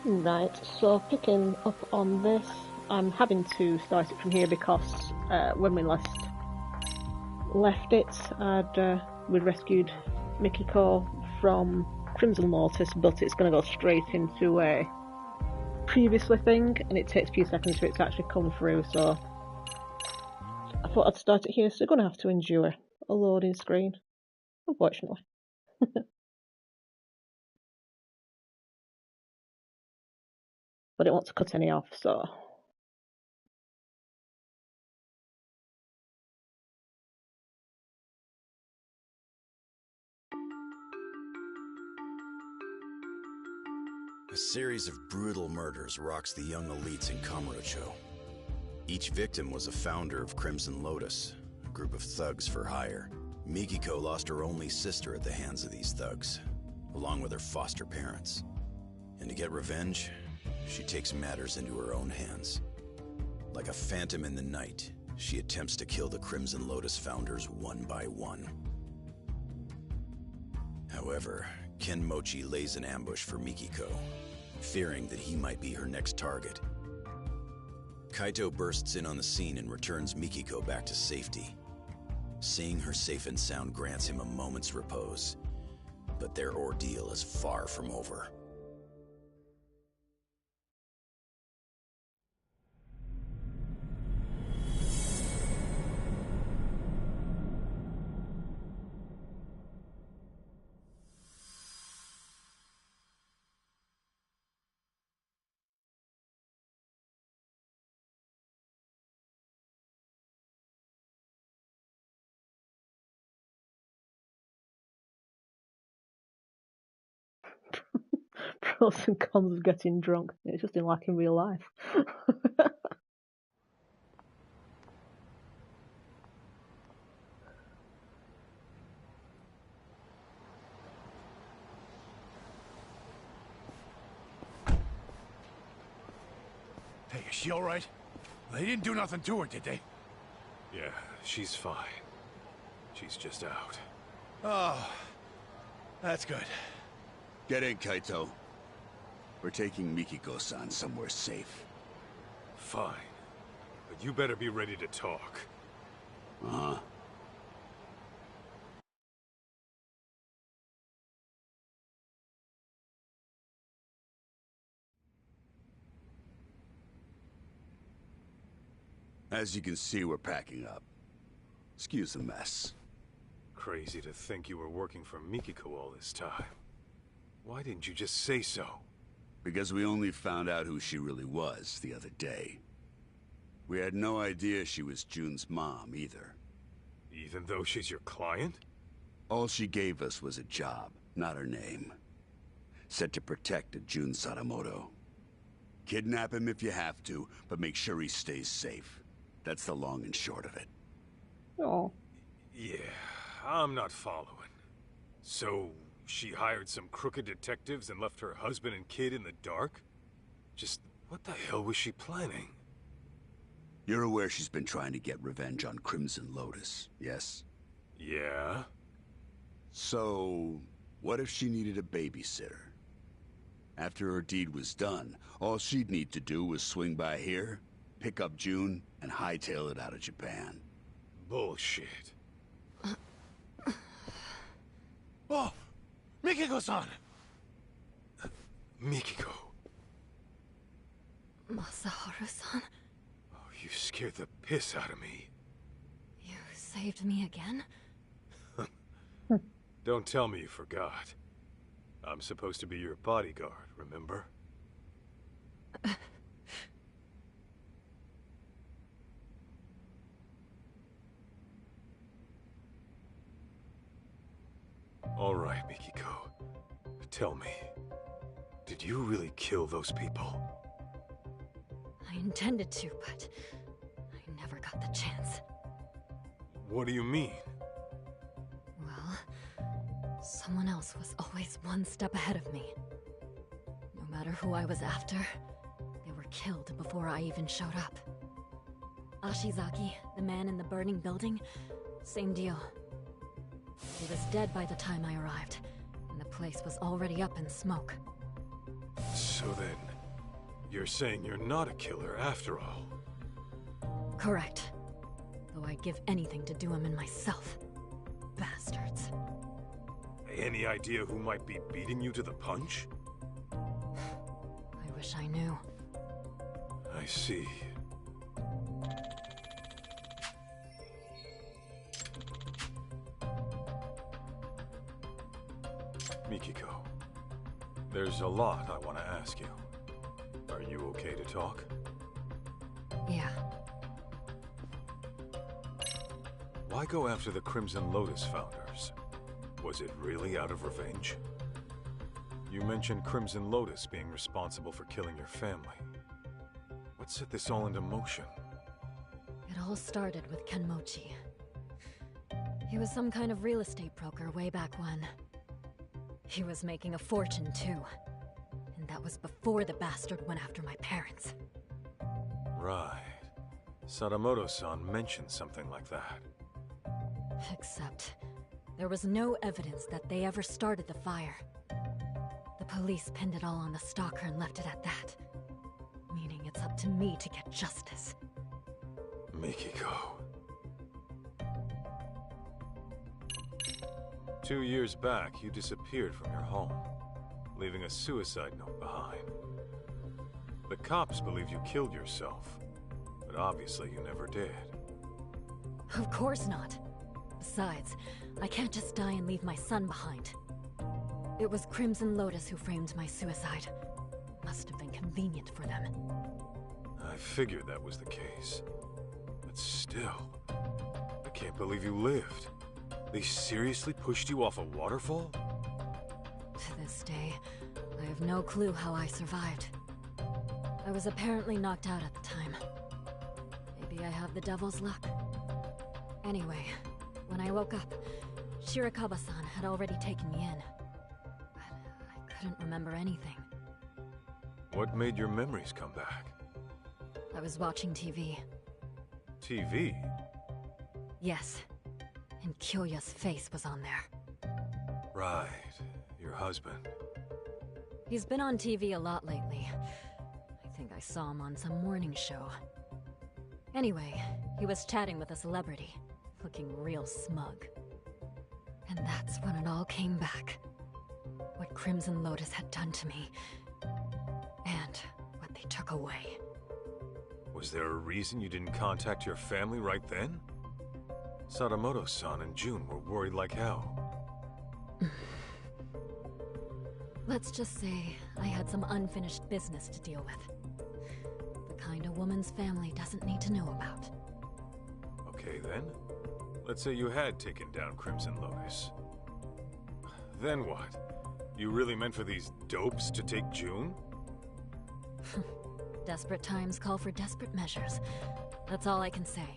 Right, so picking up on this, I'm having to start it from here because when we left it, we'd rescued Mikiko from Crimson Lotus, but it's going to go straight into a previously thing, and it takes a few seconds for it to actually come through, so I thought I'd start it here, so you're going to have to endure a loading screen, unfortunately. But it won't cut any off, so... A series of brutal murders rocks the young elites in Kamurocho. Each victim was a founder of Crimson Lotus, a group of thugs for hire. Mikiko lost her only sister at the hands of these thugs, along with her foster parents. And to get revenge, she takes matters into her own hands. Like a phantom in the night, she attempts to kill the Crimson Lotus founders one by one. However, Ken Mochi lays an ambush for Mikiko, fearing that he might be her next target. Kaito bursts in on the scene and returns Mikiko back to safety. Seeing her safe and sound grants him a moment's repose, but their ordeal is far from over. Pros and cons of getting drunk. It's just like in real life. Hey, is she all right? They didn't do nothing to her, did they? Yeah, she's fine. She's just out. Oh, that's good. Get in, Kaito. We're taking Mikiko-san somewhere safe. Fine. But you better be ready to talk. Uh-huh. As you can see, we're packing up. Excuse the mess. Crazy to think you were working for Mikiko all this time. Why didn't you just say so? Because we only found out who she really was the other day. We had no idea she was June's mom, either. Even though she's your client? All she gave us was a job, not her name. Said to protect a Jun Sadamoto. Kidnap him if you have to, but make sure he stays safe. That's the long and short of it. Oh. Yeah, I'm not following. So, she hired some crooked detectives and left her husband and kid in the dark? Just, what the hell was she planning? You're aware she's been trying to get revenge on Crimson Lotus, yes? Yeah? So, what if she needed a babysitter? After her deed was done, all she'd need to do was swing by here, pick up June, and hightail it out of Japan. Bullshit. Oh! Mikiko-san! Mikiko. Masaharu-san? Oh, you scared the piss out of me. You saved me again? Don't tell me you forgot. I'm supposed to be your bodyguard, remember? All right, Mikiko. Tell me, did you really kill those people? I intended to, but I never got the chance. What do you mean? Well, someone else was always one step ahead of me. No matter who I was after, they were killed before I even showed up. Ashizaki, the man in the burning building, same deal. He was dead by the time I arrived, and the place was already up in smoke. So then, You're saying you're not a killer after all. Correct. Though I'd give anything to do him in myself. Bastards. Any idea who might be beating you to the punch? I wish I knew. I see. Mikiko, there's a lot I want to ask you. Are you okay to talk? Yeah. Why go after the Crimson Lotus founders? Was it really out of revenge? You mentioned Crimson Lotus being responsible for killing your family. What set this all into motion? It all started with Kenmochi. He was some kind of real estate broker way back when. He was making a fortune too. And that was before the bastard went after my parents. Right. Sadamoto-san mentioned something like that. Except, there was no evidence that they ever started the fire. The police pinned it all on the stalker and left it at that. Meaning it's up to me to get justice. Mikiko. 2 years back, you disappeared from your home, leaving a suicide note behind. The cops believe you killed yourself, but obviously you never did. Of course not. Besides, I can't just die and leave my son behind. It was Crimson Lotus who framed my suicide. Must have been convenient for them. I figured that was the case. But still, I can't believe you lived. They seriously pushed you off a waterfall? To this day, I have no clue how I survived. I was apparently knocked out at the time. Maybe I have the devil's luck. Anyway, when I woke up, Shirakawa-san had already taken me in. But I couldn't remember anything. What made your memories come back? I was watching TV. TV? Yes. And Kyoya's face was on there. Right. Your husband. He's been on TV a lot lately. I think I saw him on some morning show. Anyway, he was chatting with a celebrity, looking real smug. And that's when it all came back. What Crimson Lotus had done to me, and what they took away. Was there a reason you didn't contact your family right then? Sadamoto-san and June were worried like hell. Let's just say I had some unfinished business to deal with. The kind a woman's family doesn't need to know about. Okay then. Let's say you had taken down Crimson Lotus. Then what? You really meant for these dopes to take June? Desperate times call for desperate measures. That's all I can say.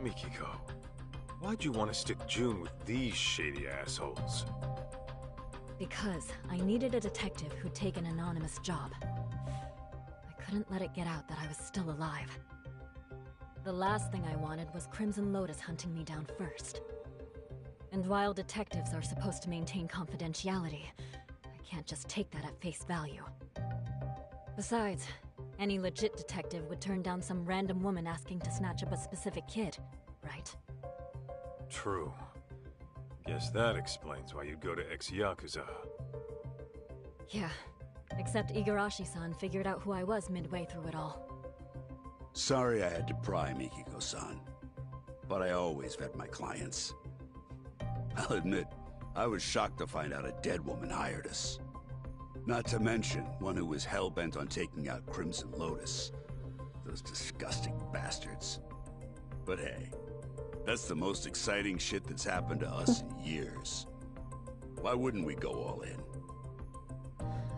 Mikiko, why'd you want to stick June with these shady assholes? Because I needed a detective who'd take an anonymous job. I couldn't let it get out that I was still alive. The last thing I wanted was Crimson Lotus hunting me down first. And while detectives are supposed to maintain confidentiality, I can't just take that at face value. Besides, any legit detective would turn down some random woman asking to snatch up a specific kid, right? True. Guess that explains why you'd go to ex-Yakuza. Yeah, except Igarashi-san figured out who I was midway through it all. Sorry I had to pry, Mikiko-san. But I always vet my clients. I'll admit, I was shocked to find out a dead woman hired us. Not to mention, one who was hell-bent on taking out Crimson Lotus. Those disgusting bastards. But hey, that's the most exciting shit that's happened to us in years. Why wouldn't we go all in?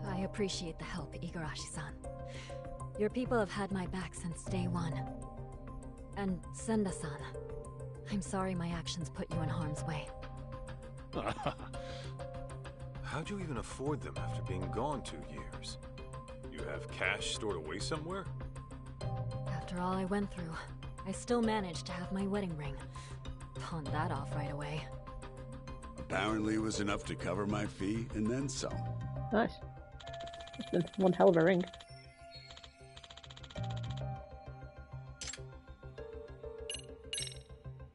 I appreciate the help, Igarashi-san. Your people have had my back since day one. And Senda-san, I'm sorry my actions put you in harm's way. How'd you even afford them after being gone 2 years? You have cash stored away somewhere? After all I went through, I still managed to have my wedding ring. pawned that off right away. Apparently it was enough to cover my fee and then some. Nice. That's one hell of a ring.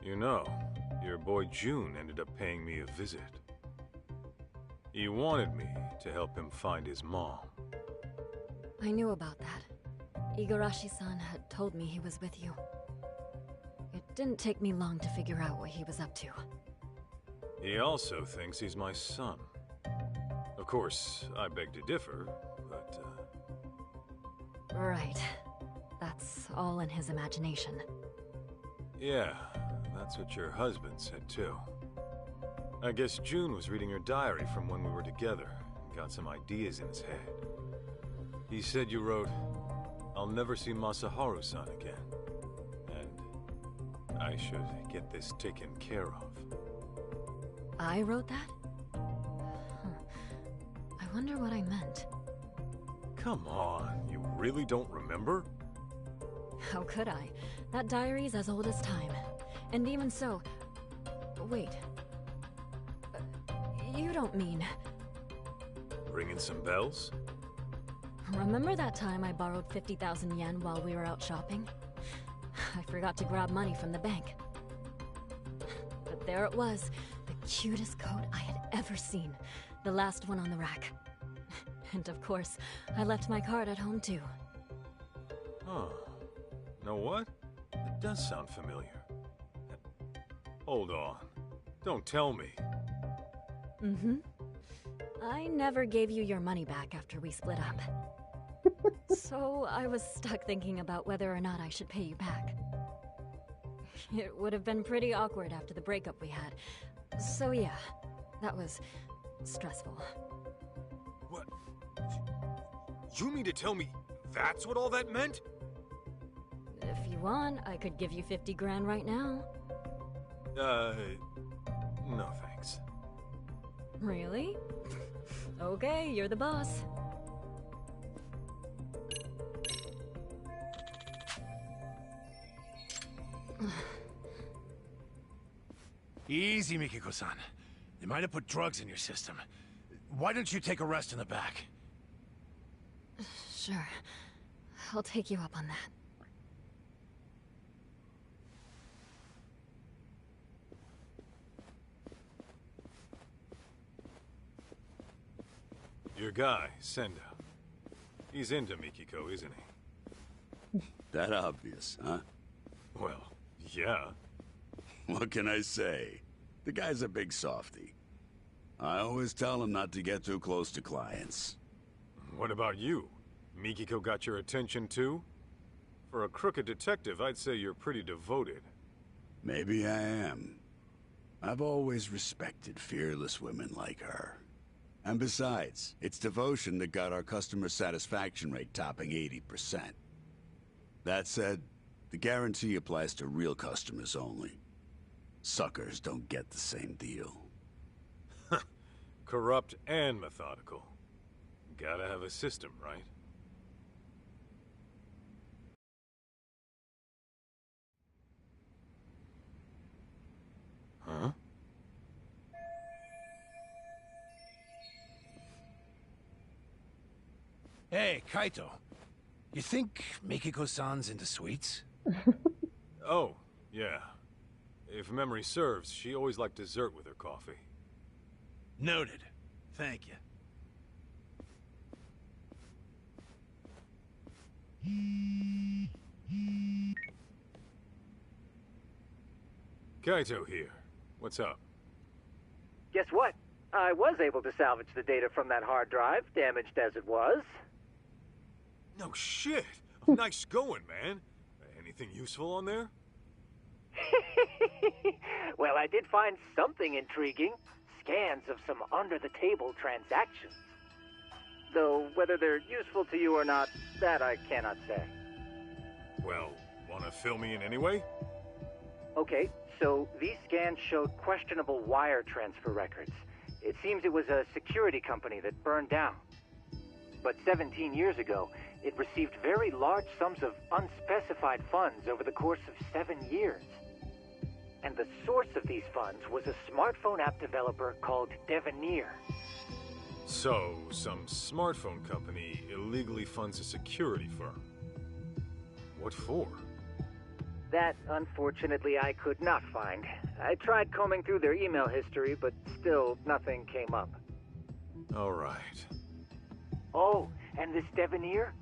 You know, your boy June ended up paying me a visit. He wanted me to help him find his mom. I knew about that. Igarashi-san had told me he was with you. It didn't take me long to figure out what he was up to. He also thinks he's my son. Of course, I beg to differ, but, Right. That's all in his imagination. Yeah, that's what your husband said too. I guess June was reading your diary from when we were together and got some ideas in his head. He said you wrote, "I'll never see Masaharu-san again, and I should get this taken care of." I wrote that? Huh. I wonder what I meant. Come on, you really don't remember? How could I? That diary's as old as time. And even so... Wait. You don't mean... Ringing some bells? Remember that time I borrowed 50,000 yen while we were out shopping? I forgot to grab money from the bank. But there it was, the cutest coat I had ever seen. The last one on the rack. And of course, I left my card at home too. Huh. Know what? It does sound familiar. Hold on. Don't tell me. Mm-hmm. I never gave you your money back after we split up. So I was stuck thinking about whether or not I should pay you back. It would have been pretty awkward after the breakup we had. So yeah, that was stressful. What? You mean to tell me that's what all that meant? If you want, I could give you 50 grand right now. No thanks. Really? Okay, you're the boss. Easy, Mikiko-san. They might have put drugs in your system. Why don't you take a rest in the back? Sure. I'll take you up on that. Your guy, Senda. He's into Mikiko, isn't he? That obvious, huh? Well, yeah. What can I say? The guy's a big softy. I always tell him not to get too close to clients. What about you? Mikiko got your attention too? For a crooked detective, I'd say you're pretty devoted. Maybe I am. I've always respected fearless women like her. And besides, it's devotion that got our customer satisfaction rate topping 80%. That said, the guarantee applies to real customers only. Suckers don't get the same deal. Corrupt and methodical. Gotta have a system, right? Huh? Hey, Kaito. You think Mikiko-san's into sweets? Oh, yeah. If memory serves, she always liked dessert with her coffee. Noted. Thank you. Kaito here. What's up? Guess what? I was able to salvage the data from that hard drive, damaged as it was. No shit! Nice going, man. Anything useful on there? Well, I did find something intriguing. Scans of some under-the-table transactions. Though, whether they're useful to you or not, that I cannot say. Well, wanna fill me in anyway? Okay, so these scans showed questionable wire transfer records. It seems it was a security company that burned down. But 17 years ago, it received very large sums of unspecified funds over the course of 7 years. And the source of these funds was a smartphone app developer called Devenir. So, some smartphone company illegally funds a security firm. What for? That, unfortunately, I could not find. I tried combing through their email history, but still nothing came up. All right. Oh, and this Devenir?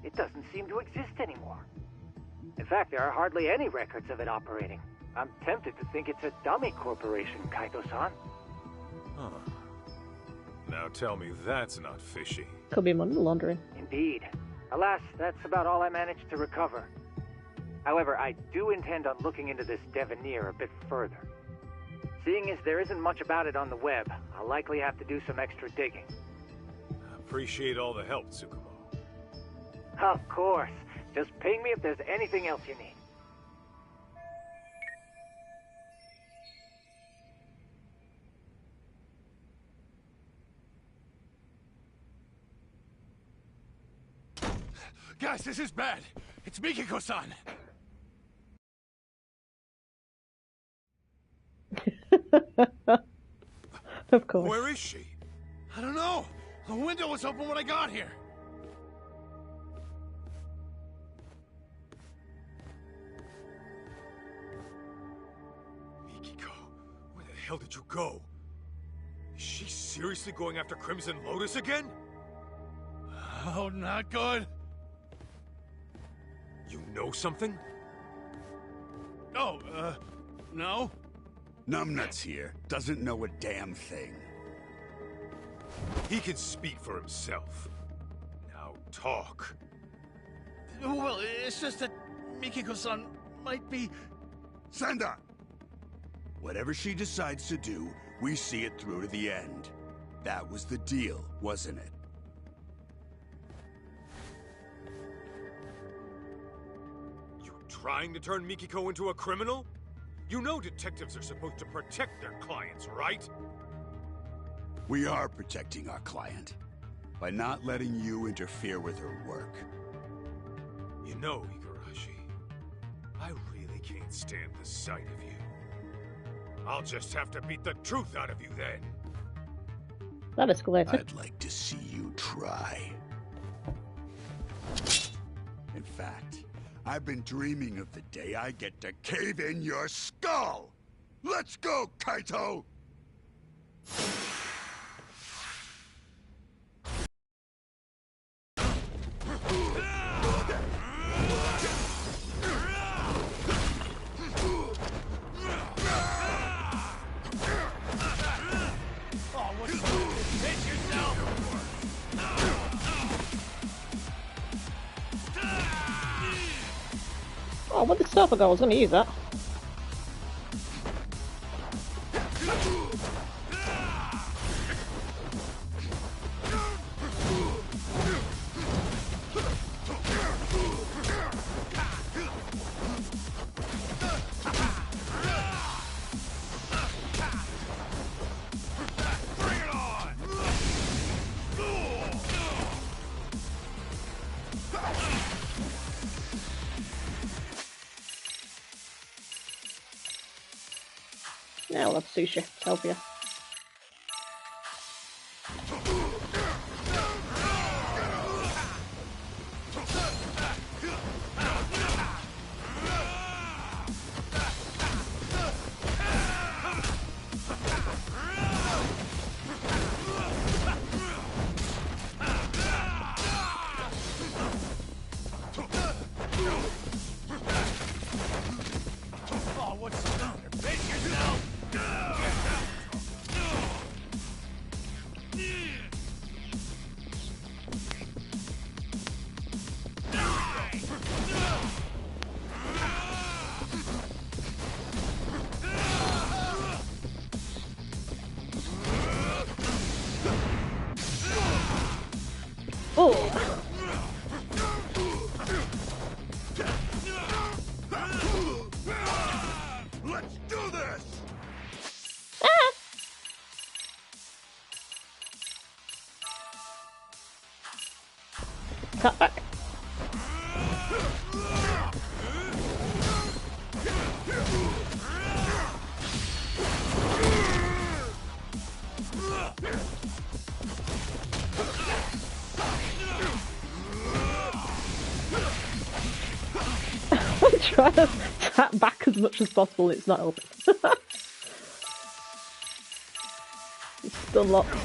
It doesn't seem to exist anymore. In fact, there are hardly any records of it operating. I'm tempted to think it's a dummy corporation, Kaito-san. Huh. Now tell me that's not fishy. Could be money laundering. Indeed. Alas, that's about all I managed to recover. However, I do intend on looking into this Devenir a bit further. Seeing as there isn't much about it on the web, I'll likely have to do some extra digging. Appreciate all the help, Tsukumo. Of course. Just ping me if there's anything else you need. Guys, this is bad. It's Mikiko-san. Of course. Where is she? I don't know. The window was open when I got here. Mikiko, where the hell did you go? Is she seriously going after Crimson Lotus again? Oh, not good. You know something? Oh, no? Numbnuts here doesn't know a damn thing. He can speak for himself. Now talk. Well, it's just that Mikiko-san might be... Senda! Whatever she decides to do, we see it through to the end. That was the deal, wasn't it? You trying to turn Mikiko into a criminal? You know detectives are supposed to protect their clients, right? We are protecting our client by not letting you interfere with her work. You know, Igarashi, I really can't stand the sight of you. I'll just have to beat the truth out of you then. That escalated. I'd like to see you try. In fact, I've been dreaming of the day I get to cave in your skull! Let's go, Kaito! Oh, what did Surfer go? I was going to use that. Now I'll have sushi to help you. Let's do this! Cut back. trying to tap back as much as possible, it's not helping. It's still locked.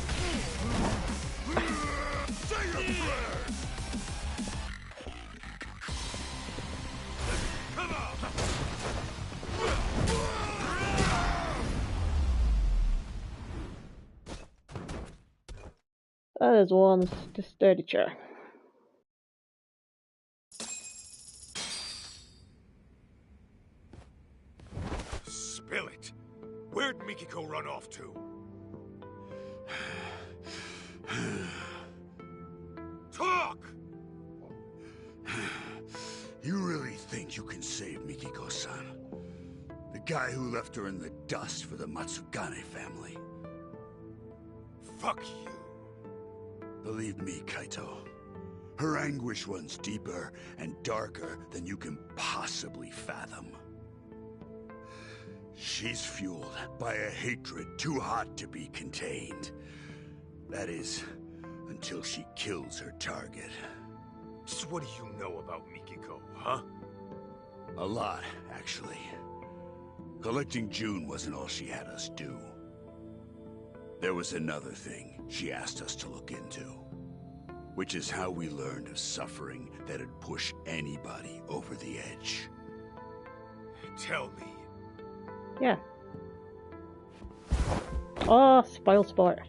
Oh, there's one, the sturdy chair. Spill it. Where'd Mikiko run off to? Talk! You really think you can save Mikiko-san? The guy who left her in the dust for the Matsugane family. Fuck you. Believe me, Kaito. Her anguish runs deeper and darker than you can possibly fathom. She's fueled by a hatred too hot to be contained. That is, until she kills her target. Just what do you know about Mikiko, huh? A lot, actually. Collecting June wasn't all she had us do. There was another thing she asked us to look into, which is how we learned of suffering that'd push anybody over the edge. Tell me. Yeah. Oh, spoil sport.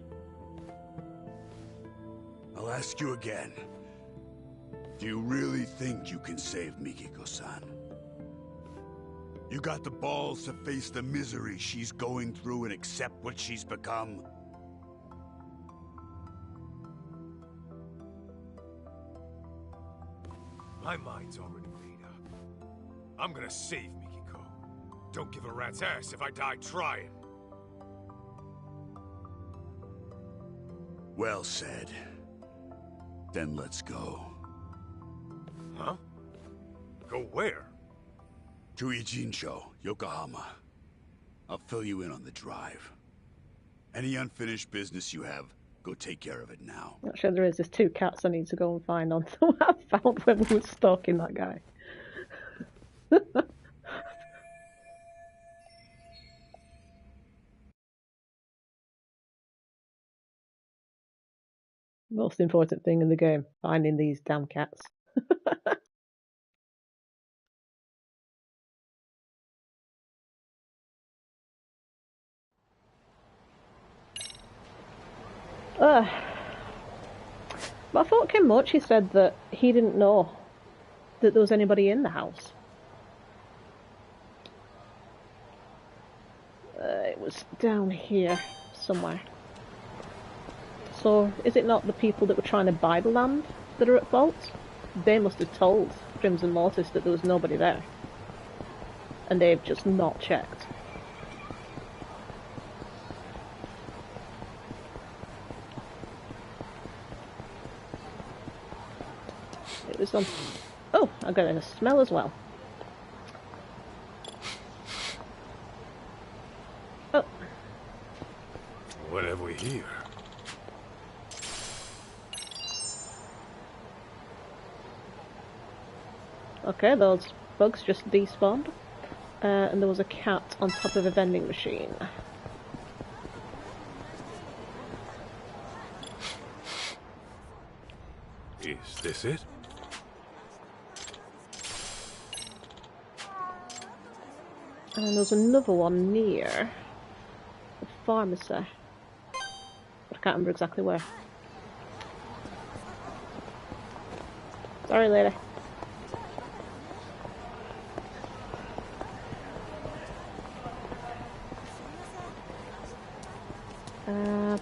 I'll ask you again. Do you really think you can save Mikiko-san? You got the balls to face the misery she's going through and accept what she's become? My mind's already made up. I'm gonna save Mikiko. Don't give a rat's ass if I die trying. Well said. Then let's go. Huh? Go where? To Ijincho, Yokohama. I'll fill you in on the drive. Any unfinished business you have, go take care of it now. Not sure there is. There's 2 cats I need to go and find on. So I found when we were stalking that guy. Most important thing in the game, finding these damn cats. But I thought Kenmochi said that he didn't know that there was anybody in the house. It was down here somewhere. So is it not the people that were trying to buy the land that are at fault? They must have told Crimson Lotus that there was nobody there. And they've just not checked. It was on... Oh, I got a smell as well. Oh. What have we here? Okay, those bugs just despawned. And there was a cat on top of a vending machine. Is this it? And there's another one near the pharmacy. But I can't remember exactly where. Sorry, lady.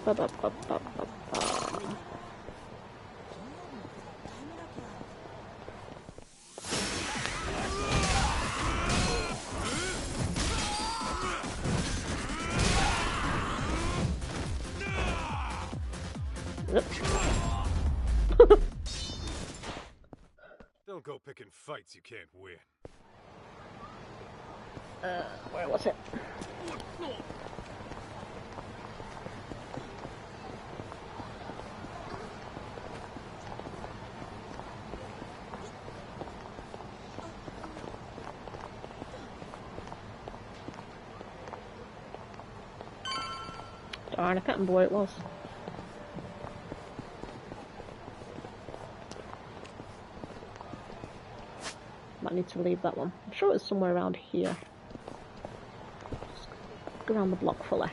Ba, ba, ba, ba, ba, ba. Don't go picking fights you can't win. Where was it? fine. I can't remember where it was. Might need to leave that one. I'm sure it's somewhere around here. Just go around the block fully.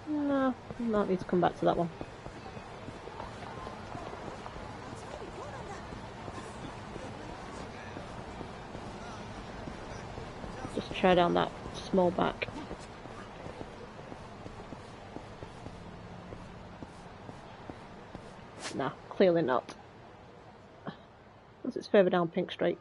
No, might need to come back to that one. Just try down that small back. Nah, clearly not. Unless it's further down Pink Street.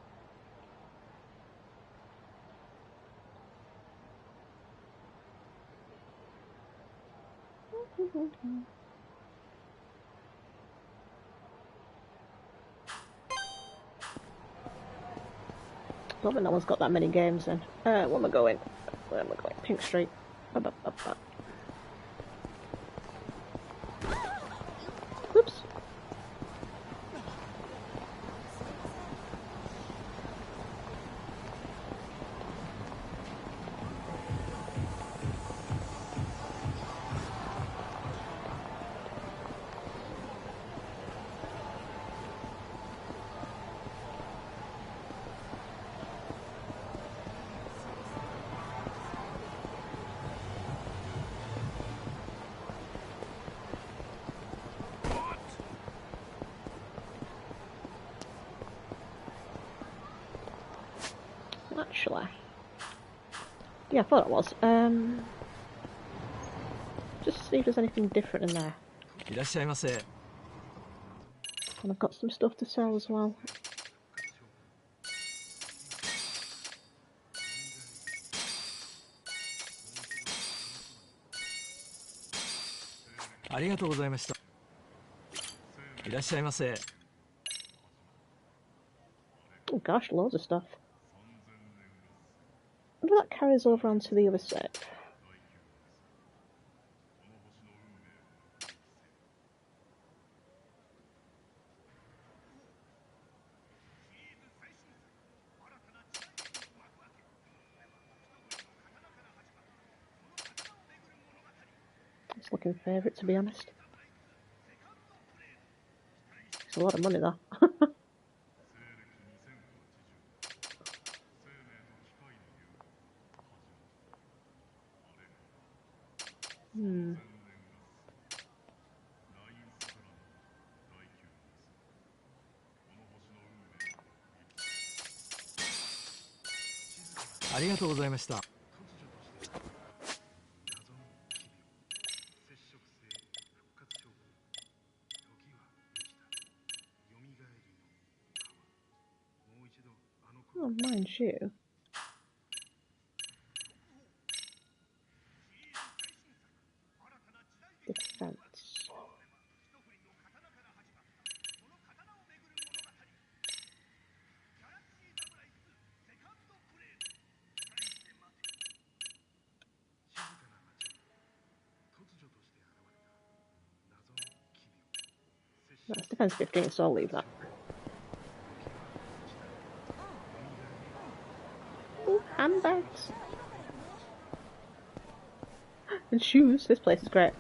I don't think that one's got that many games in. Where am I going? Where am I going? Pink Street. Up, up, up, up. Whoops. Actually, yeah, I thought it was. Just see if there's anything different in there. いらっしゃいませ。 And I've got some stuff to sell as well. ありがとうございました。いらっしゃいませ。 Oh gosh, loads of stuff. I wonder if that carries over onto the other side. It's looking favourite, to be honest. It's a lot of money, though. Hmm. ありがとうございました。 Oh, mind you. Defense. No, it's defense 15, so I'll leave that. Ooh, handbags. And shoes. This place is great.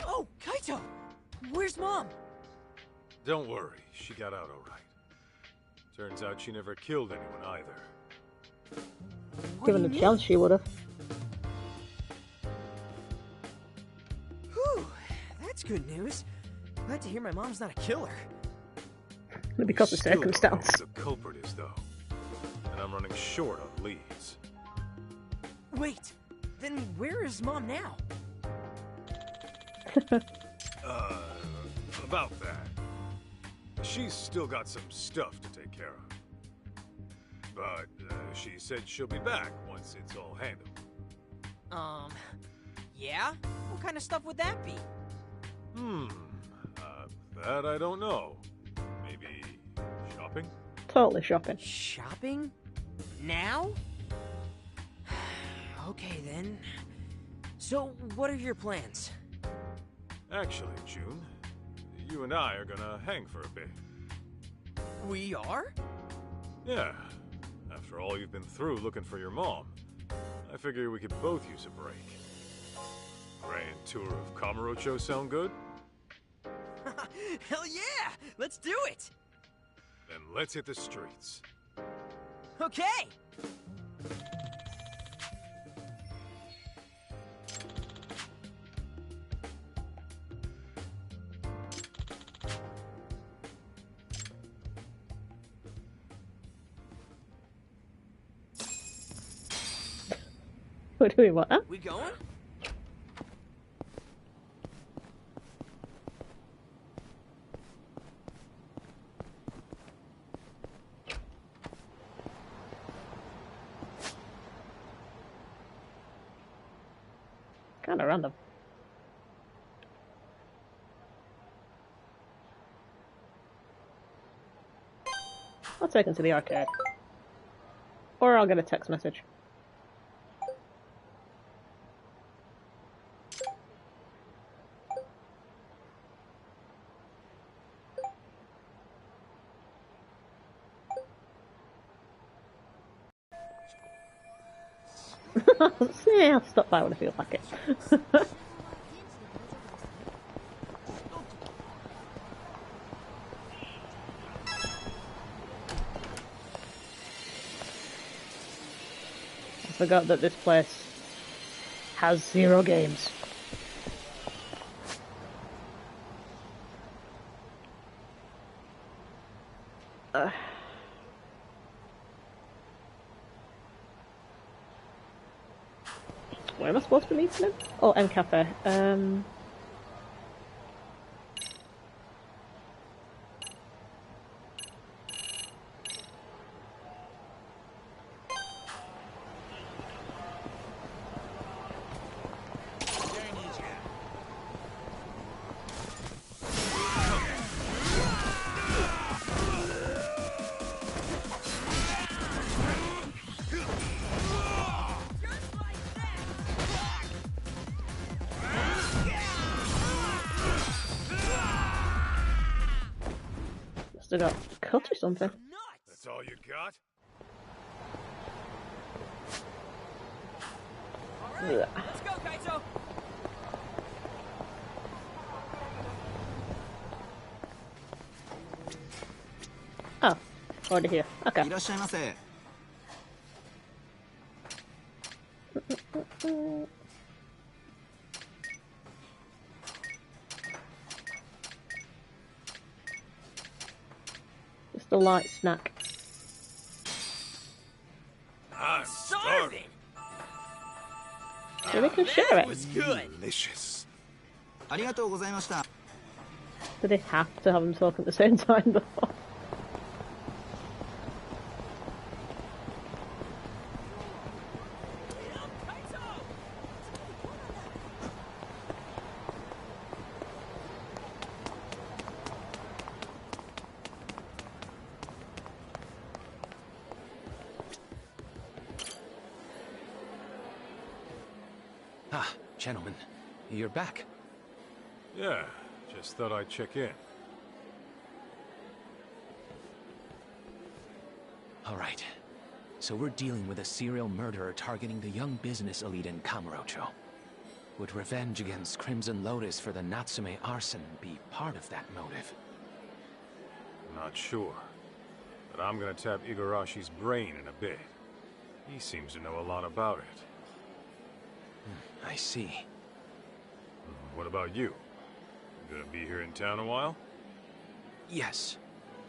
Oh, Kaito! Where's Mom? Don't worry, she got out all right. Turns out she never killed anyone either. Given a chance, she would have. Whew, that's good news. Glad to hear my mom's not a killer. Because of Still don't know circumstance. who the culprit is, though. And I'm running short on leads. Wait, then where is Mom now? About that. She's still got some stuff to take care of. but she said she'll be back once it's all handled. Yeah? What kind of stuff would that be? That I don't know. Maybe shopping? Totally shopping. Shopping? Now? Okay, then. So, what are your plans? Actually, June, you and I are gonna hang for a bit. We are? Yeah. After all you've been through looking for your mom, I figure we could both use a break. Grand tour of Kamurocho sound good? Hell yeah! Let's do it! Then let's hit the streets. Okay! What do we want? Huh? We going? Kind of random. I'll take him to the arcade. Or I'll get a text message. Yeah, I'll stop by when I feel like it. I forgot that this place has 0 games. Where am I supposed to meet him? Oh, M Cafe. Still got cut or something. That's all you got? Alright, let's go, Kaito! Oh, already here. Okay. いらっしゃいませ。 Just a light snack. I'm starving. So they can share it. Was good. Delicious. ありがとうございました。 Do they have to have them talk at the same time though? Ah, gentlemen, you're back. Yeah, just thought I'd check in. All right. So we're dealing with a serial murderer targeting the young business elite in Kamurocho. Would revenge against Crimson Lotus for the Natsume arson be part of that motive? Not sure. But I'm gonna tap Igarashi's brain in a bit. He seems to know a lot about it. I see. What about you? You gonna be here in town a while? Yes.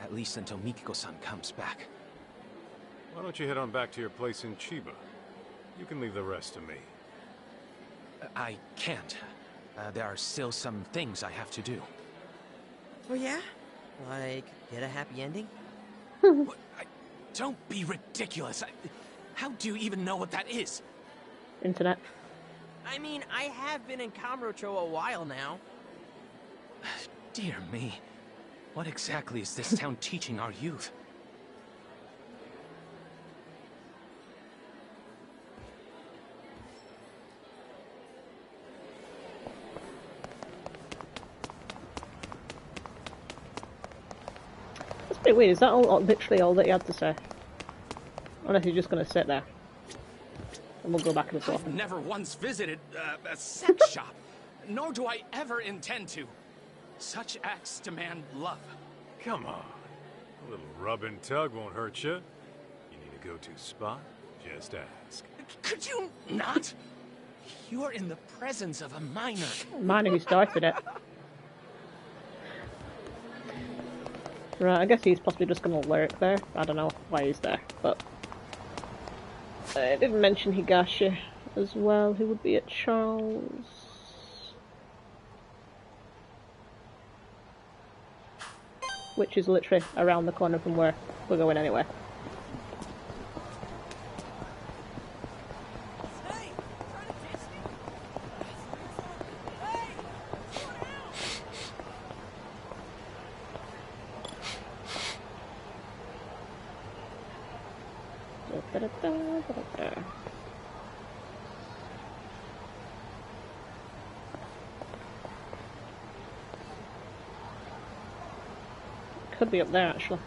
At least until Mikiko-san comes back. Why don't you head on back to your place in Chiba? You can leave the rest to me. I can't. There are still some things I have to do. Oh yeah? Like, get a happy ending? What? Don't be ridiculous. How do you even know what that is? Internet. I mean, I have been in Kamurocho a while now. Dear me. What exactly is this town teaching our youth? That's pretty weird. Is that literally all that you had to say? Unless you're just going to sit there. And we'll go back and forth. I've never once visited a sex shop, nor do I ever intend to. Such acts demand love. Come on. A little rub and tug won't hurt you. You need a go-to spot? Just ask. Could you not? You're in the presence of a minor. Minor who started it. Right, I guess he's possibly just going to lurk there. I don't know why he's there, but... I didn't mention Higashi as well, who would be at Charles. Which is literally around the corner from where we're going anyway. Could be up there actually.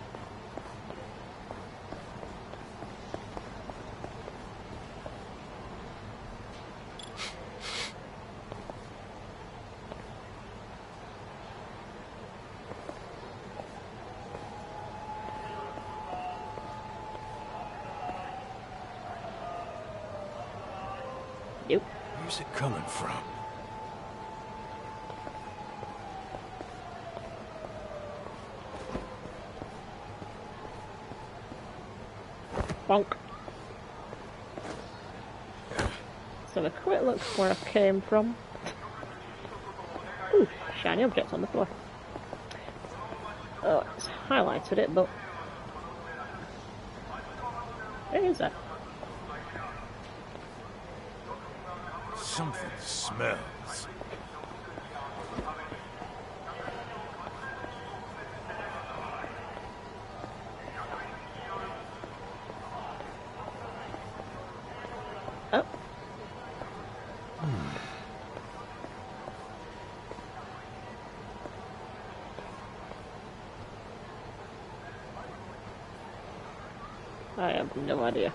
Yep. Where's it coming from? Bonk. So a quick look where I came from. Ooh, shiny objects on the floor. Oh, it's highlighted it, but where is that? Something smells. Oh. I have no idea.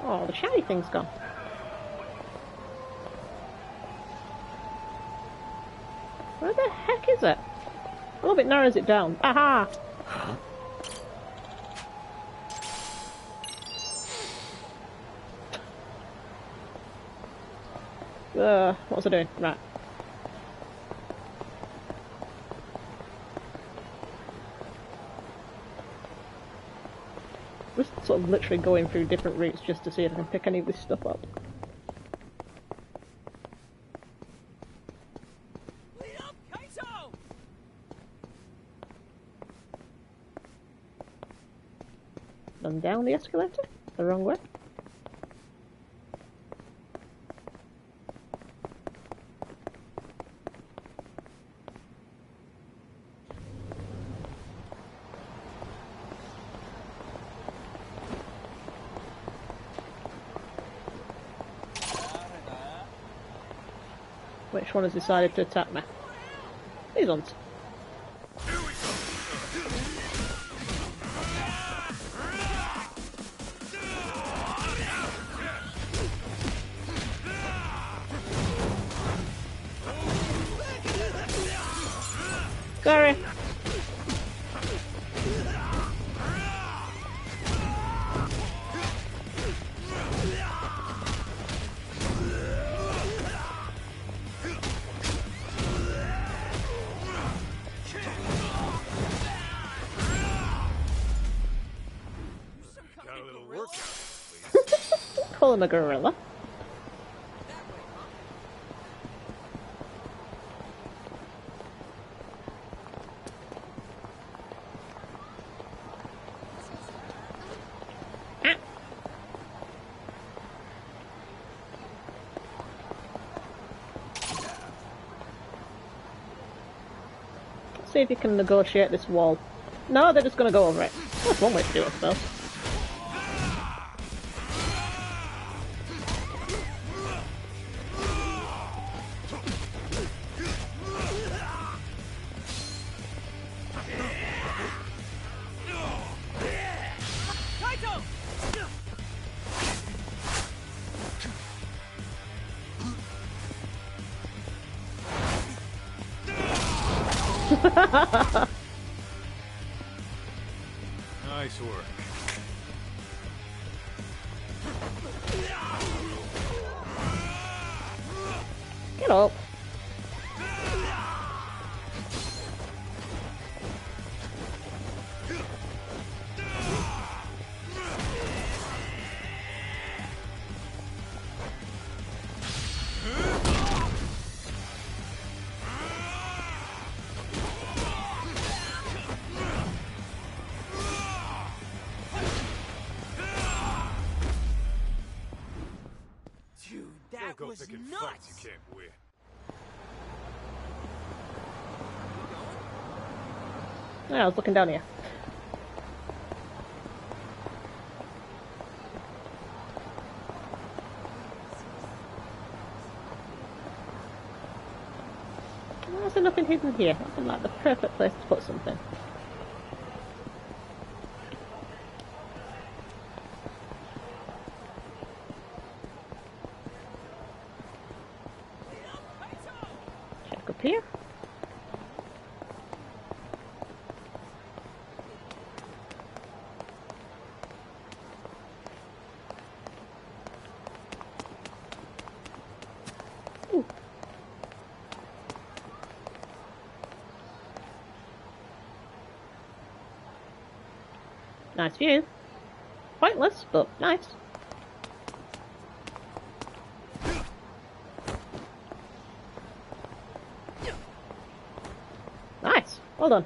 Oh, the shiny thing's gone. Where the heck is it? A little bit narrows it down. Aha! Huh? What was I doing? Right. Just sort of literally going through different routes just to see if I can pick any of this stuff up. And down the escalator? The wrong way? Which one has decided to attack me? These ones. Sorry. Got a little workout, Call him a gorilla. see if you can negotiate this wall. No, they're just going to go over it. That's one way to do it, I suppose. Nice work. Get up. Dude, that Don't go was picking nuts! fights you can't win. Yeah, I was looking down here. Why is there nothing hidden here? That seemed like the perfect place to put something. Check up here. Ooh. Nice view. Pointless, but nice. Nice. Well done.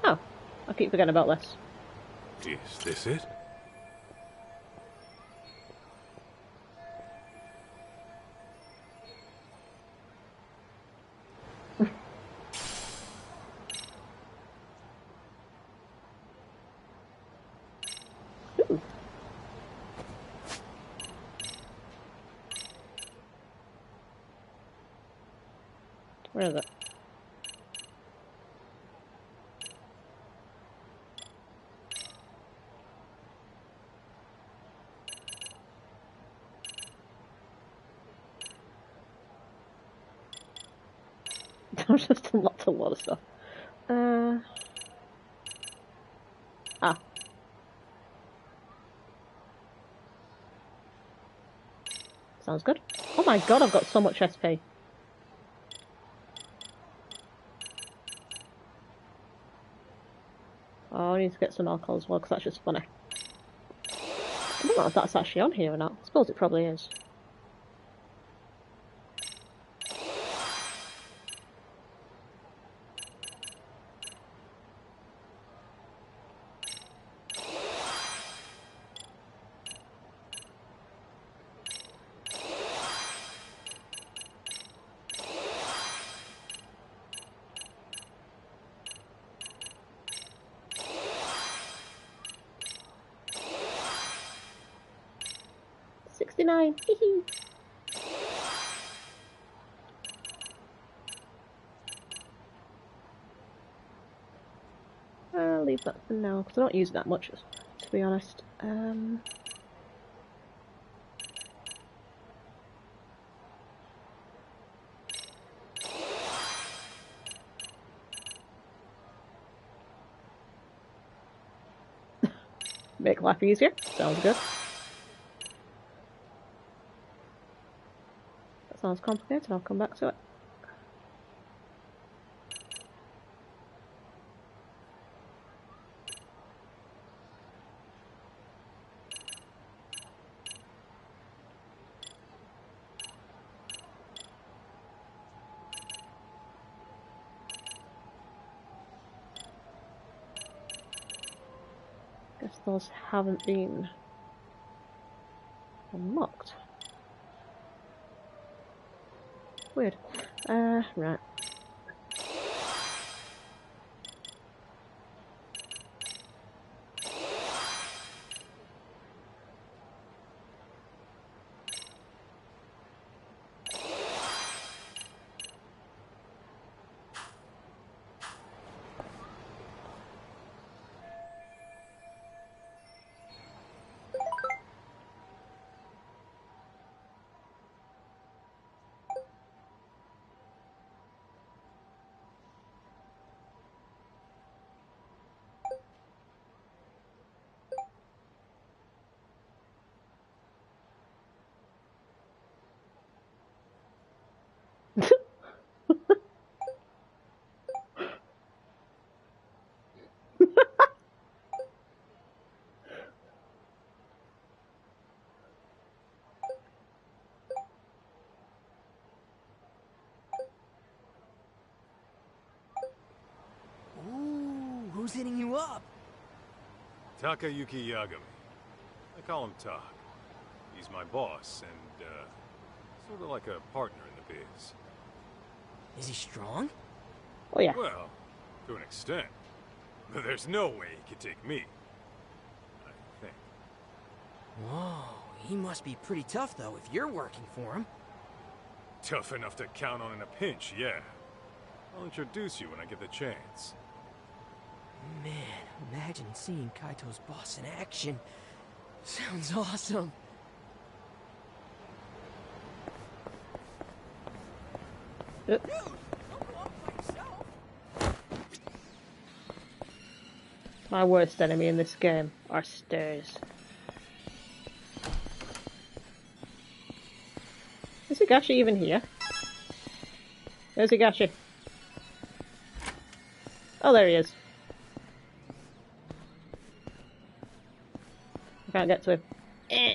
Oh, I keep forgetting about this. Is this it? Ooh. Where is it? I've just unlocked a lot of stuff. Ah. Sounds good. Oh my god, I've got so much SP. Oh, I need to get some alcohol as well, because that's just funny. I don't know if that's actually on here or not. I suppose it probably is. $69. Hehe. I'll leave that for now, because I don't use it that much, to be honest. Make life easier. Sounds good. That sounds complicated. I'll come back to it. those haven't been unlocked. Weird. Right. Ooh, who's hitting you up? Takayuki Yagami. I call him Tak. He's my boss, and, sort of like a partner in the biz. Is he strong? Oh yeah. Well, to an extent. But there's no way he could take me. I think. Whoa, he must be pretty tough, though, if you're working for him. Tough enough to count on in a pinch, yeah. I'll introduce you when I get the chance. Man, imagine seeing Kaito's boss in action. Sounds awesome. Yep. Dude, don't go off by yourself. My worst enemy in this game are stairs. Is Higashi even here? There's Higashi. Oh, there he is. I can't get to him. Eh.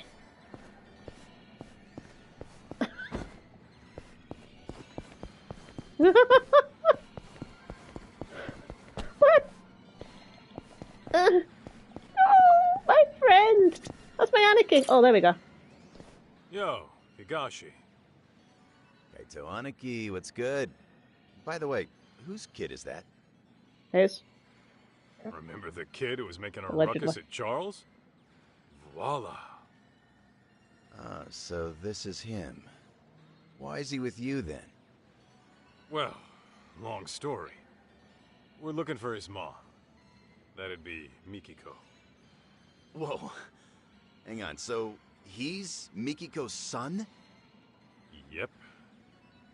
What? No, my friend. That's my Anakin. Oh, there we go. Yo, Higashi. Kaito Aniki, what's good? By the way, whose kid is that? His. Remember the kid who was making a Allegedly. ruckus at Charles? Voila. Ah, so this is him. Why is he with you then? Well, long story. We're looking for his mom. That'd be Mikiko. Whoa. Hang on, so he's Mikiko's son? Yep.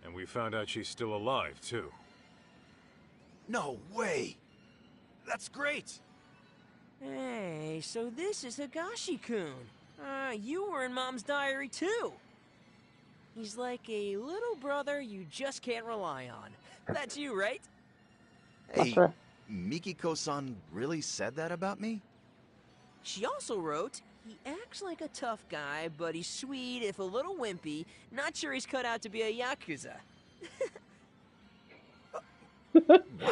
And we found out she's still alive, too. No way! That's great! Hey, so this is Higashi-kun. You were in Mom's diary, too. He's like a little brother you just can't rely on. That's you, right? Hey, Mikiko-san really said that about me? She also wrote, he acts like a tough guy, but he's sweet if a little wimpy. Not sure he's cut out to be a Yakuza.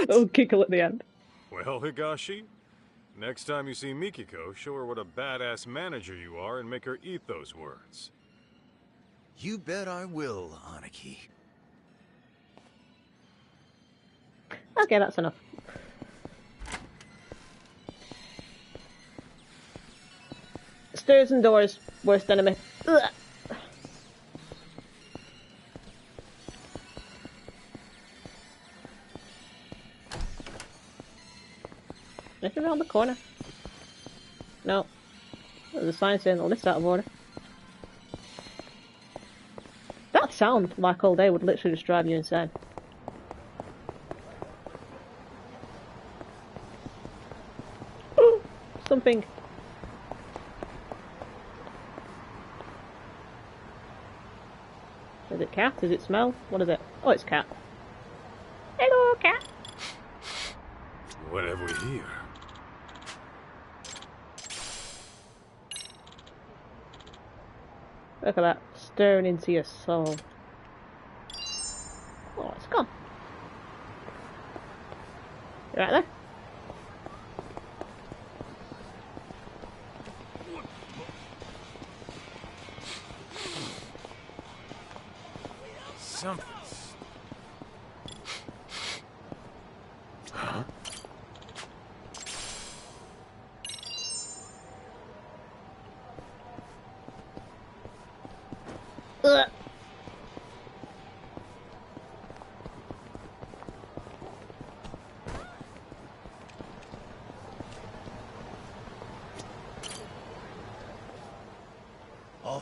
Oh, giggle at the end. Well, Higashi, next time you see Mikiko, show her what a badass manager you are and make her eat those words. You bet I will, Aniki. Okay, that's enough. Stairs and doors, worst enemy. Ugh. Anything around the corner? No. There's a sign saying the list out of order. That sound, like all day, would literally just drive you insane. Ooh, something. Is it cat? Is it smell? What is it? Oh, it's cat. Hello, cat. What have we here? Look at that, staring into your soul. Oh, it's gone. You right there?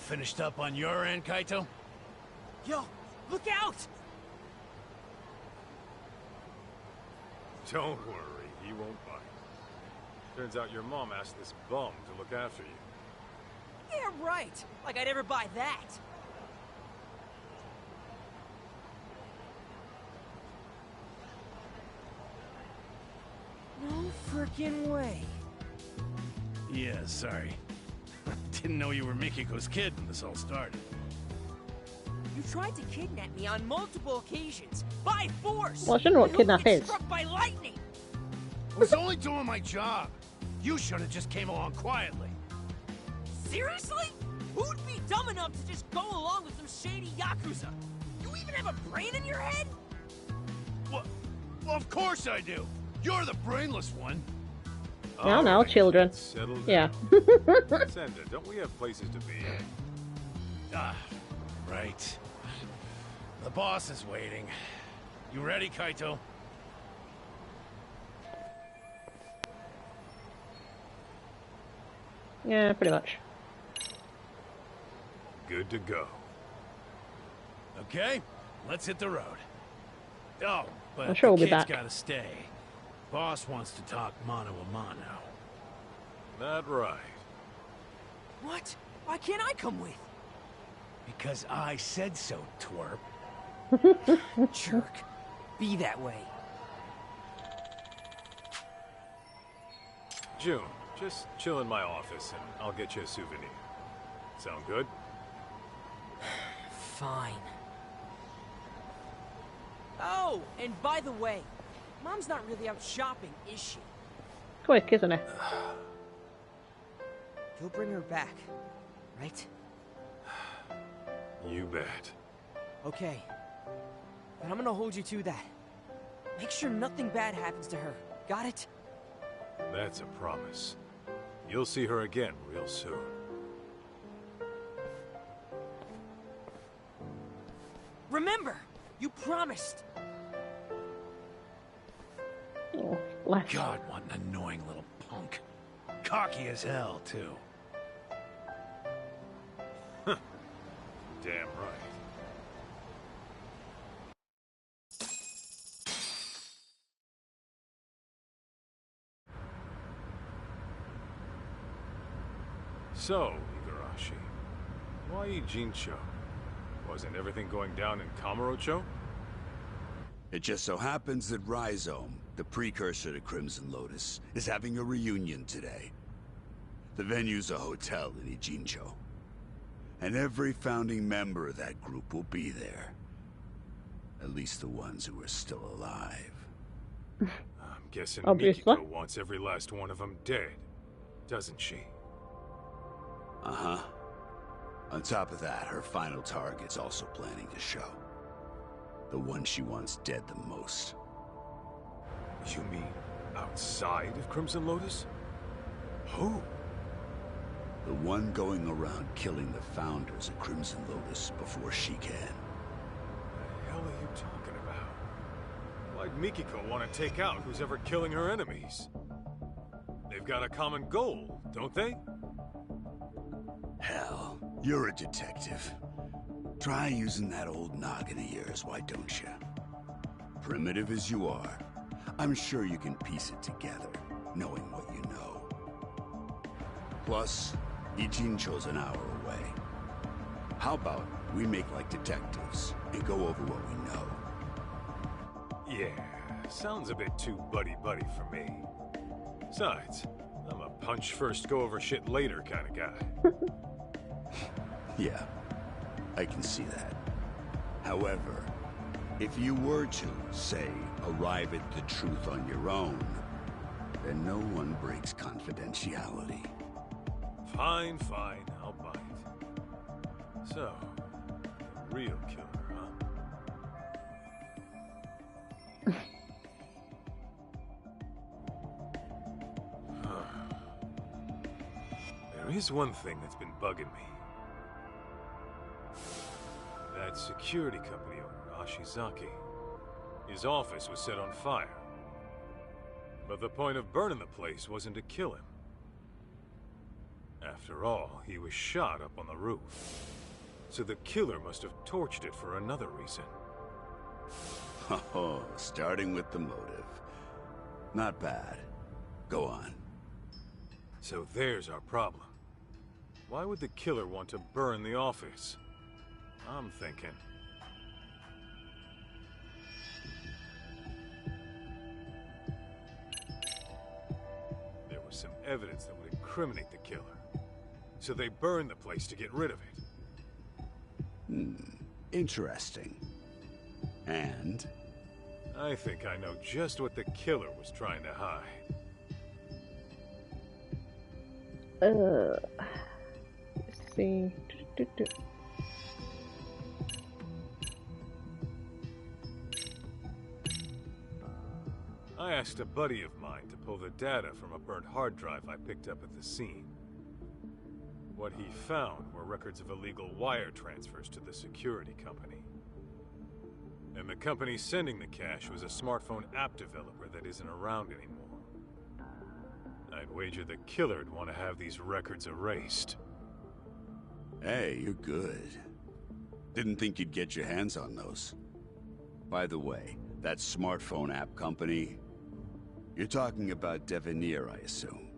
finished up on your end, Kaito? Yo, look out! Don't worry, he won't bite. Turns out your mom asked this bum to look after you. Yeah, right. Like I'd ever buy that. No frickin' way. Yeah, sorry. Didn't know you were Mikiko's kid when this all started. You tried to kidnap me on multiple occasions, by force! Well, I shouldn't know what kidnap is. Struck by lightning! I was only doing my job. You should have just came along quietly. Seriously? Who'd be dumb enough to just go along with some shady Yakuza? You even have a brain in your head? What? Well, of course I do. You're the brainless one. Now, children. Yeah. Senda, don't we have places to be? Ah, right. The boss is waiting. You ready, Kaito? Yeah, pretty much. Good to go. Okay, let's hit the road. Oh, but I'm sure we'll the be kid's back. gotta stay. Boss wants to talk mano a mano. That right. What? Why can't I come with? Because I said so, twerp. Jerk. Be that way. June, just chill in my office and I'll get you a souvenir. Sound good? Fine. Oh, and by the way, Mom's not really out shopping, is she? Quick, isn't it? You'll bring her back, right? You bet. Okay. Then I'm gonna hold you to that. Make sure nothing bad happens to her. Got it? That's a promise. You'll see her again real soon. Remember, you promised. Oh, left. God, what an annoying little punk. Cocky as hell, too. Damn right. So, Igarashi, why Ijincho? Wasn't everything going down in Kamurocho? It just so happens that Rhizome, the precursor to Crimson Lotus, is having a reunion today. The venue's a hotel in Ijincho. And every founding member of that group will be there. At least the ones who are still alive. I'm guessing Obviously. Mikiko wants every last one of them dead, doesn't she? Uh-huh. On top of that, her final target's also planning to show. The one she wants dead the most. You mean outside of Crimson Lotus? Who? The one going around killing the founders of Crimson Lotus before she can. The hell are you talking about? Why'd Mikiko want to take out who's ever killing her enemies? They've got a common goal, don't they? Hell, you're a detective. Try using that old noggin of yours, why don't you? Primitive as you are, I'm sure you can piece it together, knowing what you know. Plus, Ijincho's an hour away. How about we make like detectives and go over what we know? Yeah, sounds a bit too buddy-buddy for me. Besides, I'm a punch first, go over shit later kind of guy. Yeah, I can see that. However, if you were to, say, arrive at the truth on your own, then no one breaks confidentiality. Fine, fine, I'll bite. So, the real killer, huh? There is one thing that's been bugging me. That security company owner, Ashizaki. His office was set on fire. But the point of burning the place wasn't to kill him. After all, he was shot up on the roof. So the killer must have torched it for another reason. Oh, starting with the motive. Not bad. Go on. So there's our problem. Why would the killer want to burn the office? I'm thinking... there was some evidence that would incriminate the killer. So they burned the place to get rid of it. Interesting. And? I think I know just what the killer was trying to hide. Let's see. I asked a buddy of mine to pull the data from a burnt hard drive I picked up at the scene. What he found were records of illegal wire transfers to the security company. And the company sending the cash was a smartphone app developer that isn't around anymore. I'd wager the killer'd want to have these records erased. Hey, you're good. Didn't think you'd get your hands on those. By the way, that smartphone app company... You're talking about Devenir, I assume.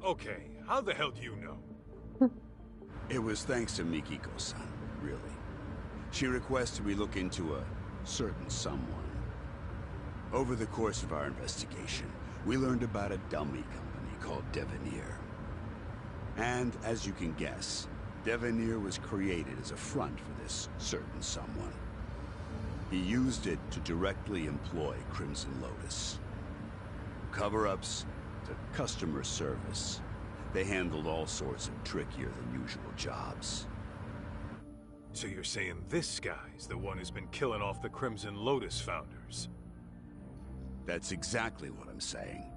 Okay, how the hell do you know? It was thanks to Mikiko-san, really. She requested we look into a certain someone. Over the course of our investigation, we learned about a dummy company called Devenir. And, as you can guess, Devenir was created as a front for this certain someone. He used it to directly employ Crimson Lotus. Cover-ups to customer service. They handled all sorts of trickier than usual jobs. So you're saying this guy's the one who's been killing off the Crimson Lotus founders? That's exactly what I'm saying.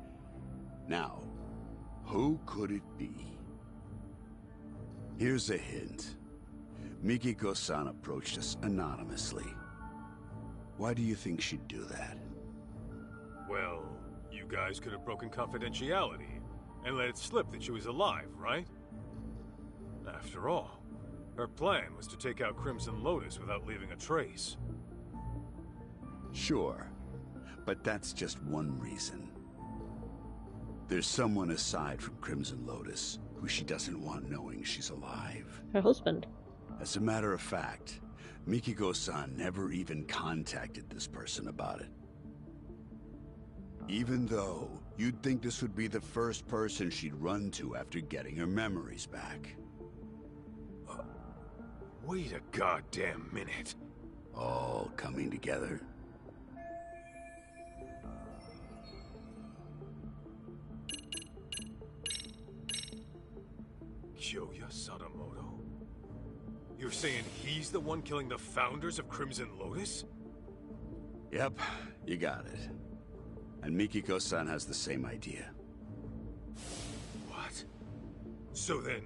Now, who could it be? Here's a hint. Mikiko-san approached us anonymously. Why do you think she'd do that? Well, you guys could have broken confidentiality and let it slip that she was alive, right? After all, her plan was to take out Crimson Lotus without leaving a trace. Sure, but that's just one reason. There's someone aside from Crimson Lotus who she doesn't want knowing she's alive. Her husband. As a matter of fact, Mikiko-san never even contacted this person about it. Even though you'd think this would be the first person she'd run to after getting her memories back. Wait a goddamn minute. All coming together. Kyoya Sadamoto? You're saying he's the one killing the founders of Crimson Lotus? Yep, you got it. And Mikiko-san has the same idea. What? So then,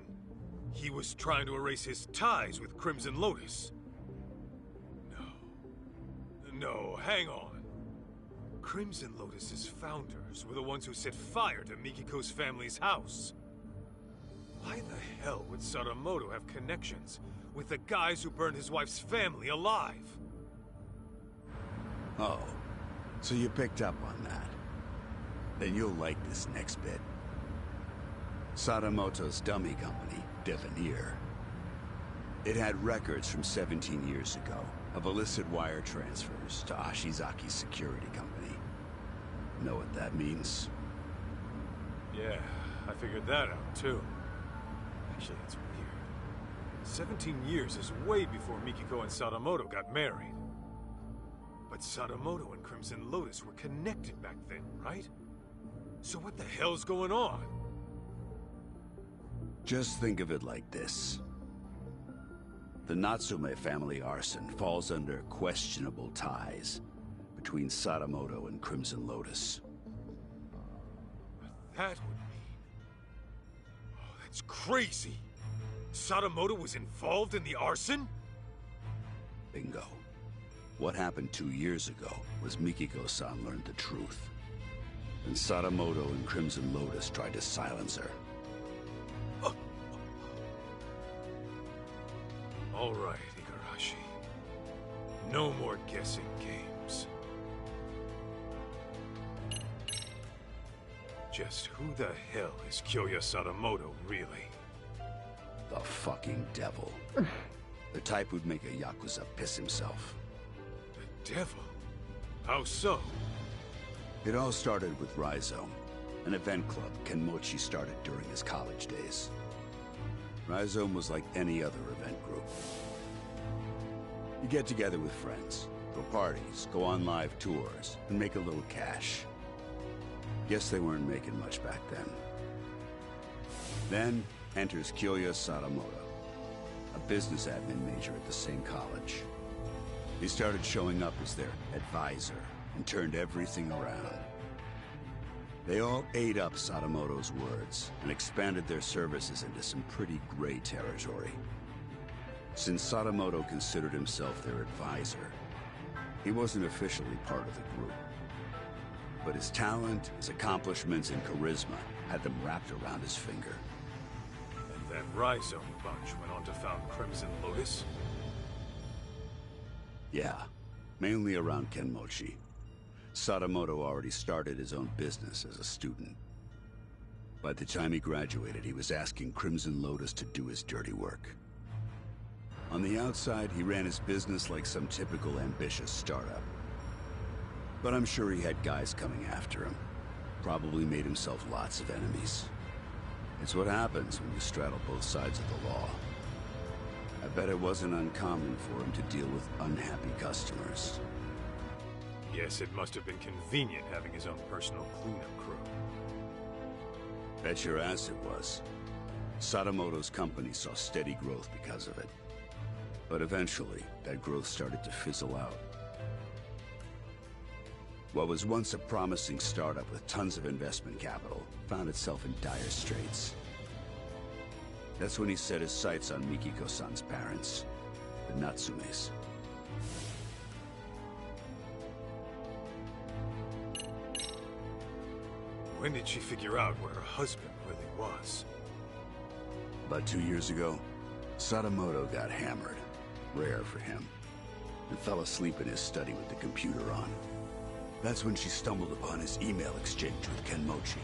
he was trying to erase his ties with Crimson Lotus? No, hang on. Crimson Lotus's founders were the ones who set fire to Mikiko's family's house. Why the hell would Sadamoto have connections with the guys who burned his wife's family alive? Oh, so you picked up on that. Then you'll like this next bit. Sadamoto's dummy company, Devenir. It had records from 17 years ago of illicit wire transfers to Ashizaki's security company. Know what that means? Yeah, I figured that out too. Actually, it's weird. 17 years is way before Mikiko and Sadamoto got married. But Sadamoto and Crimson Lotus were connected back then, right? So what the hell's going on? Just think of it like this. The Natsume family arson falls under questionable ties between Sadamoto and Crimson Lotus. That would mean... Oh, that's crazy! Sadamoto was involved in the arson? Bingo. What happened 2 years ago was Mikiko-san learned the truth. And Sadamoto and Crimson Lotus tried to silence her. All right, Igarashi. No more guessing games. Just who the hell is Kyoya Sadamoto, really? The fucking devil. The type who'd make a Yakuza piss himself. The devil? How so? It all started with Rhizome, an event club Kenmochi started during his college days. Rhizome was like any other event group. You get together with friends, go parties, go on live tours, and make a little cash. Guess they weren't making much back then. Then enters Kyoya Sadamoto, a business admin major at the same college. He started showing up as their advisor and turned everything around. They all ate up Sadamoto's words and expanded their services into some pretty gray territory. Since Sadamoto considered himself their advisor, he wasn't officially part of the group. But his talent, his accomplishments, and charisma had them wrapped around his finger. And that Rhizome bunch went on to found Crimson Lotus? Yeah, mainly around Kenmochi. Sadamoto already started his own business as a student. By the time he graduated, he was asking Crimson Lotus to do his dirty work. On the outside, he ran his business like some typical ambitious startup. But I'm sure he had guys coming after him. Probably made himself lots of enemies. It's what happens when you straddle both sides of the law. I bet it wasn't uncommon for him to deal with unhappy customers. Yes, it must have been convenient having his own personal cleanup crew. Bet your ass it was. Sadamoto's company saw steady growth because of it. But eventually, that growth started to fizzle out. What was once a promising startup with tons of investment capital found itself in dire straits. That's when he set his sights on Mikiko-san's parents, the Natsumes. When did she figure out where her husband really was? About 2 years ago, Sadamoto got hammered, rare for him, and fell asleep in his study with the computer on. That's when she stumbled upon his email exchange with Kenmochi.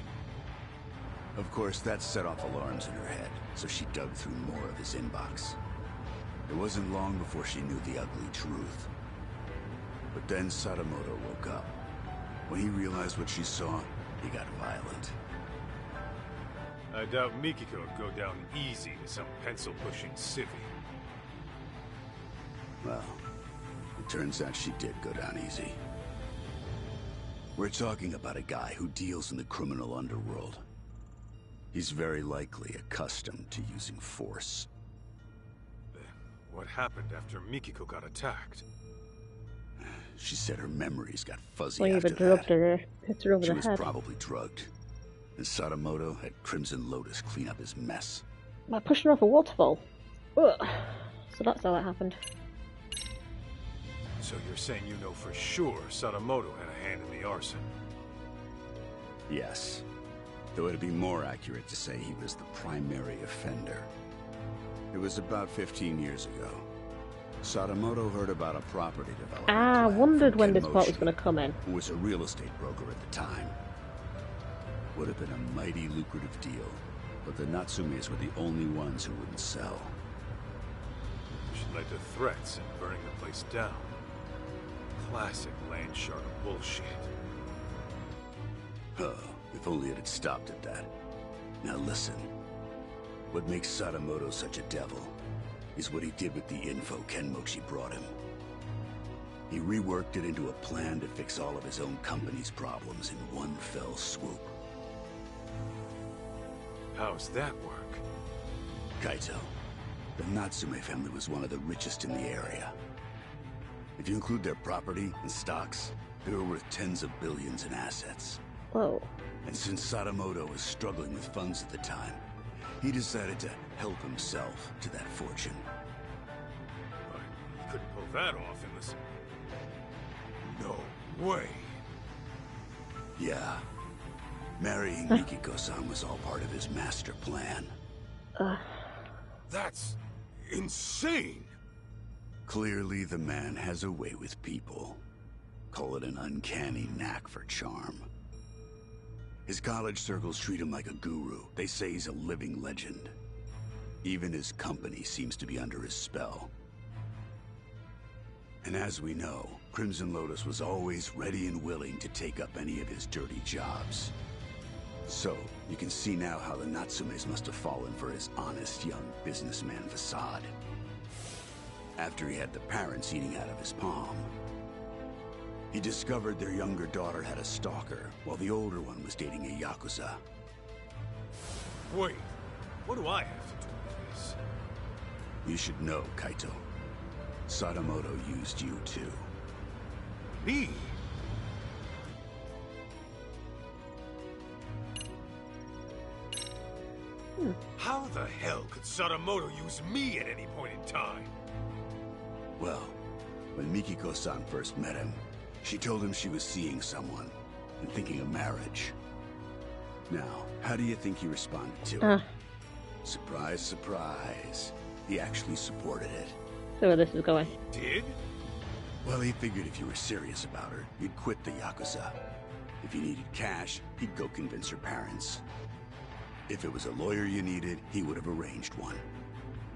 Of course, that set off alarms in her head, so she dug through more of his inbox. It wasn't long before she knew the ugly truth. But then Sadamoto woke up. When he realized what she saw, he got violent. I doubt Mikiko would go down easy to some pencil-pushing civvy. Well, it turns out she did go down easy. We're talking about a guy who deals in the criminal underworld. He's very likely accustomed to using force. Then what happened after Mikiko got attacked? She said her memories got fuzzy Well, after even drugged that. her, hit her over She the was head. probably drugged. And Sadamoto had Crimson Lotus clean up his mess. By pushing her off a waterfall. Ugh. So that's how that happened. So you're saying you know for sure Sadamoto had a hand in the arson? Yes. Though it'd be more accurate to say he was the primary offender. It was about 15 years ago. Sadamoto heard about a property development Ah, I plan wondered from when this part was Kenmochi, going to come in. who was a real estate broker at the time. Would have been a mighty lucrative deal, but the Natsumes were the only ones who wouldn't sell. Which led to threats and burning the place down. Classic land shark bullshit. Oh, if only it had stopped at that. Now listen. What makes Sadamoto such a devil is what he did with the info Kenmochi brought him. He reworked it into a plan to fix all of his own company's problems in one fell swoop. How's that work? Kaito, the Natsume family was one of the richest in the area. If you include their property and stocks, they were worth tens of billions in assets. Whoa. And since Sadamoto was struggling with funds at the time, he decided to help himself to that fortune. But he couldn't pull that off unless... No way! Yeah. Marrying Mikiko-san was all part of his master plan. That's insane! Clearly, the man has a way with people. Call it an uncanny knack for charm. His college circles treat him like a guru. They say he's a living legend. Even his company seems to be under his spell. And as we know, Crimson Lotus was always ready and willing to take up any of his dirty jobs. So, you can see now how the Natsumes must have fallen for his honest young businessman facade. After he had the parents eating out of his palm, he discovered their younger daughter had a stalker, while the older one was dating a Yakuza. Wait, what do I have to do with this? You should know, Kaito. Sadamoto used you too. Me? How the hell could Sadamoto use me at any point in time? Well, when Mikiko-san first met him, she told him she was seeing someone and thinking of marriage. Now, how do you think he responded to it? Surprise, surprise. He actually supported it. So where this is going. Did? Well, he figured if you were serious about her, you'd quit the Yakuza. If you needed cash, he'd go convince her parents. If it was a lawyer you needed, he would have arranged one.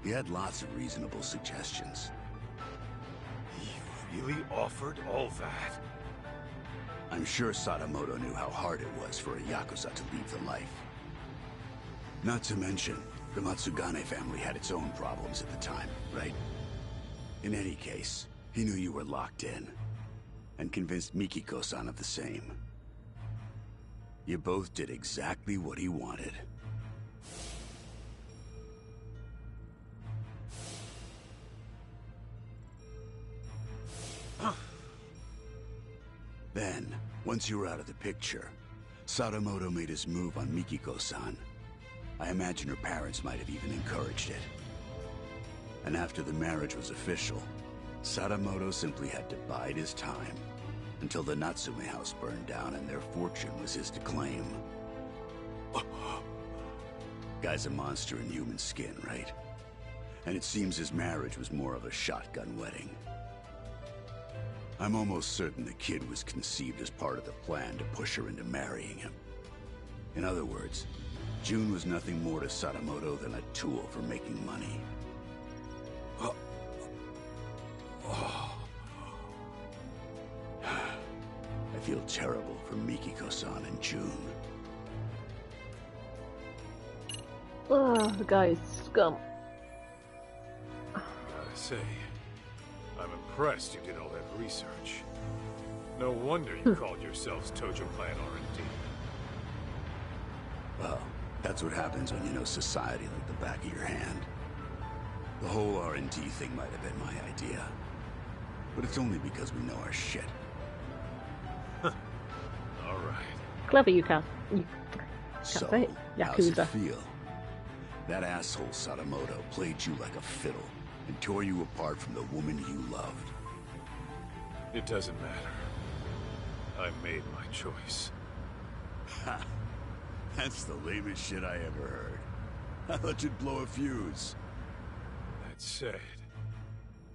He had lots of reasonable suggestions. He really offered all that? I'm sure Sadamoto knew how hard it was for a Yakuza to leave the life. Not to mention, the Matsugane family had its own problems at the time, right? In any case, he knew you were locked in, and convinced Mikiko-san of the same. You both did exactly what he wanted. Then, once you were out of the picture, Sadamoto made his move on Mikiko-san. I imagine her parents might have even encouraged it. And after the marriage was official, Sadamoto simply had to bide his time until the Natsume house burned down and their fortune was his to claim. Guy's a monster in human skin, right? And it seems his marriage was more of a shotgun wedding. I'm almost certain the kid was conceived as part of the plan to push her into marrying him. In other words, June was nothing more to Sadamoto than a tool for making money. I feel terrible for Mikiko-san and June. Oh, the guy is scum. Gotta say, I'm impressed you did all that research. No wonder you called yourselves Tojo Clan R&D. Well, that's what happens when you know society like the back of your hand. The whole R&D thing might have been my idea. But it's only because we know our shit. Alright. Clever, you can't. You So, say it. how's it Yakuza. feel? That asshole Sadamoto played you like a fiddle and tore you apart from the woman you loved. It doesn't matter. I made my choice. Ha! That's the lamest shit I ever heard. I thought you'd blow a fuse. That said,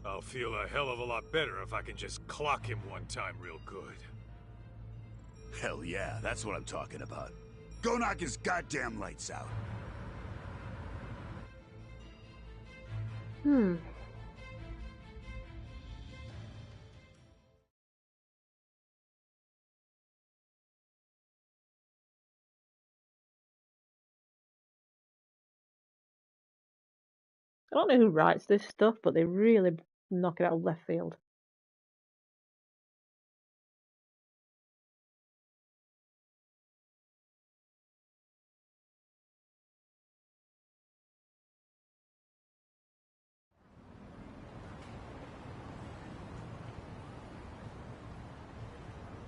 I'll feel a hell of a lot better if I can just clock him one time real good. Hell yeah, that's what I'm talking about. Go knock his goddamn lights out. I don't know who writes this stuff, but they really knock it out of left field.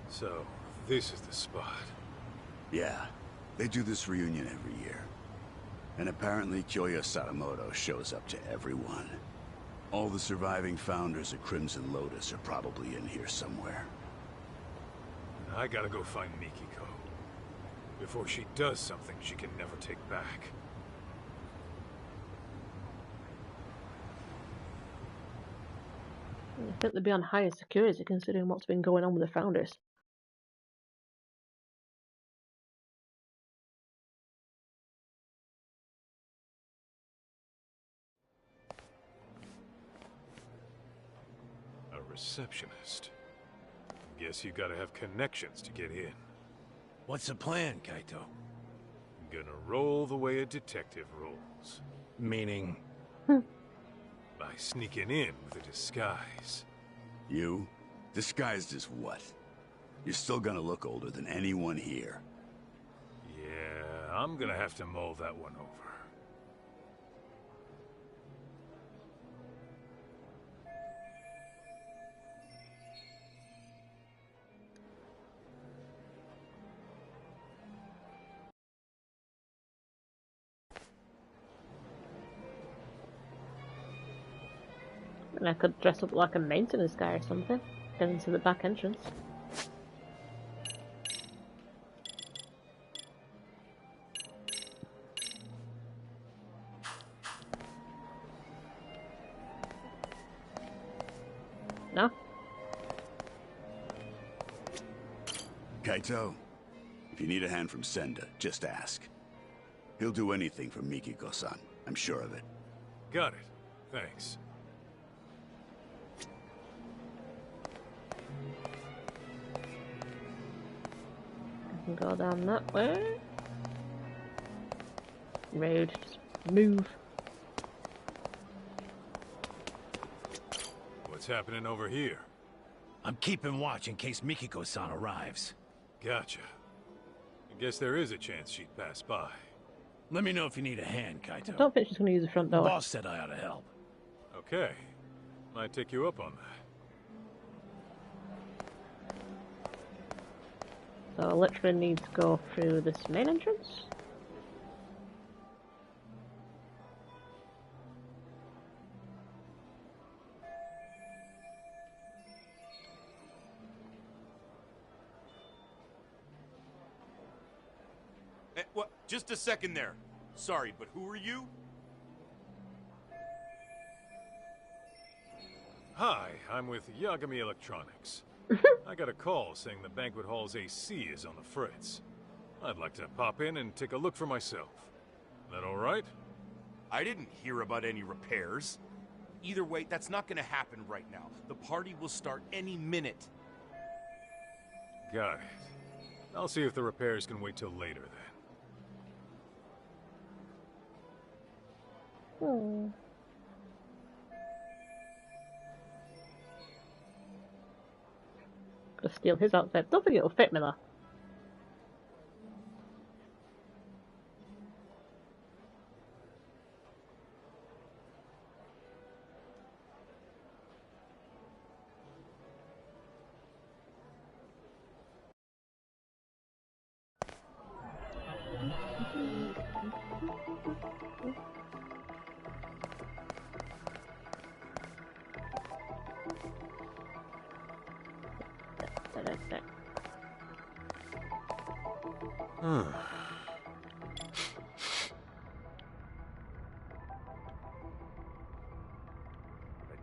So, this is the spot. Yeah, they do this reunion every year. And apparently Kyoya Sadamoto shows up to everyone. All the surviving founders of Crimson Lotus are probably in here somewhere. I gotta go find Mikiko. Before she does something she can never take back. I think they'd be on higher security considering what's been going on with the founders. A receptionist. Guess you gotta have connections to get in. What's the plan, Kaito? Gonna roll the way a detective rolls. Meaning? By sneaking in with a disguise. You? Disguised as what? You're still gonna look older than anyone here. Yeah, I'm gonna have to mull that one over. And I could dress up like a maintenance guy or something. Get into the back entrance. No? Kaito, if you need a hand from Senda, just ask. He'll do anything for Mikiko-san, I'm sure of it. Got it. Thanks. I can go down that way. Rude. Just move. What's happening over here? I'm keeping watch in case Mikiko-san arrives. Gotcha. I guess there is a chance she'd pass by. Let me know if you need a hand, Kaito. I don't think she's going to use the front The door. boss said I ought to help. Okay. Might take you up on that. So I literally need to go through this main entrance. What? Just a second there. Sorry, but who are you? Hi, I'm with Yagami Electronics. I got a call saying the banquet hall's AC is on the fritz. I'd like to pop in and take a look for myself. That all right? I didn't hear about any repairs. Either way, that's not gonna happen right now. The party will start any minute. Got it. I'll see if the repairs can wait till later then. Gotta steal his outfit. Don't think it'll fit me though.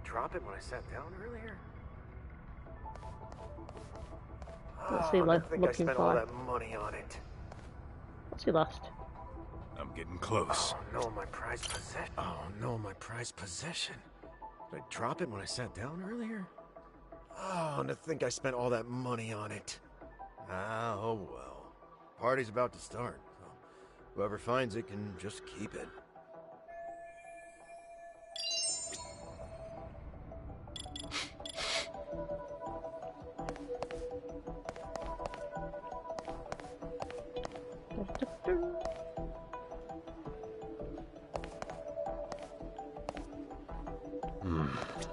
Drop it when I sat down earlier? What's he I think I looking spent all for? that money on it. What's he lost? I'm getting close. Oh no, my prized possession. Oh no, my prized possession. Did I drop it when I sat down earlier? Oh, and to think I spent all that money on it. Ah, oh well. Party's about to start, so whoever finds it can just keep it.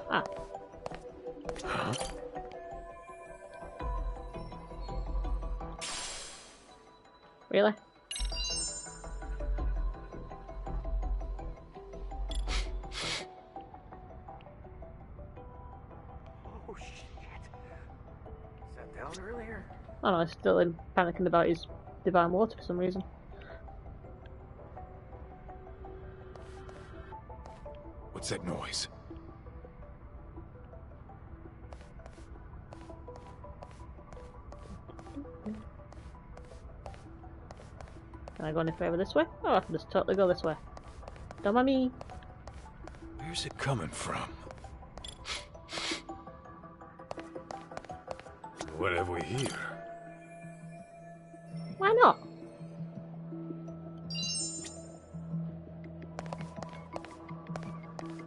Ah. Really? Oh shit. Sat down earlier? I don't know, he's still panicking about his divine water for some reason. What's that noise? Can I go any further this way? Oh, I can just totally go this way. Don't mind me. Where's it coming from? What have we here? Why not?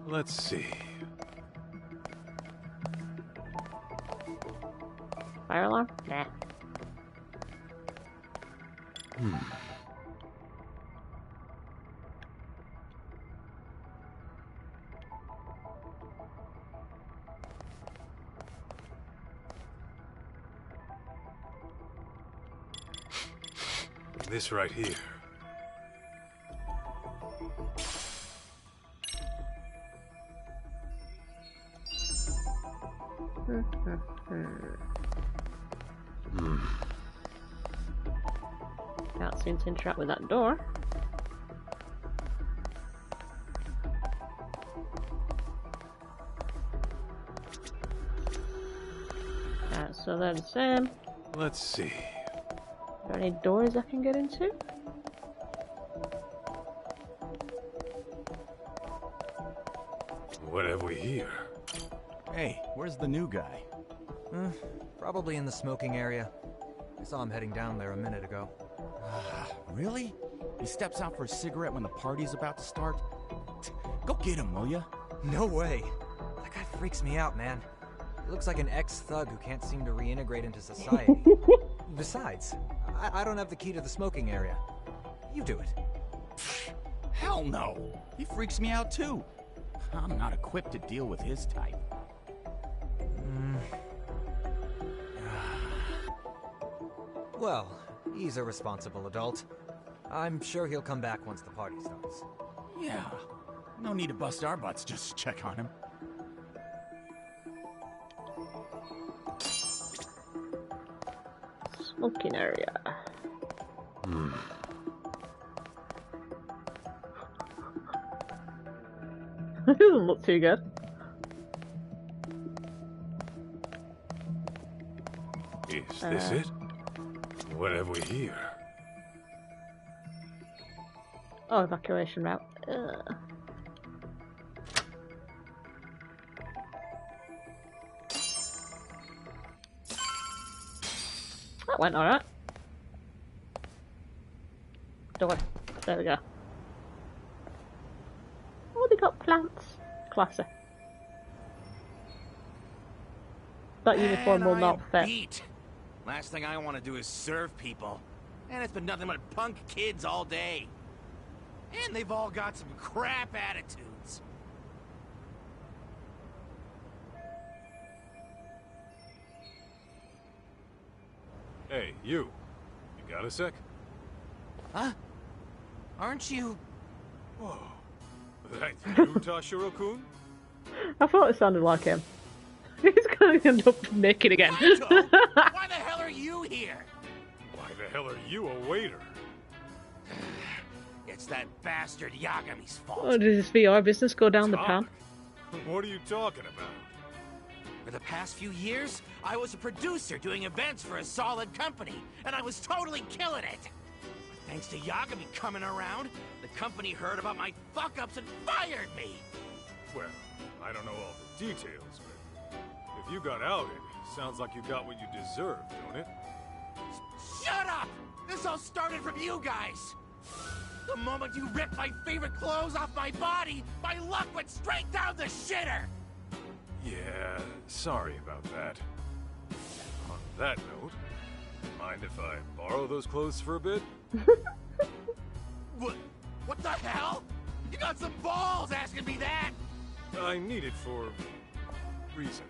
Let's see. Fire alarm? Nah. This right here. Can't seem to interact with that door. Alright, so they're the same. Let's see. Are there any doors I can get into? What have we here? Hey, where's the new guy? Probably in the smoking area. I saw him heading down there a minute ago. Really? He steps out for a cigarette when the party's about to start? Go get him, will ya? No way. That guy freaks me out, man. He looks like an ex-thug who can't seem to reintegrate into society. Besides, I don't have the key to the smoking area. You do it. Hell no! He freaks me out too. I'm not equipped to deal with his type. Well, he's a responsible adult. I'm sure he'll come back once the party starts. Yeah. No need to bust our butts just to check on him. Smoking area. It doesn't look too good. Is this it? What have we here? Oh, evacuation route. Ugh. That went alright. Door. There we go. Oh, they got plants. Classy. That uniform will not fit. Beat. Last thing I want to do is serve people. And it's been nothing but punk kids all day. And they've all got some crap attitudes. Hey, you. You got a sec? Huh? Aren't you? Whoa. That you, Tashiro-kun? I thought it sounded like him. He's gonna end up naked again. Why the hell are you here? Why the hell are you a waiter? It's that bastard Yagami's fault. Oh, did his VR business go down the pan? What are you talking about? For the past few years, I was a producer doing events for a solid company, and I was totally killing it. But thanks to Yagami coming around, the company heard about my fuck-ups and fired me. Well, I don't know all the details, but if you got outed, sounds like you got what you deserved, don't it? Shut up! This all started from you guys! The moment you ripped my favorite clothes off my body, my luck went straight down the shitter! Yeah, sorry about that. On that note, mind if I borrow those clothes for a bit? What the hell? You got some balls asking me that! I need it for reasons.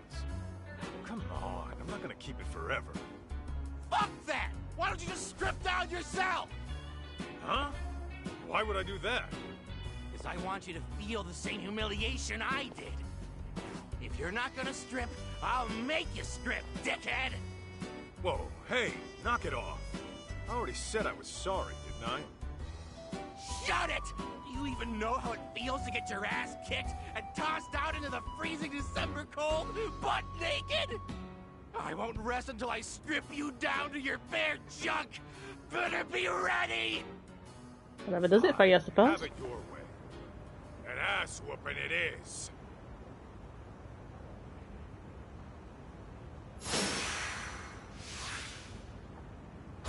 Come on, I'm not gonna keep it forever. Fuck that! Why don't you just strip down yourself? Huh? Why would I do that? Because I want you to feel the same humiliation I did. If you're not gonna strip, I'll make you strip, dickhead! Whoa, hey, knock it off. I already said I was sorry, didn't I? Shut it! Do you even know how it feels to get your ass kicked and tossed out into the freezing December cold, butt naked? I won't rest until I strip you down to your bare junk! Better be ready! Whatever does it for you, I suppose. Have it your way. An ass whooping it is.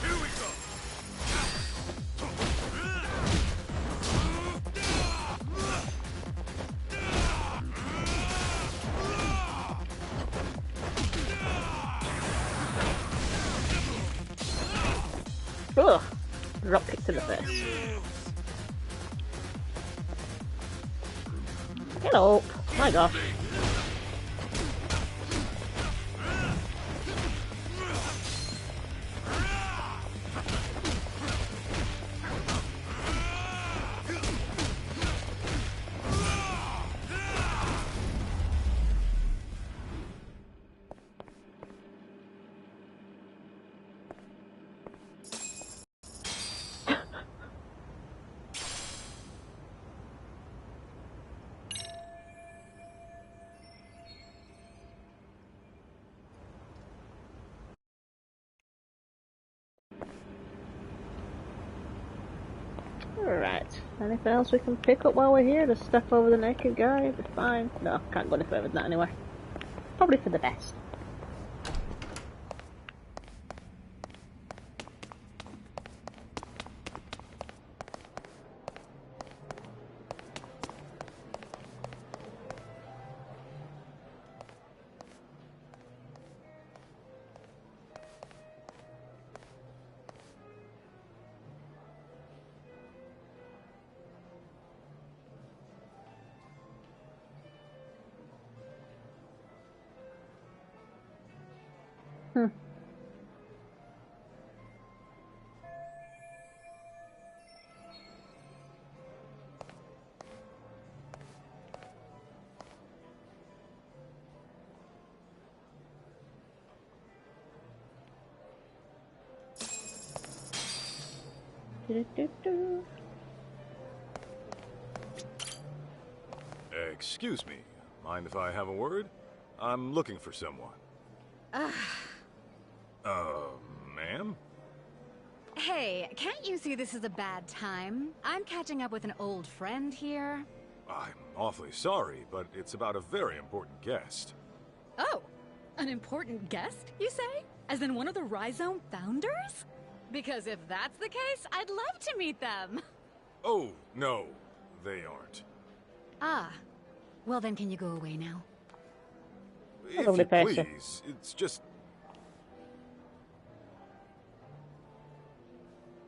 Here we go. Ugh! Drop kick to the face. Get up! My gosh. Alright, anything else we can pick up while we're here? Just step over the naked guy, it'll be fine. No, can't go any further than that anyway. Probably for the best. Excuse me. Mind if I have a word? I'm looking for someone. Ma'am? Hey, can't you see this is a bad time? I'm catching up with an old friend here. I'm awfully sorry, but it's about a very important guest. Oh, an important guest, you say? As in one of the Rhizome founders? Because if that's the case, I'd love to meet them. Oh, no, they aren't. Ah, well then can you go away now? If you please, it's just...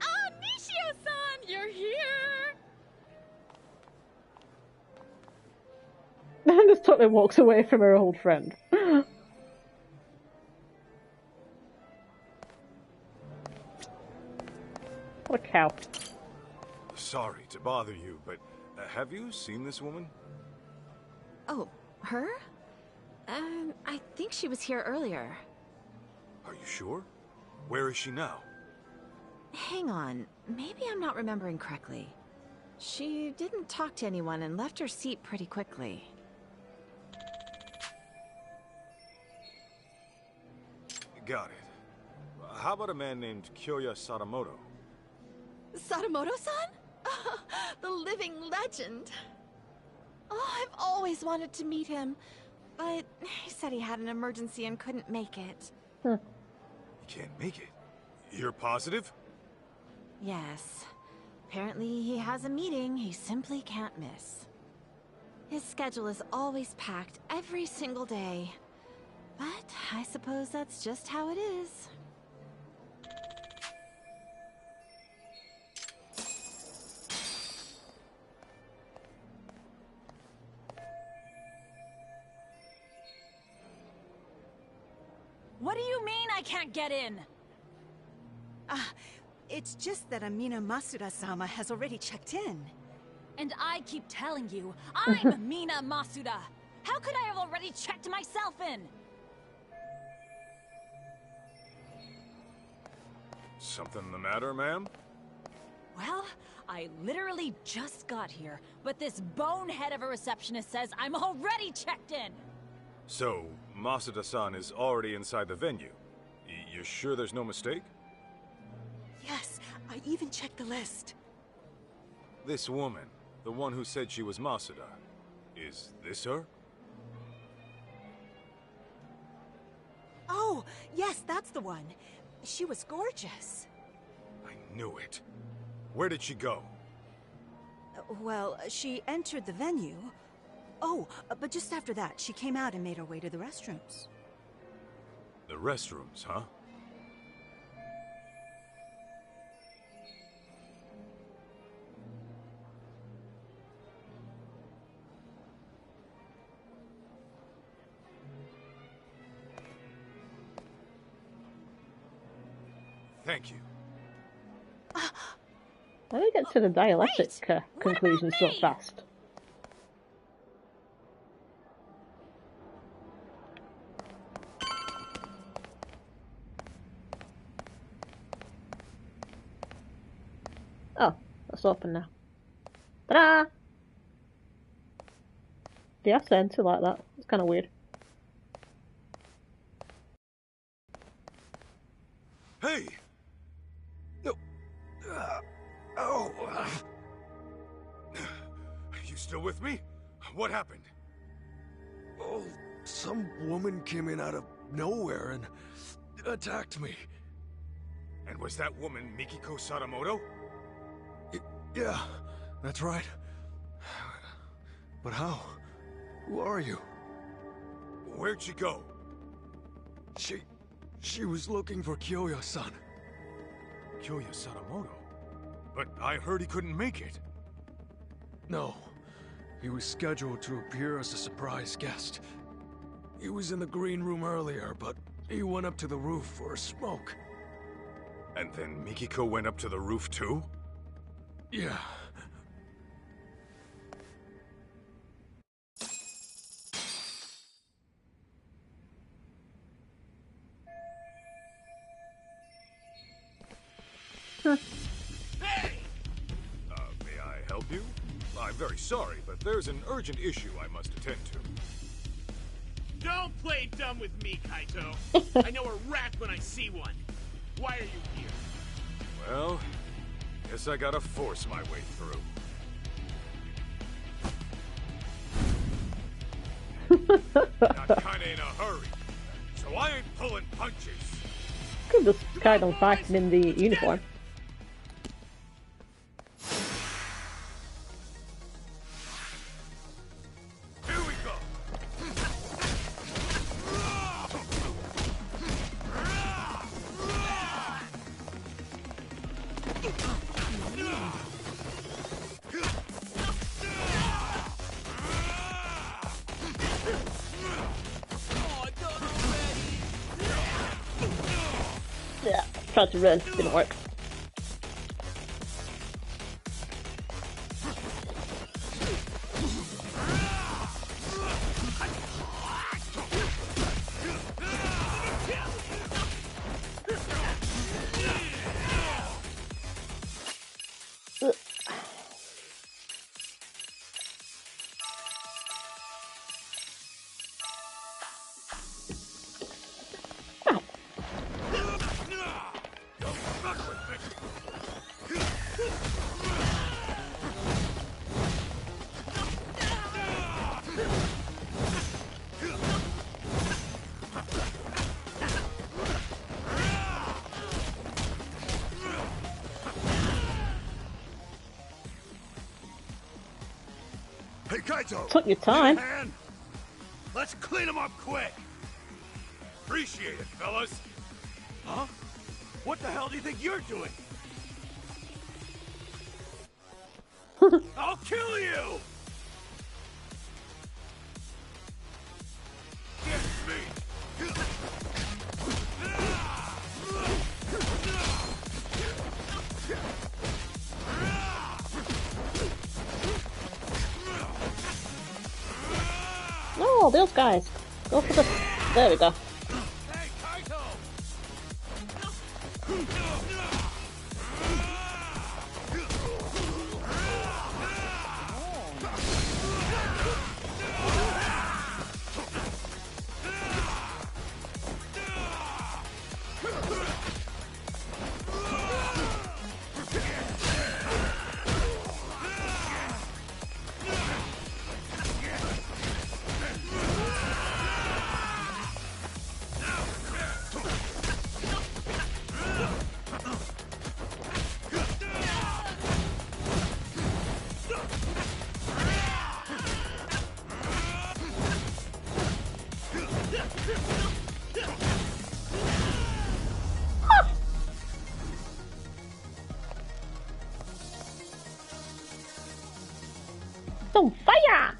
Ah, Nishio-san, you're here! And just totally walks away from her old friend. What a cow. Sorry to bother you, but have you seen this woman? Oh, her? I think she was here earlier. Are you sure? Where is she now? Hang on, maybe I'm not remembering correctly. She didn't talk to anyone and left her seat pretty quickly. Got it. How about a man named Kyoya Sadamoto? Sadamoto-san? The living legend. Oh, I've always wanted to meet him, but he said he had an emergency and couldn't make it. You can't make it? You're positive? Yes. Apparently he has a meeting he simply can't miss. His schedule is always packed every single day. But I suppose that's just how it is. What do you mean I can't get in? It's just that Amina Masuda-sama has already checked in. And I keep telling you, I'm Mina Masuda. How could I have already checked myself in? Something the matter, ma'am? Well, I literally just got here, but this bonehead of a receptionist says I'm already checked in. So, Masuda-san is already inside the venue. You sure there's no mistake? Yes, I even checked the list. This woman, the one who said she was Masuda, is this her? Oh, yes, that's the one. She was gorgeous. I knew it. Where did she go? Well, she entered the venue. Oh, but just after that, she came out and made her way to the restrooms. The restrooms, huh? Thank you. How do we get to the dialectic conclusion so fast? Oh, that's open now. Ta-da! Do you have to enter like that? It's kind of weird. Hey! No. Oh. You still with me? What happened? Oh, some woman came in out of nowhere and attacked me. And was that woman Mikiko Sadamoto? Yeah, that's right. But how? Who are you? Where'd she go? She was looking for Kyoya-san. Kyoya Sadamoto? But I heard he couldn't make it. No. He was scheduled to appear as a surprise guest. He was in the green room earlier, but he went up to the roof for a smoke. And then Mikiko went up to the roof too? Yeah. May I help you? I'm very sorry, but there's an urgent issue I must attend to. Don't play dumb with me, Kaito. I know a rat when I see one. Why are you here? Well, guess I gotta force my way through. Not kinda in a hurry, so I ain't pulling punches. Could just carried on fighting in the uniform. Here we go. Yeah, tried to run, didn't work. Hey, Kaito! Took your time. Need a hand? Let's clean him up quick! Appreciate it, fellas. Huh? What the hell do you think you're doing? I'll kill you! Get me! Oh, those guys. Go for the... There we go. Hey, Kaito! on fire!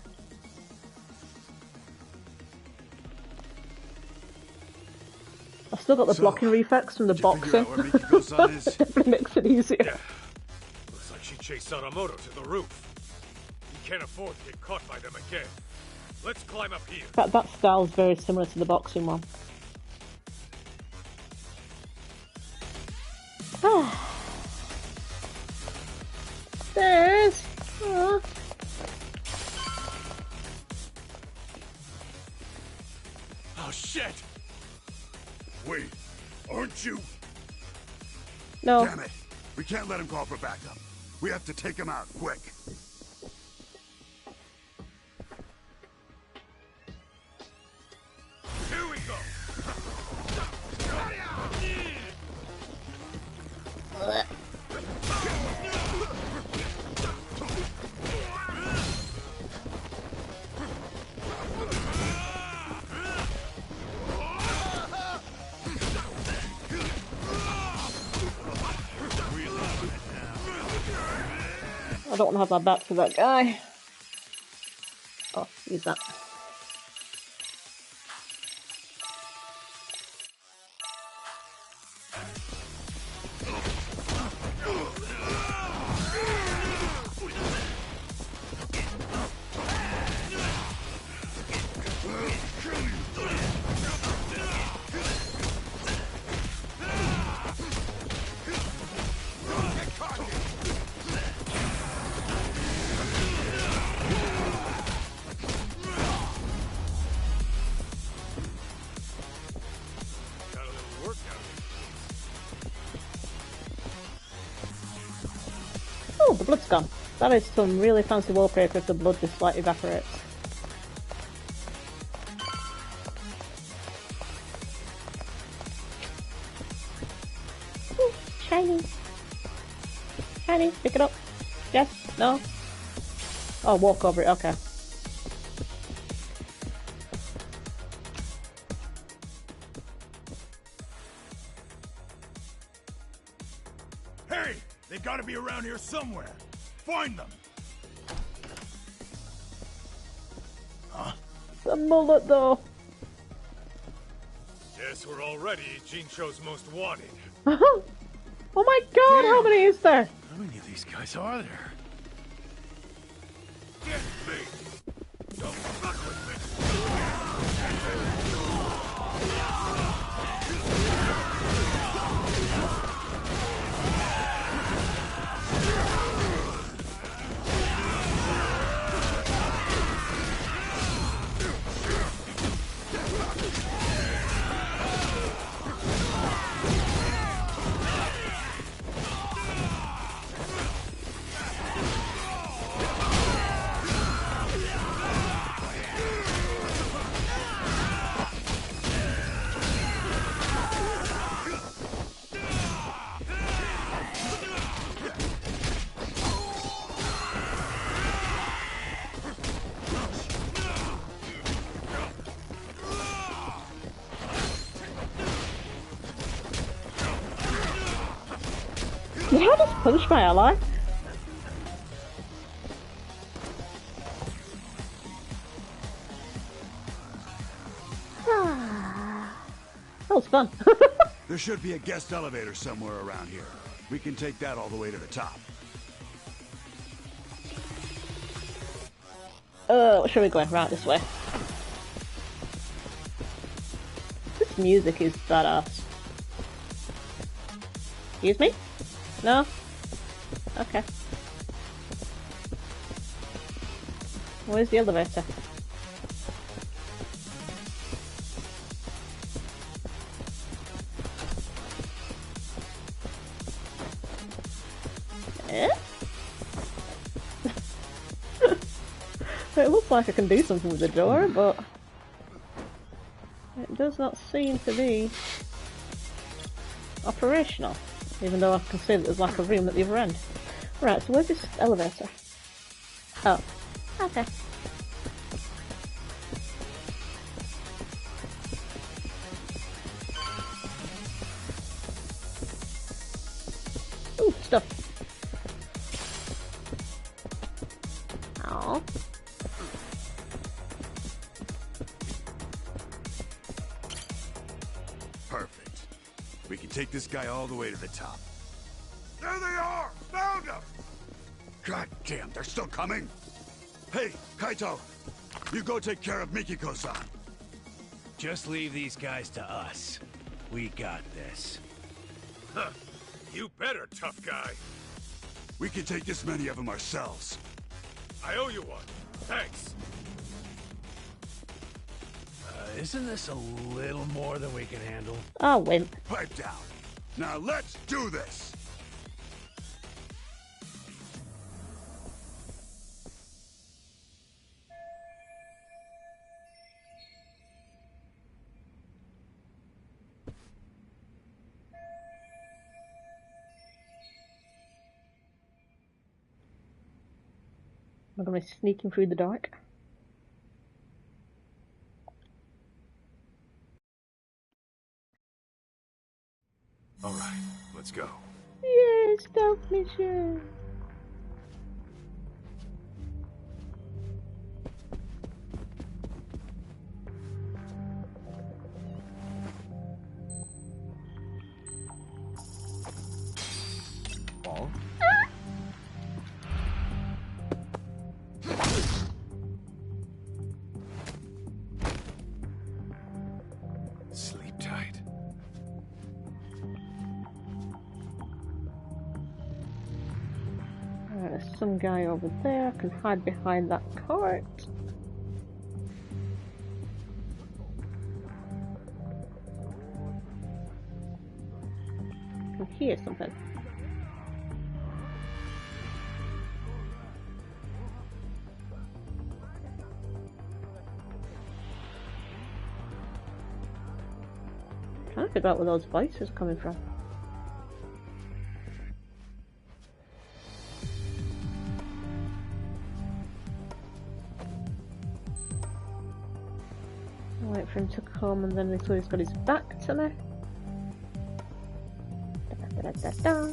I've still got the blocking reflex from the boxing. Definitely makes it easier. Yeah. Looks like she chased Sadamoto to the roof. We can't afford to get caught by them again. Let's climb up here. That style's very similar to the boxing one. Stairs! Oh. Oh shit! Wait, aren't you? No. Damn it! We can't let him call for backup. We have to take him out, quick. Here we go! I don't want to have my back to that guy. Oh, use that. Oh, the blood's gone. That is some really fancy wallpaper if the blood just slightly evaporates. Ooh, shiny. Shiny, pick it up. Yes? No? Oh, walk over it, okay. Hey! They gotta be around here somewhere. Find them! Huh? The mullet, though. Guess we're already Jincho's most wanted. Oh my god, how many is there? How many of these guys are there? Get me! Don't fuck with me! Did I just punch my ally? That was fun. There should be a guest elevator somewhere around here. We can take that all the way to the top. Where should we go? Right, this way. This music is badass. Excuse me? No? Okay. Where's the elevator? Eh? It looks like I can do something with the door, but it does not seem to be operational, even though I can see that there's like a room at the other end. Right, so where's this elevator? Oh, okay. Ooh, stuff. Oh. take this guy all the way to the top. There they are! Found them! God damn, they're still coming? Hey, Kaito! You go take care of Mikiko-san. Just leave these guys to us. We got this. Huh. You better, tough guy. We can take this many of them ourselves. I owe you one. Thanks. Isn't this a little more than we can handle? I'll win. Pipe down. Now let's do this! I'm gonna be sneaking through the dark. Alright, let's go. Yes, stealth mission. Ball? Sleep tight. There's some guy over there. I can hide behind that cart. I can hear something. I'm trying to figure out where those voices are coming from. Wait for him to come, and then he's always got his back to me. Da, da, da, da, da.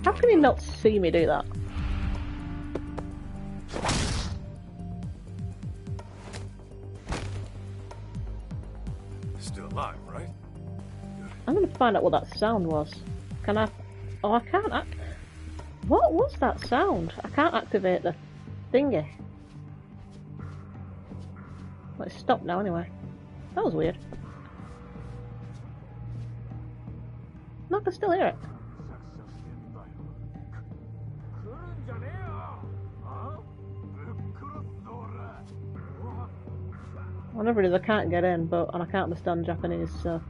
How can he not see me do that? Still alive, right? I'm gonna find out what that sound was. Can I? Oh, I can't act. What was that sound? I can't activate the thingy. Well, it's stopped now anyway. That was weird. No, I can still hear it. Whatever it is, I can't get in, and I can't understand Japanese, so...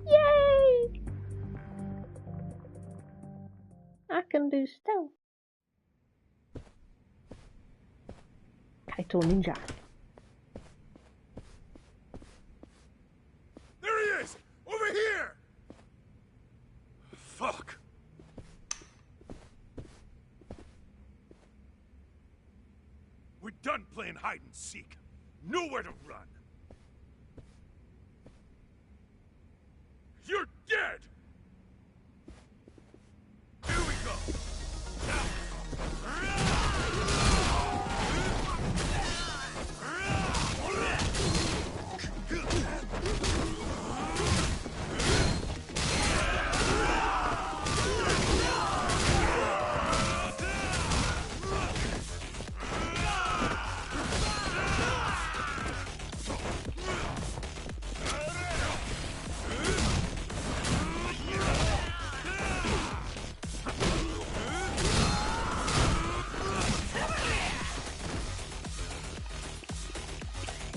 Yay! I can do stealth. Kaito Ninja. There he is! Over here! Fuck! We're done playing hide and seek. Nowhere to run. You're dead! Here we go!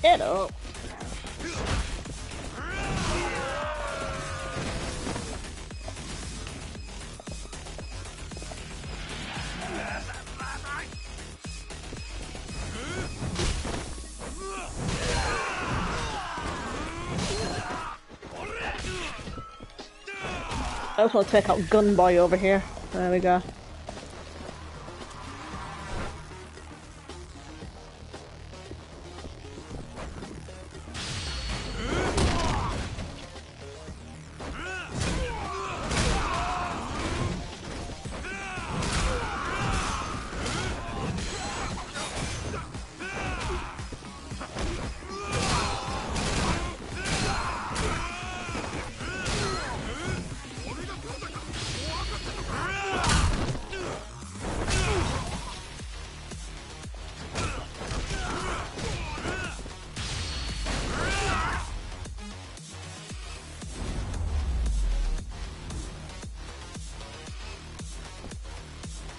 Get up. I just want to take out Gunboy over here. There we go.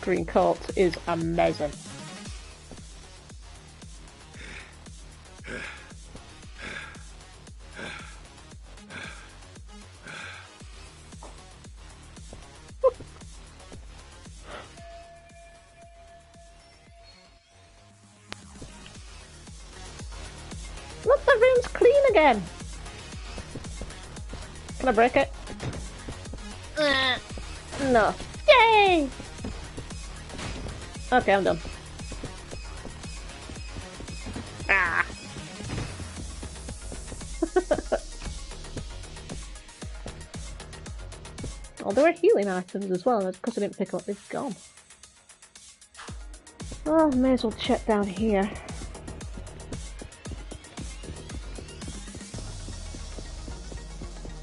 Green coat is amazing. Look, the room's clean again. Can I break it? No. Yay! Okay, I'm done. Ah! Oh, there were healing items as well, because I didn't pick up, they've gone. Well, may as well check down here.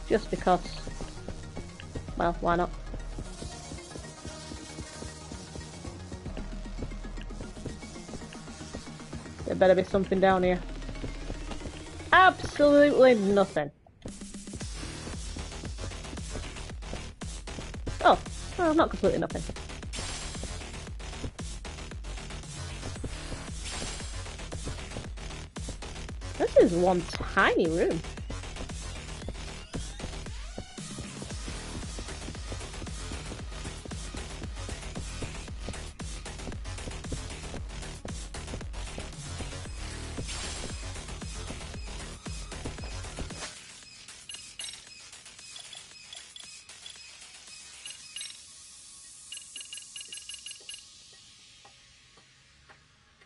Just because. Well, why not? There better be something down here. Absolutely nothing. Oh, well, not completely nothing. This is one tiny room.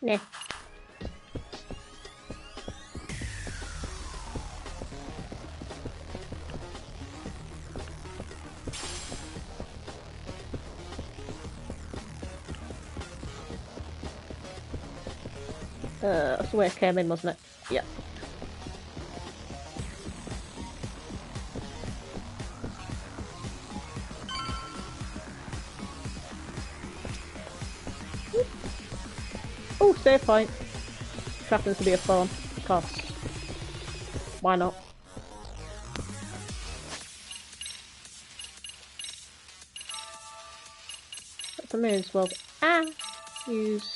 Nah. That's the way it came in, wasn't it? Yeah. Oh, save point. Which happens to be a phone. Cause why not? But I may as well use.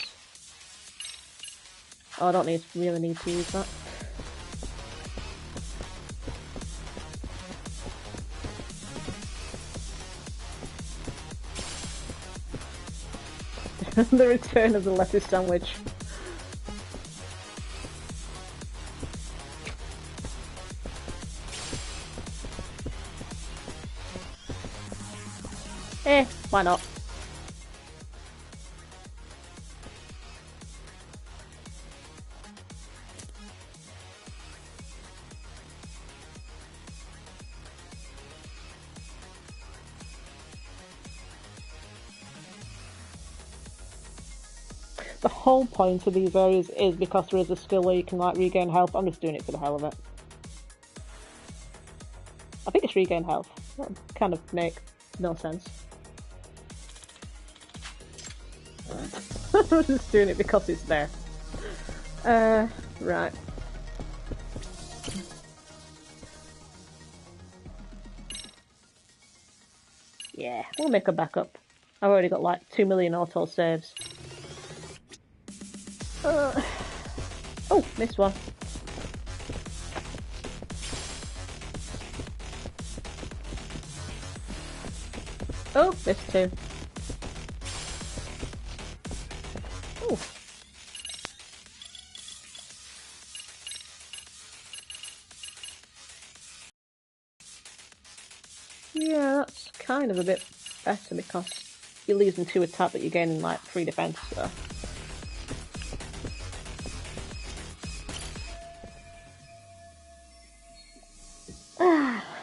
Oh, I don't really need to use that. The return of the lettuce sandwich. Why not? The whole point of these areas is because there is a skill where you can like regain health. I'm just doing it for the hell of it. I think it's regain health. That would kind of make no sense. I'm just doing it because it's there. Right. Yeah, we'll make a backup. I've already got like 2 million auto saves. Oh, missed one. Oh, missed two. Oh. Yeah, that's kind of a bit better because you're losing 2 attack, but you're gaining like 3 defense. So.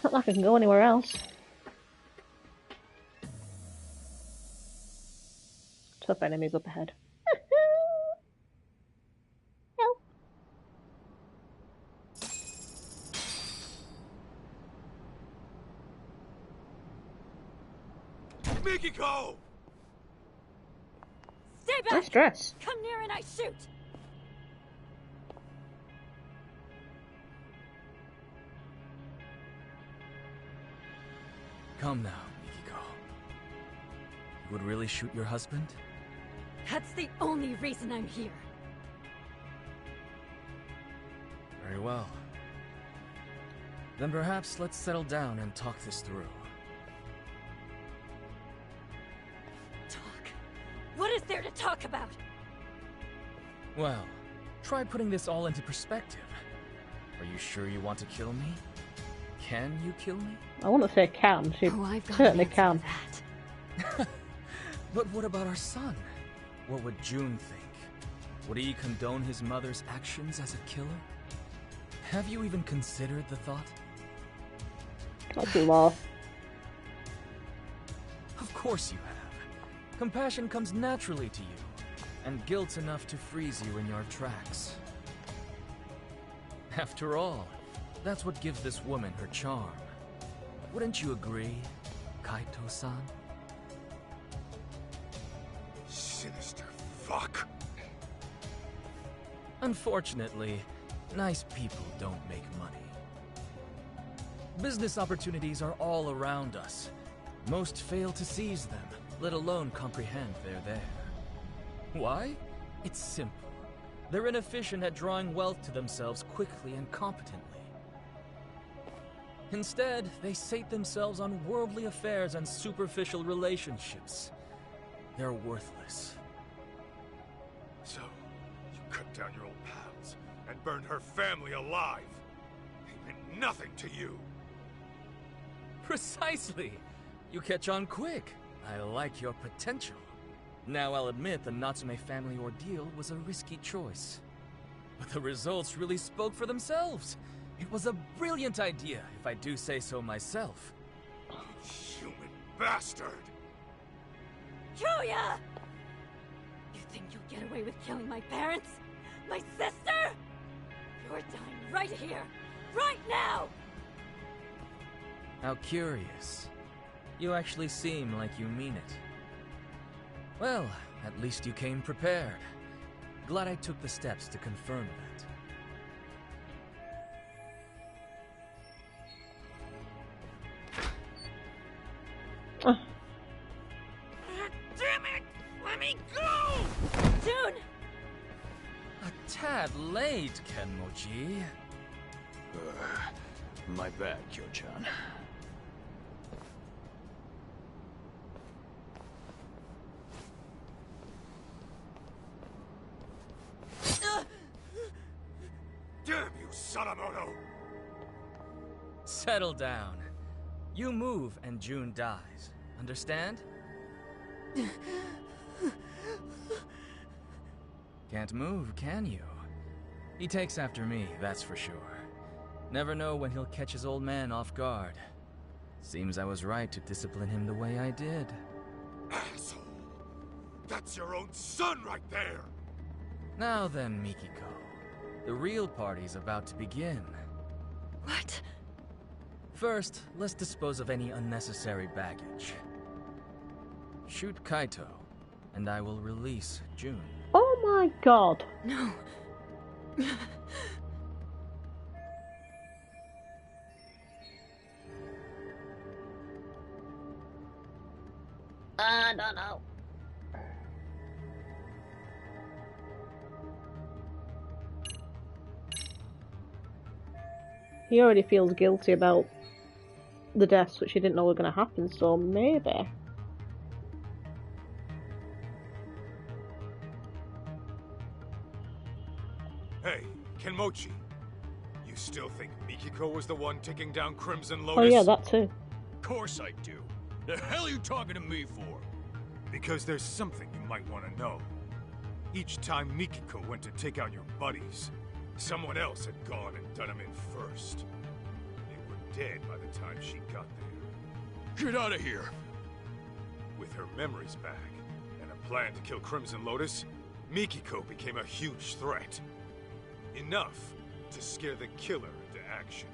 Not like I can go anywhere else. Tough enemies up ahead. Help. Mikiko! Stay back! Nice dress. Come near and I shoot! Come now, Mikiko. You would really shoot your husband? That's the only reason I'm here. Very well. Then perhaps let's settle down and talk this through. Talk? What is there to talk about? Well, try putting this all into perspective. Are you sure you want to kill me? Can you kill me? I want to say can. She certainly can. But what about our son? What would June think? Would he condone his mother's actions as a killer? Have you even considered the thought? That's a lot. Of course you have. Compassion comes naturally to you, and guilt's enough to freeze you in your tracks. After all, that's what gives this woman her charm. Wouldn't you agree, Kaito-san? Sinister fuck. Unfortunately, nice people don't make money. Business opportunities are all around us. Most fail to seize them, let alone comprehend they're there. Why? It's simple. They're inefficient at drawing wealth to themselves quickly and competently. Instead, they sate themselves on worldly affairs and superficial relationships. They're worthless. So, you cut down your old pals and burned her family alive. They meant nothing to you. Precisely! You catch on quick. I like your potential. Now I'll admit the Natsume family ordeal was a risky choice. But the results really spoke for themselves. It was a brilliant idea, if I do say so myself. Human bastard! Julia! You think you'll get away with killing my parents? My sister? You're dying right here, right now! How curious. You actually seem like you mean it. Well, at least you came prepared. Glad I took the steps to confirm that. Damn it! Let me go! June! A tad late, Kenmochi. My bad, Kyo-chan. Damn you, Sadamoto! Settle down. You move and June dies. Understand? Can't move, can you? He takes after me, that's for sure. Never know when he'll catch his old man off guard. Seems I was right to discipline him the way I did. Asshole! That's your own son right there! Now then, Mikiko. The real party's about to begin. What? First, let's dispose of any unnecessary baggage. Shoot Kaito, and I will release June. Oh my god. No. I don't know. He already feels guilty about the deaths, which he didn't know were going to happen, so maybe. Hey, Kenmochi. You still think Mikiko was the one taking down Crimson Oh Lotus? yeah, that too. course I do. The hell are you talking to me for? Because there's something you might want to know. Each time Mikiko went to take out your buddies, someone else had gone and done them in first. They were dead by the time she got there. Get out of here! With her memories back, and a plan to kill Crimson Lotus, Mikiko became a huge threat. Enough to scare the killer into action.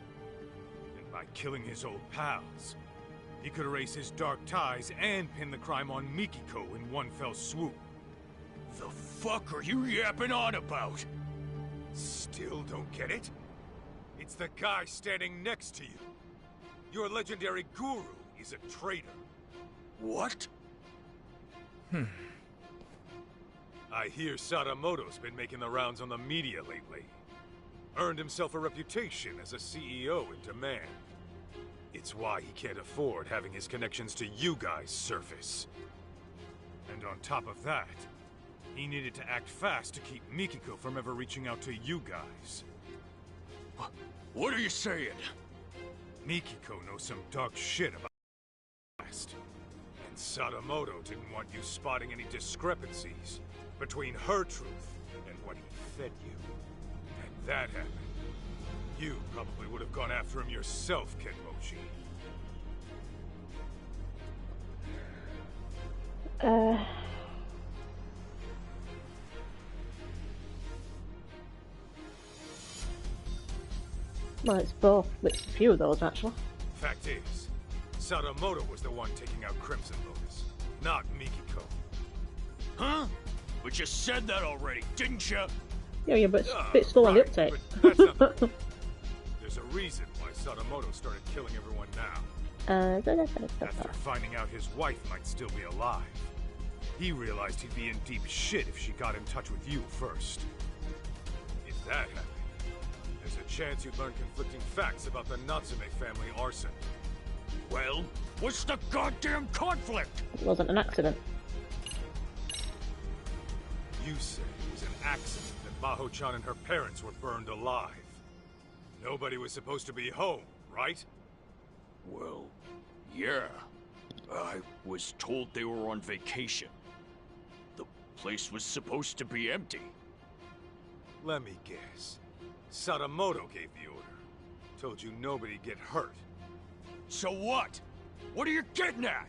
And by killing his old pals, he could erase his dark ties and pin the crime on Mikiko in one fell swoop. The fuck are you yapping on about? Still don't get it? It's the guy standing next to you. Your legendary guru is a traitor. What? I hear Sadamoto's been making the rounds on the media lately. Earned himself a reputation as a CEO in demand. It's why he can't afford having his connections to you guys surface. And on top of that, he needed to act fast to keep Mikiko from ever reaching out to you guys. What are you saying? Mikiko knows some dark shit about past. And Sadamoto didn't want you spotting any discrepancies between her truth and what he fed you. And that happened. You probably would have gone after him yourself, Kenmochi. Well, it's both. It's a few of those, actually. Fact is, Sadamoto was the one taking out Crimson Lotus, not Mikiko. Huh? But you said that already, didn't you? Yeah, but it's a bit slow on the uptake. But that's not the... There's a reason why Sadamoto started killing everyone now. After finding out his wife might still be alive, he realized he'd be in deep shit if she got in touch with you first. If that happened, there's a chance you'd learn conflicting facts about the Natsume family arson. Well, what's the goddamn conflict? It wasn't an accident. You say it was an accident that Maho-chan and her parents were burned alive. Nobody was supposed to be home, right? Well, yeah. I was told they were on vacation. The place was supposed to be empty. Let me guess. Sadamoto gave the order. Told you nobody'd get hurt. So what? What are you getting at?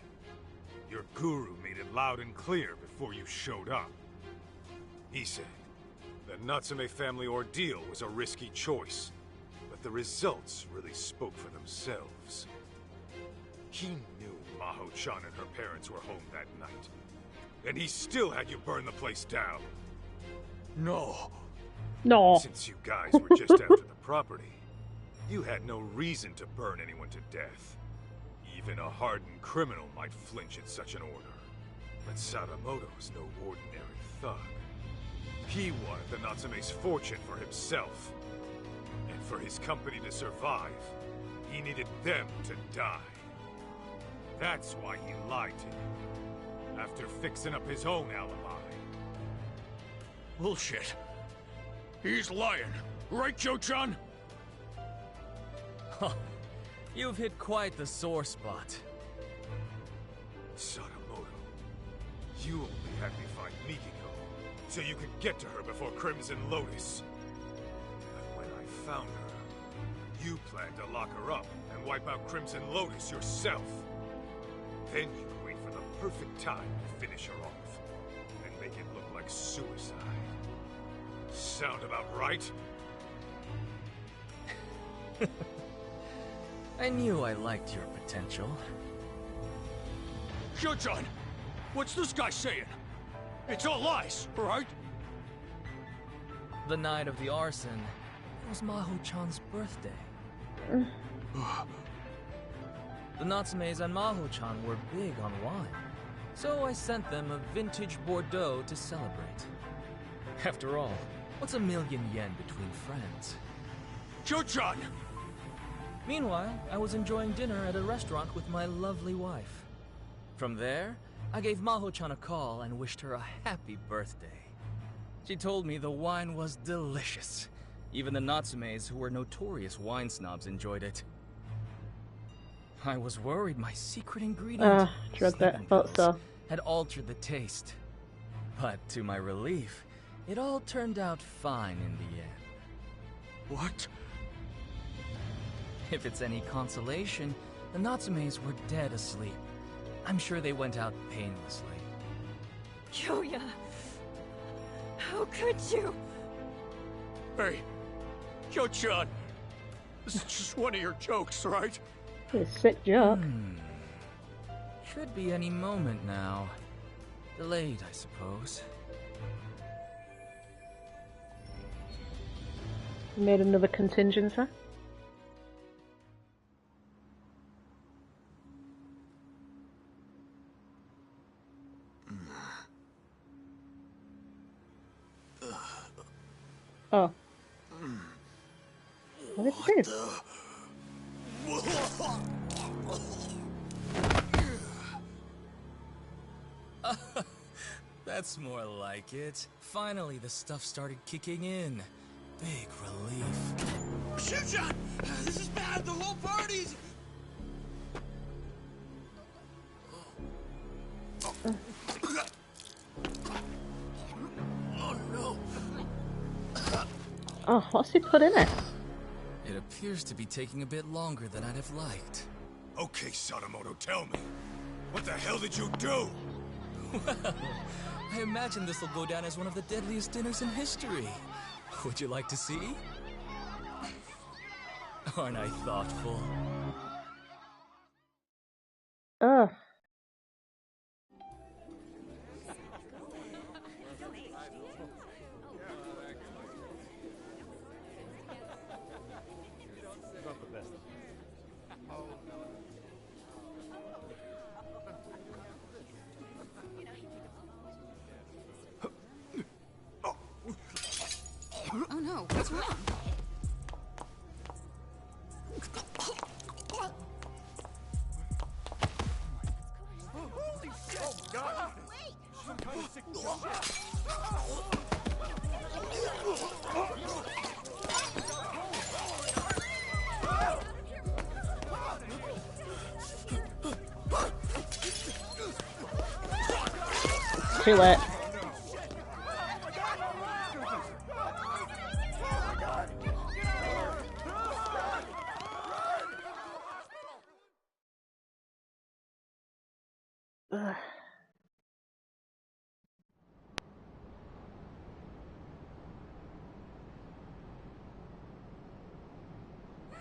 Your guru made it loud and clear before you showed up. He said the Natsume family ordeal was a risky choice, but the results really spoke for themselves. He knew Maho-chan and her parents were home that night, and he still had you burn the place down. No. Since you guys were just after the property, you had no reason to burn anyone to death. Even a hardened criminal might flinch at such an order. But Sadamoto is no ordinary thug. He wanted the Natsume's fortune for himself. And for his company to survive, he needed them to die. That's why he lied to you, after fixing up his own alibi. Bullshit. He's lying. Right, Joe-chan? You've hit quite the sore spot. Sadamoto, you only had me find Mikiko, so you could get to her before Crimson Lotus. But when I found her, you planned to lock her up and wipe out Crimson Lotus yourself. Then you would wait for the perfect time to finish her off, and make it look like suicide. Sound about right? I knew I liked your potential. Joe-chan, what's this guy saying? It's all lies, right? The night of the arson, it was Maho-chan's birthday. The Natsumes and Maho-chan were big on wine, so I sent them a vintage Bordeaux to celebrate. After all, what's $1 million yen between friends? Joe-chan! Meanwhile, I was enjoying dinner at a restaurant with my lovely wife. From there, I gave Maho-chan a call and wished her a happy birthday. She told me the wine was delicious. Even the Natsumes, who were notorious wine snobs, enjoyed it. I was worried my secret ingredient, drugged it. sleeping Thought pills, so. had altered the taste. But to my relief, it all turned out fine in the end. What? If it's any consolation, the Natsumes were dead asleep. I'm sure they went out painlessly. Kyoya! How could you? Hey, Kyo-chan! This is just one of your jokes, right? It's a sick joke. Should be any moment now. Delayed, I suppose. Made another contingency. Oh. What did you do? That's more like it. Finally, the stuff started kicking in. Big relief. Shoot-shot! This is bad! The whole party's... Oh no! Oh, what's he put in it? It appears to be taking a bit longer than I'd have liked. Okay, Sadamoto, tell me. What the hell did you do? Well, I imagine this will go down as one of the deadliest dinners in history. Would you like to see? Aren't I thoughtful? Ugh. Oh no, what's wrong? Holy shit! Oh, God! Wait! Some kind of sick Too late. Ugh.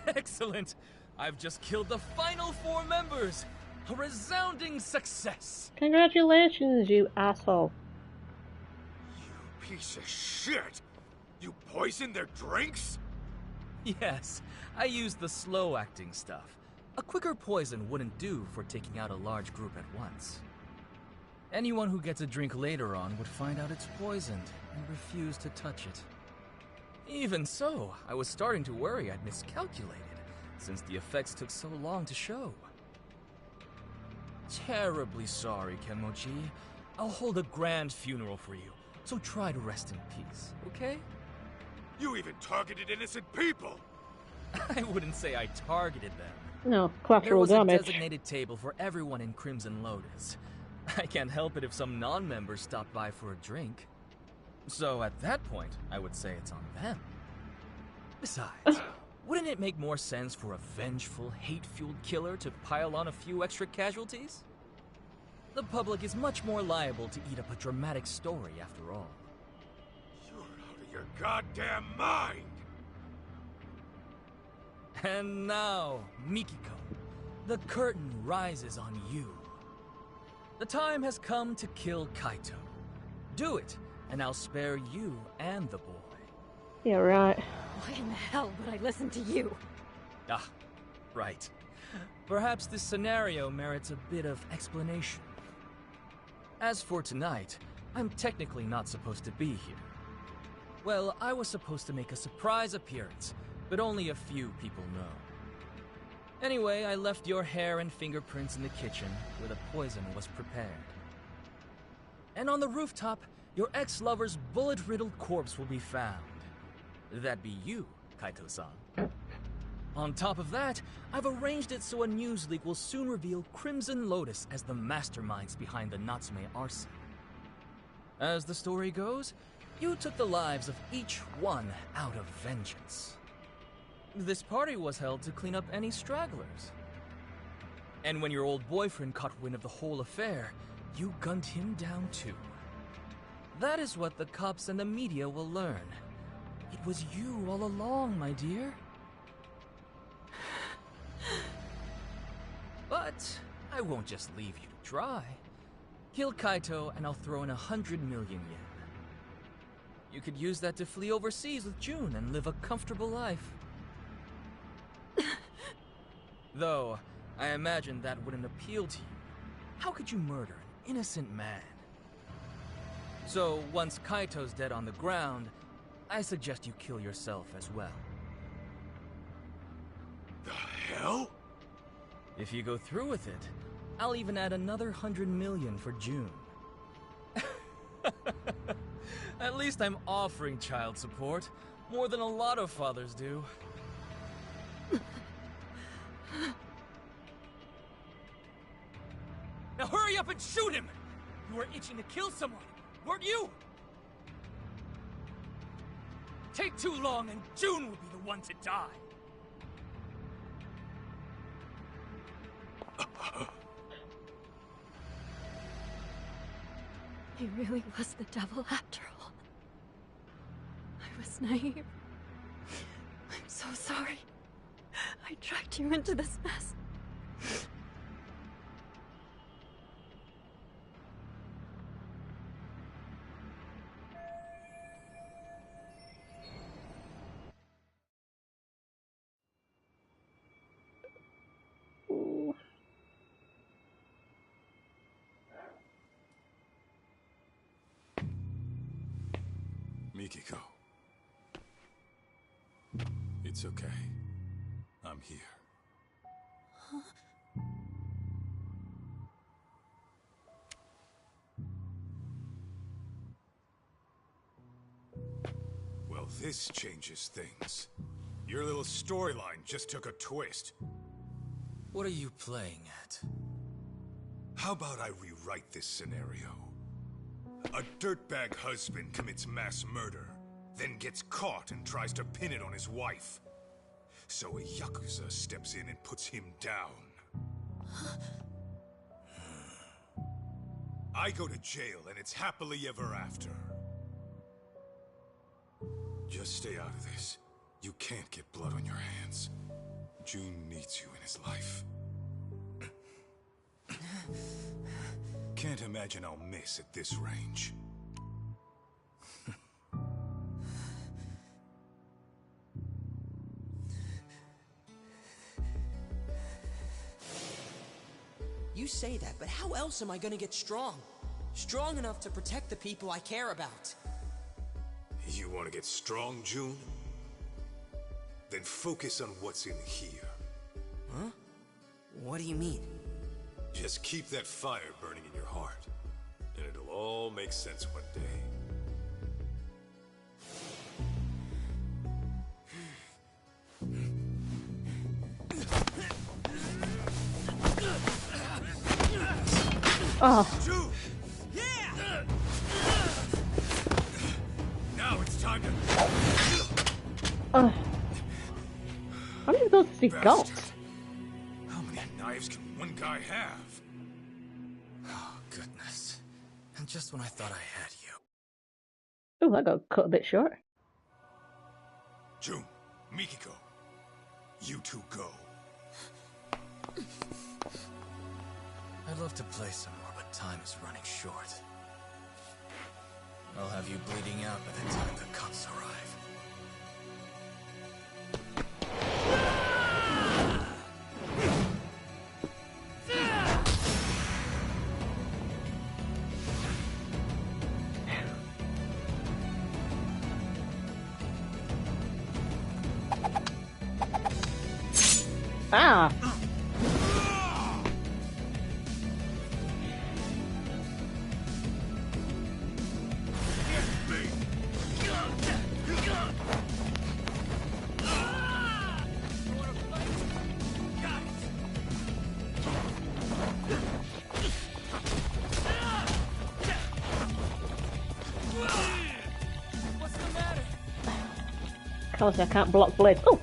Excellent! I've just killed the final 4 members! A resounding success! Congratulations, you asshole. Piece of shit! You poisoned their drinks? Yes, I used the slow-acting stuff. A quicker poison wouldn't do for taking out a large group at once. Anyone who gets a drink later on would find out it's poisoned and refuse to touch it. Even so, I was starting to worry I'd miscalculated, since the effects took so long to show. Terribly sorry, Kenmochi. I'll hold a grand funeral for you, so try to rest in peace, okay? You even targeted innocent people! I wouldn't say I targeted them. No, There collateral was damage. a designated table for everyone in Crimson Lotus. I can't help it if some non-members stop by for a drink. So at that point, I would say it's on them. Besides, wouldn't it make more sense for a vengeful, hate-fueled killer to pile on a few extra casualties? The public is much more liable to eat up a dramatic story after all. You're out of your goddamn mind! And now, Mikiko, the curtain rises on you. The time has come to kill Kaito. Do it, and I'll spare you and the boy. Yeah, right. Why in the hell would I listen to you? Ah, right. Perhaps this scenario merits a bit of explanation. As for tonight, I'm technically not supposed to be here. Well, I was supposed to make a surprise appearance, but only a few people know. Anyway, I left your hair and fingerprints in the kitchen, where the poison was prepared. And on the rooftop, your ex-lover's bullet-riddled corpse will be found. That'd be you, Kaito-san. On top of that, I've arranged it so a news leak will soon reveal Crimson Lotus as the masterminds behind the Natsume arson. As the story goes, you took the lives of each one out of vengeance. This party was held to clean up any stragglers. And when your old boyfriend caught wind of the whole affair, you gunned him down too. That is what the cops and the media will learn. It was you all along, my dear. But I won't just leave you to dry. Kill Kaito and I'll throw in 100 million yen. You could use that to flee overseas with June and live a comfortable life. Though, I imagine that wouldn't appeal to you. How could you murder an innocent man? So, once Kaito's dead on the ground, I suggest you kill yourself as well. The hell? If you go through with it, I'll even add another 100 million for June. At least I'm offering child support, more than a lot of fathers do. Now hurry up and shoot him! You were itching to kill someone, weren't you? Take too long and June will be the one to die. He really was the devil after all. I was naive. I'm so sorry. I dragged you into this mess. Mikiko. It's okay. I'm here. Huh? Well, this changes things. Your little storyline just took a twist. What are you playing at? How about I rewrite this scenario? A dirtbag husband commits mass murder, then gets caught and tries to pin it on his wife. So a Yakuza steps in and puts him down. I go to jail and it's happily ever after. Just stay out of this. You can't get blood on your hands. June needs you in his life. Can't imagine I'll miss at this range. You say that, but how else am I gonna get strong? Strong enough to protect the people I care about. You want to get strong, June? Then focus on what's in here. Huh? What do you mean? Just keep that fire burning in your heart, and it'll all make sense one day. Oh. Yeah! Now it's time to... How many of those has he got? How many knives can one guy have? Oh, goodness. And just when I thought I had you. Oh, that got cut a bit short. June, Mikiko, you two go. I'd love to play some more, but time is running short. I'll have you bleeding out by the time the cops arrive. Ah! Obviously I can't block blades. Oh!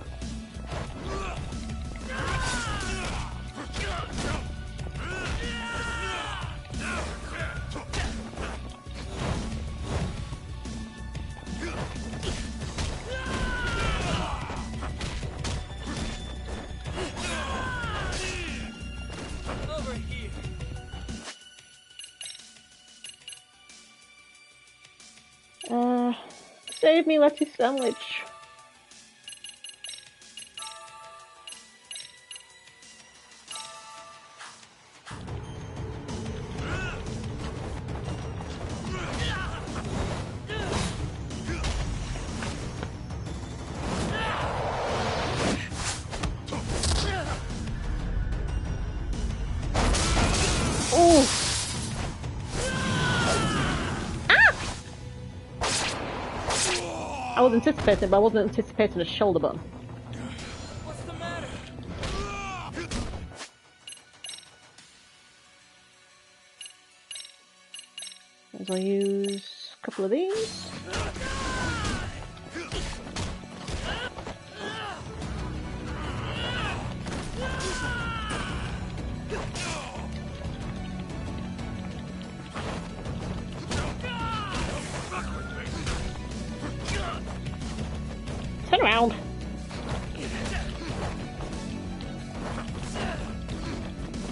Over here. Save me, lettuce sandwich. I was anticipating, but I wasn't anticipating a shoulder button. What's the matter? As I use a couple of these. Turn around.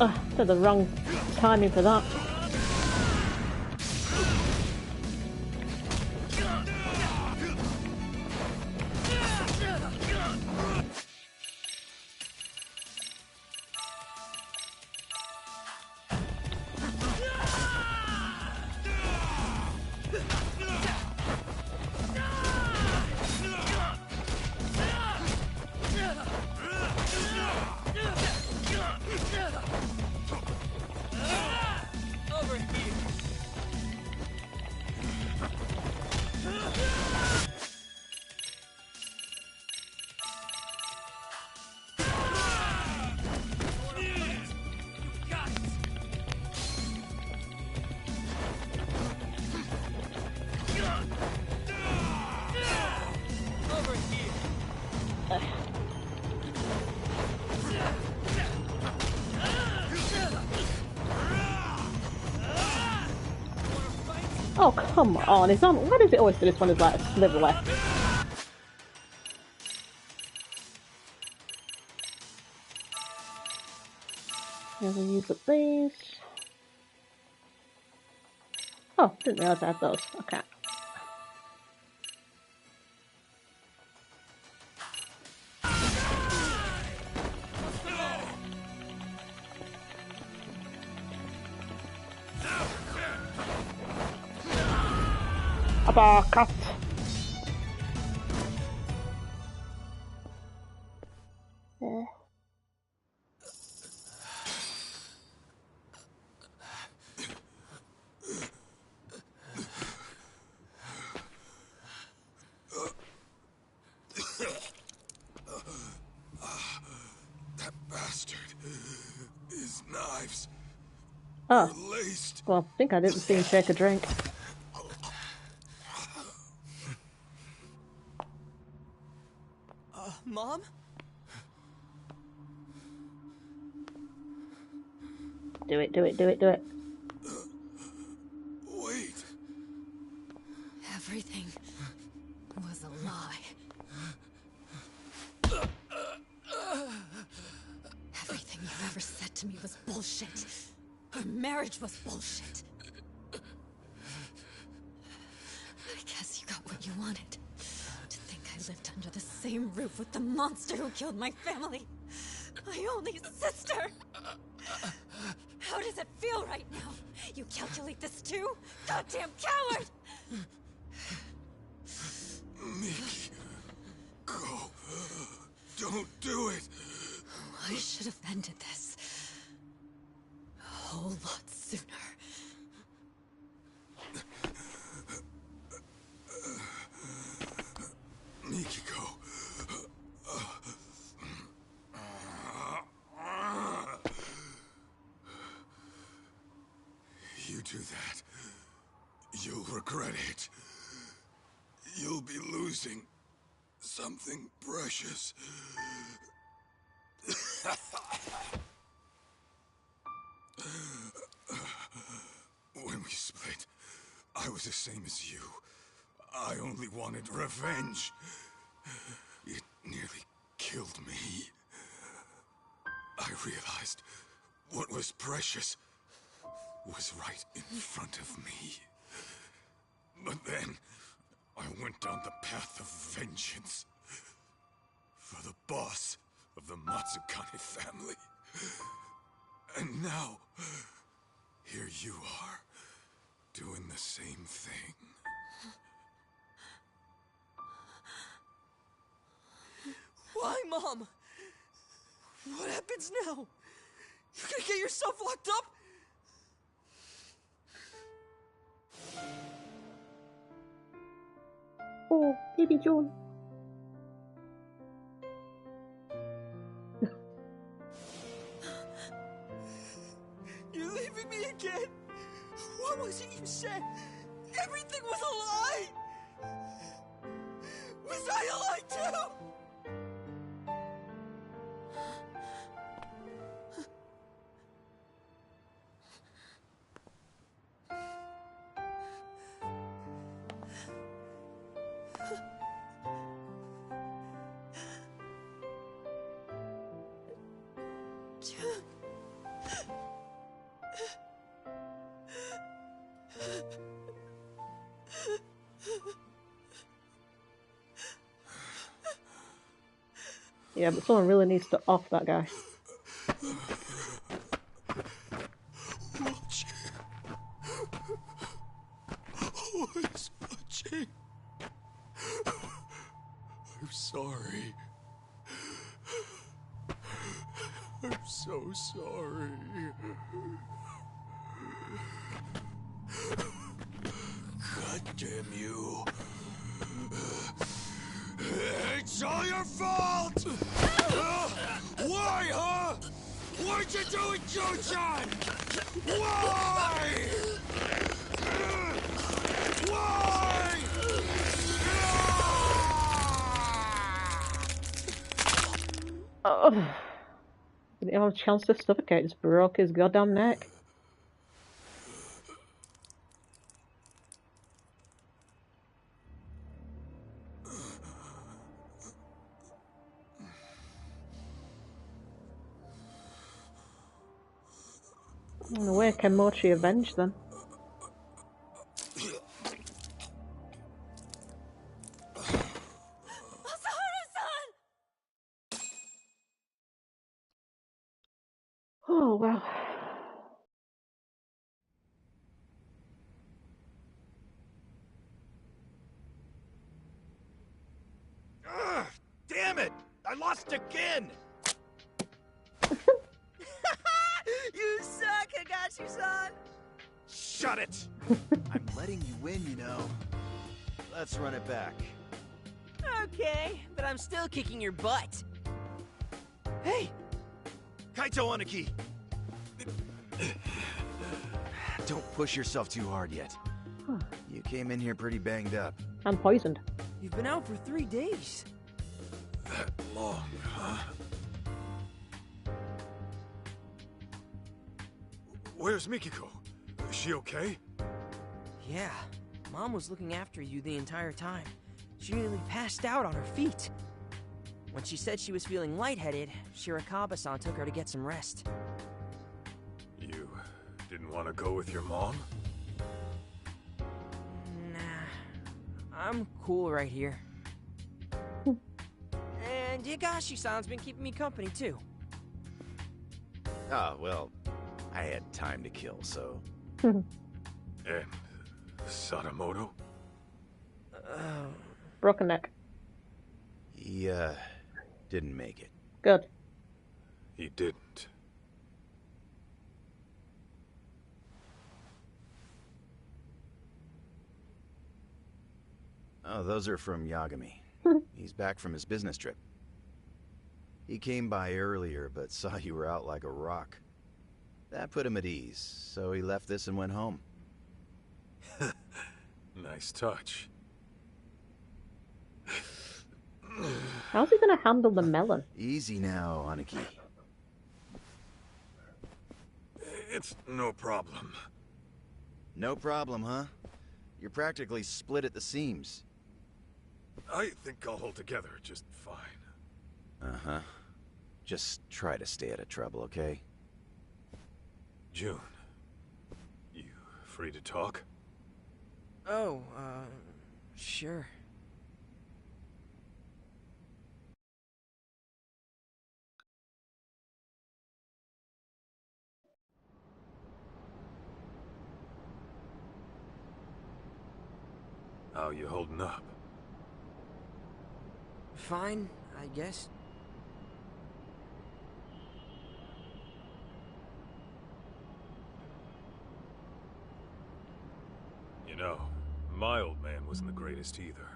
Ugh, said the wrong timing for that. Over here. Over here. Oh, come on. It's on. Why does it always do this when there's like a sliver left? Never use up these. Oh, didn't realise I had those. Okay. Uppercut. Yeah. That bastard. His knives. Oh. Laced. Well, I think I didn't see him take a drink. Mom? Do it, do it, do it, do it. Wait. Everything was a lie. Everything you ever said to me was bullshit. Our marriage was bullshit. I guess you got what you wanted. To think I lived under the same roof with the monster who killed my family. My only sister. How does it feel right now? You calculate this too? Goddamn coward! Miki, go. Don't do it. I should have ended this a whole lot sooner. Mikiko. You do that, you'll regret it. You'll be losing something precious. When we split, I was the same as you. I only wanted revenge. It nearly killed me. I realized what was precious was right in front of me. But then, I went down the path of vengeance. For the boss of the Matsukane family. And now, here you are, doing the same thing. Why, Mom? What happens now? You're gonna get yourself locked up? Oh, baby John. You're leaving me again? What was it you said? Everything was a lie! Was I a lie too? Yeah, but someone really needs to off that guy. Watch. Always watching. I'm sorry. I'm so sorry. God damn you. It's all your fault! Why, huh? What'd you do with Joe-chan? Why? Why? Oh. Didn't have a chance to suffocate, just broke his goddamn neck. Where can Mochi avenge them? Oh, wow. Damn it! I lost again! You suck, Higashi-san! Shut it! I'm letting you win, you know. Let's run it back. Okay, but I'm still kicking your butt. Hey! Kaito Aniki! Don't push yourself too hard yet. Huh. You came in here pretty banged up. And poisoned. You've been out for 3 days. That long, huh? Where's Mikiko? Is she okay? Yeah, Mom was looking after you the entire time. She nearly passed out on her feet. When she said she was feeling lightheaded, Shirakawa-san took her to get some rest. You didn't want to go with your mom? Nah, I'm cool right here. And Higashi-san's been keeping me company, too. Oh, well, I had time to kill, so... And Sadamoto? Broken neck. He, didn't make it. Good. He didn't. Oh, those are from Yagami. He's back from his business trip. He came by earlier, but saw you were out like a rock. That put him at ease, so he left this and went home. Nice touch. How's he gonna handle the melon? Easy now, Aniki. It's no problem. No problem, huh? You're practically split at the seams. I think I'll hold together just fine. Uh-huh. Just try to stay out of trouble, okay? June, you free to talk? Oh, sure. How you holding up? Fine, I guess. You know, my old man wasn't the greatest either.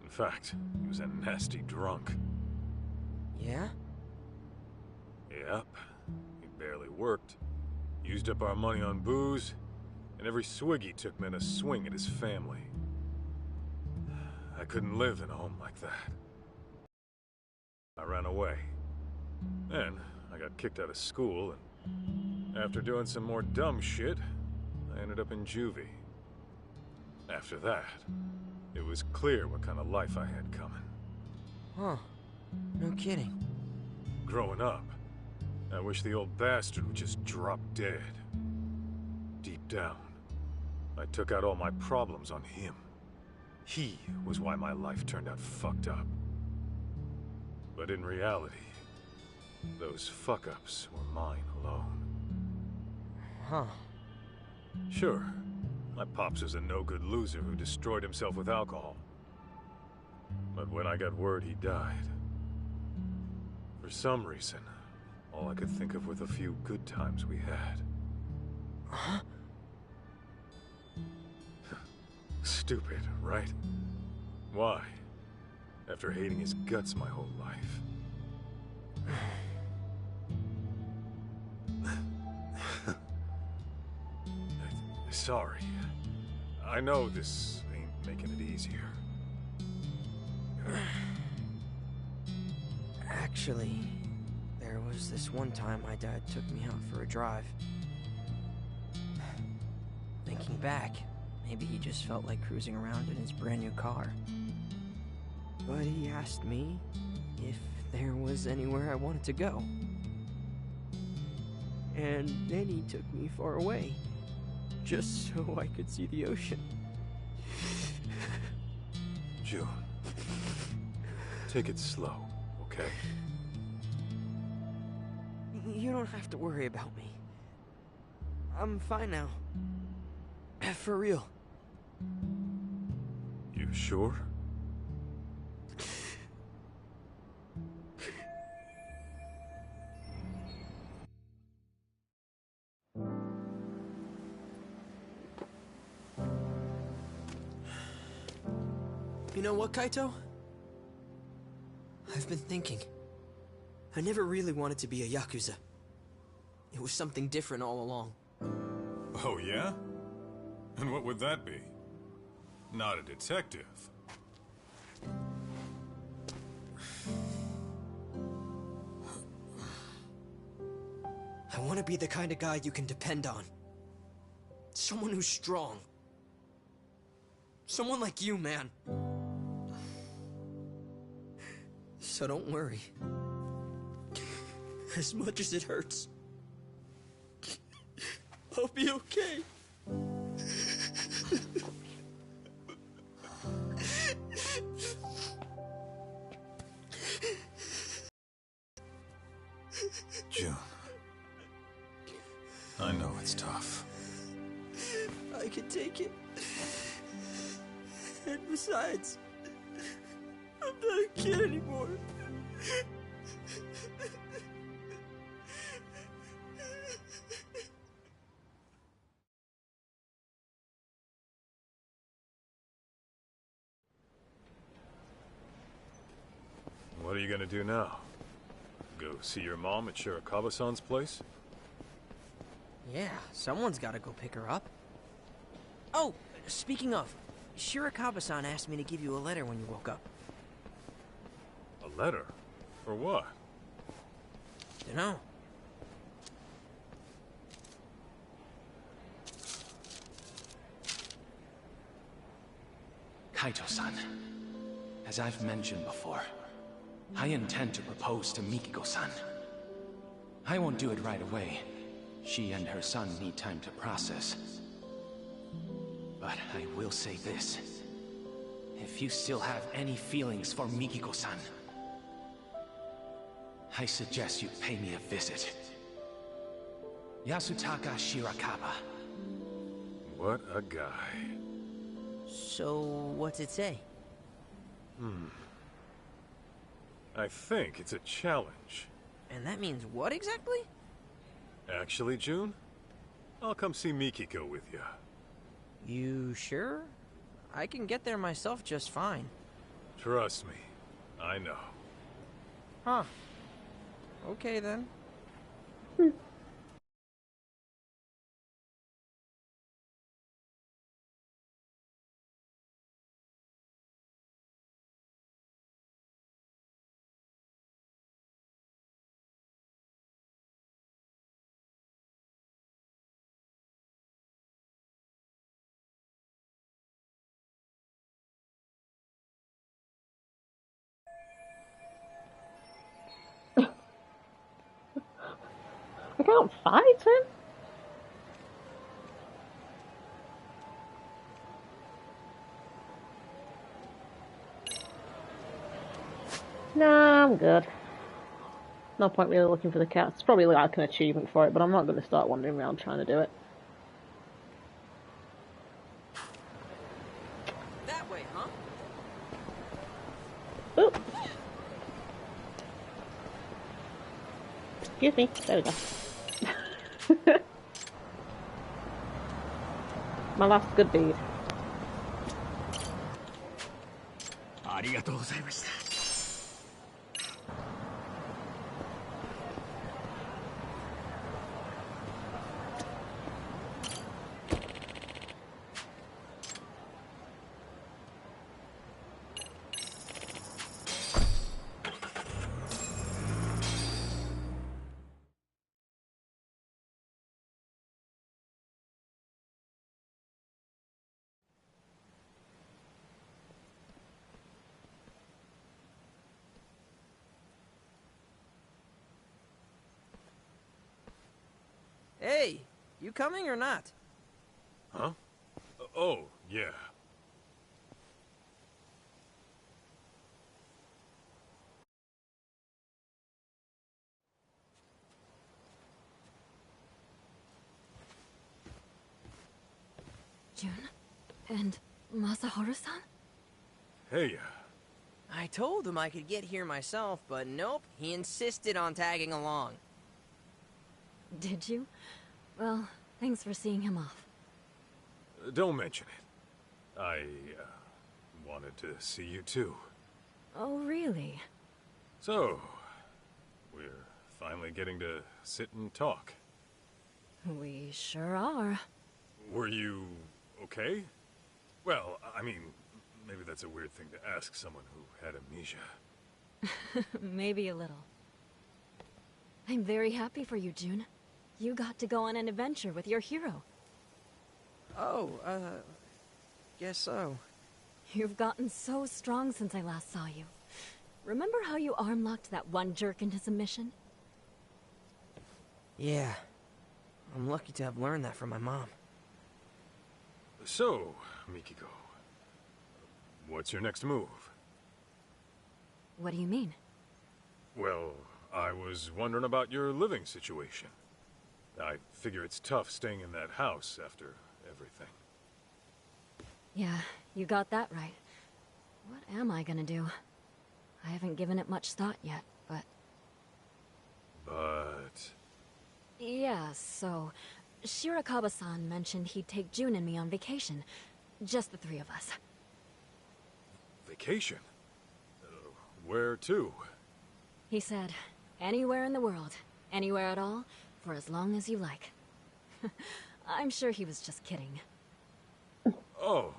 In fact, he was a nasty drunk. Yeah? Yep. He barely worked. Used up our money on booze, and every swig he took meant a swing at his family. I couldn't live in a home like that. I ran away. Then, I got kicked out of school, and after doing some more dumb shit, I ended up in juvie. After that, it was clear what kind of life I had coming. Huh. No kidding. Growing up, I wish the old bastard would just drop dead. Deep down, I took out all my problems on him. He was why my life turned out fucked up. But in reality, those fuck-ups were mine alone. Huh. Sure, my pops was a no-good loser who destroyed himself with alcohol. But when I got word he died, for some reason, all I could think of were the few good times we had. Huh? Stupid, right? Why? After hating his guts my whole life. Sorry. I know this ain't making it easier. Actually, there was this one time my dad took me out for a drive. Thinking back, maybe he just felt like cruising around in his brand new car. But he asked me if there was anywhere I wanted to go. And then he took me far away, just so I could see the ocean. June, take it slow, okay? You don't have to worry about me. I'm fine now. For real. You sure? You know what, Kaito? I've been thinking. I never really wanted to be a Yakuza. It was something different all along. Oh, yeah? And what would that be? Not a detective. I want to be the kind of guy you can depend on. Someone who's strong. Someone like you, man. So don't worry. As much as it hurts, I'll be okay. June. I know it's tough. I can take it. And besides, I'm not a kid anymore. What are you gonna do now? Go see your mom at Shirakawa-san's place? Yeah, someone's gotta go pick her up. Oh, speaking of, Shirakawa-san asked me to give you a letter when you woke up. A letter? For what? Dunno. Kaito-san, as I've mentioned before, I intend to propose to Mikiko-san. I won't do it right away. She and her son need time to process. But I will say this. If you still have any feelings for Mikiko-san, I suggest you pay me a visit. Yasutaka Shirakawa. What a guy. So, what's it say? I think it's a challenge. And that means what exactly? Actually, June, I'll come see Mikiko with you. You sure? I can get there myself just fine. Trust me, I know. Huh. Okay then. I can't fight him. Nah, I'm good. No point really looking for the cat. It's probably like an achievement for it, but I'm not going to start wandering around trying to do it. That way, huh? Oop. Excuse me. There we go. My last good deed. ありがとうございました。Hey, you coming or not? Huh? Oh, yeah. June? And Masaharu-san? Hey, I told him I could get here myself, but nope, he insisted on tagging along. Did you? Well, thanks for seeing him off. don't mention it. I, wanted to see you too. Oh, really? So, we're finally getting to sit and talk. We sure are. Were you okay? Well, I mean, maybe that's a weird thing to ask someone who had amnesia. Maybe a little. I'm very happy for you, June. You got to go on an adventure with your hero. Oh, guess so. You've gotten so strong since I last saw you. Remember how you arm-locked that one jerk into submission? Yeah. I'm lucky to have learned that from my mom. So, Mikiko, what's your next move? What do you mean? Well, I was wondering about your living situation. I figure it's tough staying in that house after everything. Yeah, you got that right. What am I gonna do? I haven't given it much thought yet, but... But... Yeah, so... Shirakawa-san mentioned he'd take June and me on vacation. Just the three of us. Vacation? Where to? He said, anywhere in the world, anywhere at all, for as long as you like. I'm sure he was just kidding. Oh.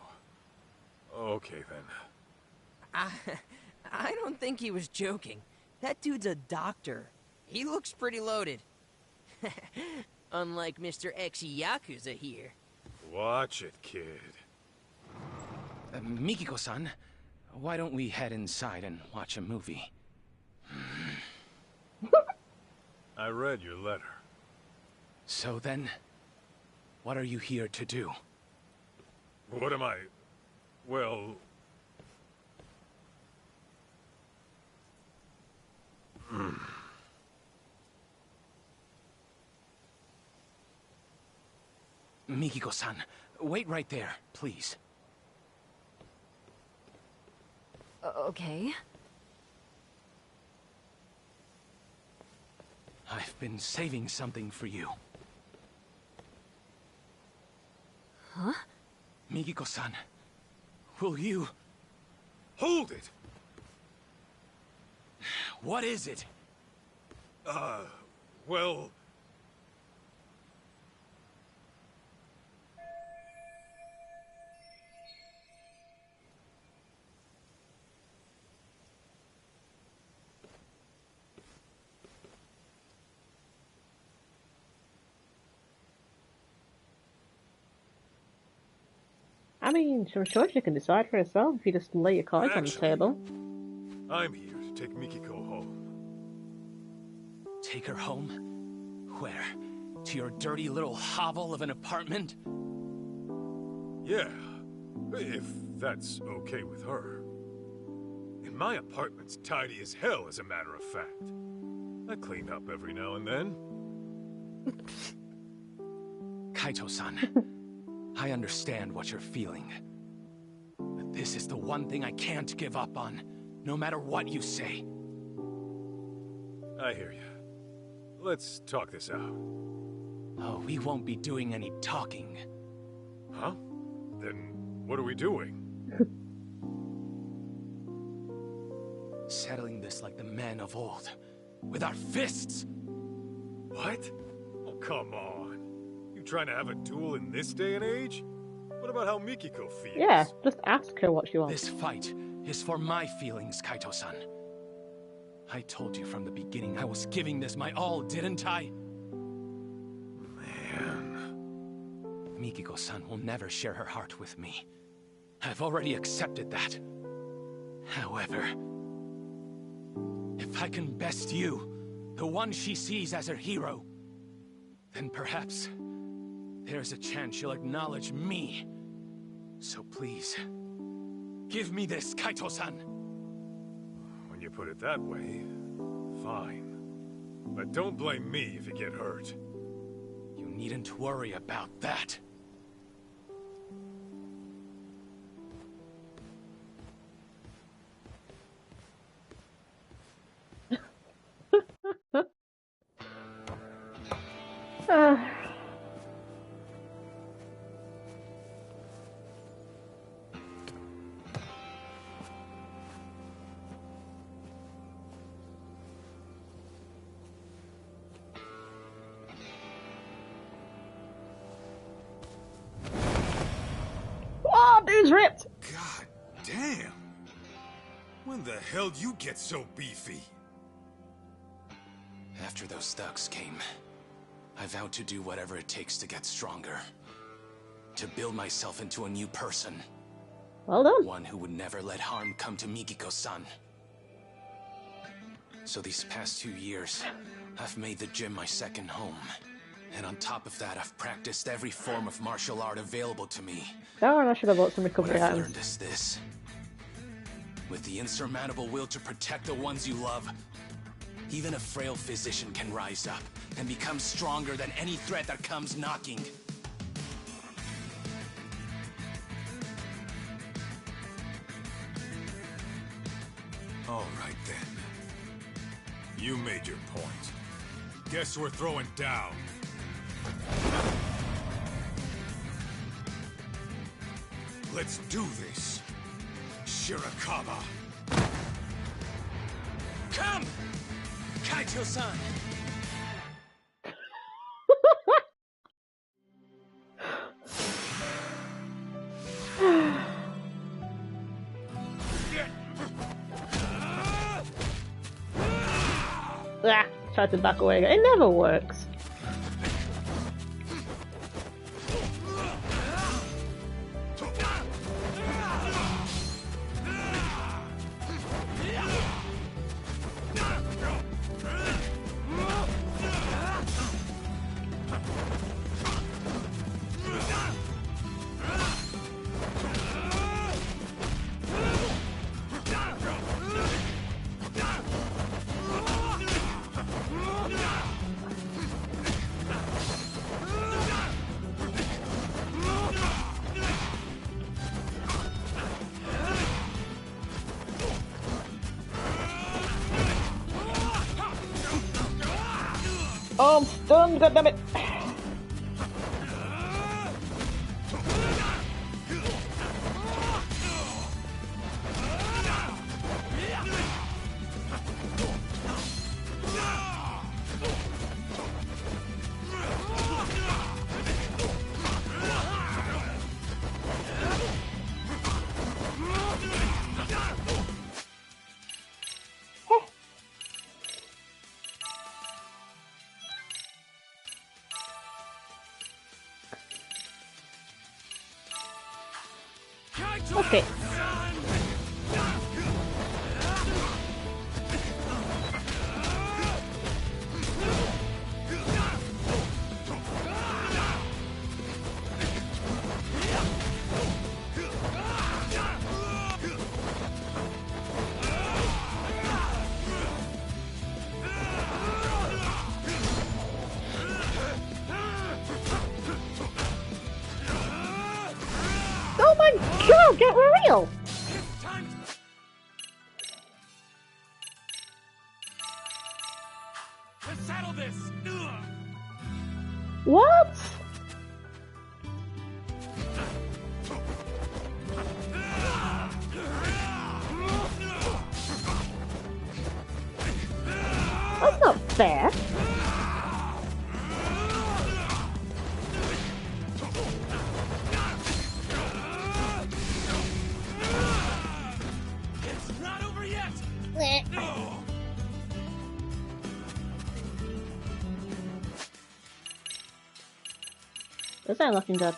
Okay then. I don't think he was joking. That dude's a doctor. He looks pretty loaded. Unlike Mr. Ex-Yakuza here. Watch it, kid. Mikiko-san, why don't we head inside and watch a movie? I read your letter. So then, what are you here to do? What am I... Well... Mikiko-san, wait right there, please. Okay. I've been saving something for you. Huh? Mikiko-san, will you... Hold it! What is it? Well... I mean, I'm sure she can decide for herself if you just lay your cards on the table. I'm here to take Mikiko home. Take her home? Where? To your dirty little hovel of an apartment? Yeah, if that's okay with her. And my apartment's tidy as hell, as a matter of fact. I clean up every now and then. Kaito-san, I understand what you're feeling. But this is the one thing I can't give up on, no matter what you say. I hear you. Let's talk this out. Oh, we won't be doing any talking. Huh? Then what are we doing? Settling this like the men of old. With our fists! What? Oh, come on. You trying to have a duel in this day and age? What about how Mikiko feels? Yeah, just ask her what she wants. This fight is for my feelings, Kaito-san. I told you from the beginning I was giving this my all, didn't I? Man... Mikiko-san will never share her heart with me. I've already accepted that. However... if I can best you, the one she sees as her hero, then perhaps there's a chance she'll acknowledge me. So please, give me this, Kaito-san. When you put it that way, fine. But don't blame me if you get hurt. You needn't worry about that. Oh, dude's ripped! God damn! When the hell you get so beefy? After those thugs came, I vowed to do whatever it takes to get stronger. To build myself into a new person. Well done. One who would never let harm come to Mikiko-san. So these past 2 years, I've made the gym my second home. And on top of that, I've practiced every form of martial art available to me. Darn, I should have bought some What recovery I've items. learned is this. With the insurmountable will to protect the ones you love, even a frail physician can rise up and become stronger than any threat that comes knocking. All right then. You made your point. Guess we're throwing down. Let's do this. Shirakawa. Come! Kaito-san! Try to back away again. It never works. Oh, I'm stunned, goddammit! Okay. Oh my god, get real! Let's settle this! What? That's not fair. It's not over yet! This ain't looking good.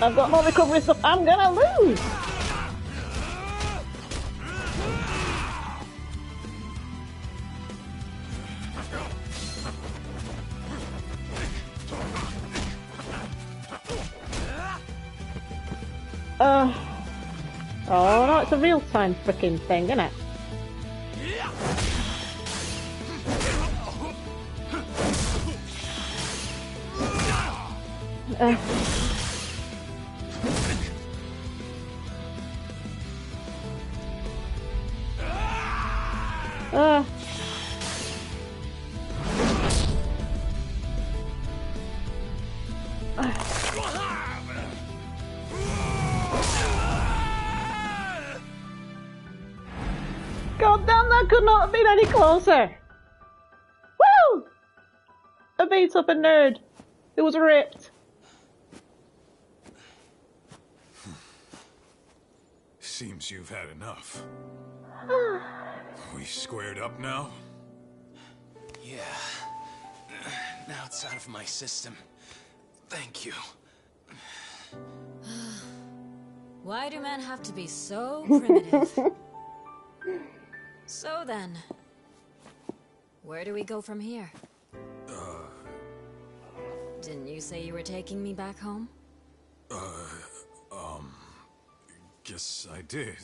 I've got more recovery stuff. I'm gonna lose. Oh no, it's a real-time freaking thing, isn't it? God damn, that could not have been any closer. Woo! I beat up a nerd who was ripped. Seems you've had enough. We squared up now? Yeah. Now it's out of my system. Thank you. Why do men have to be so primitive? So then, where do we go from here? Didn't you say you were taking me back home? Guess I did.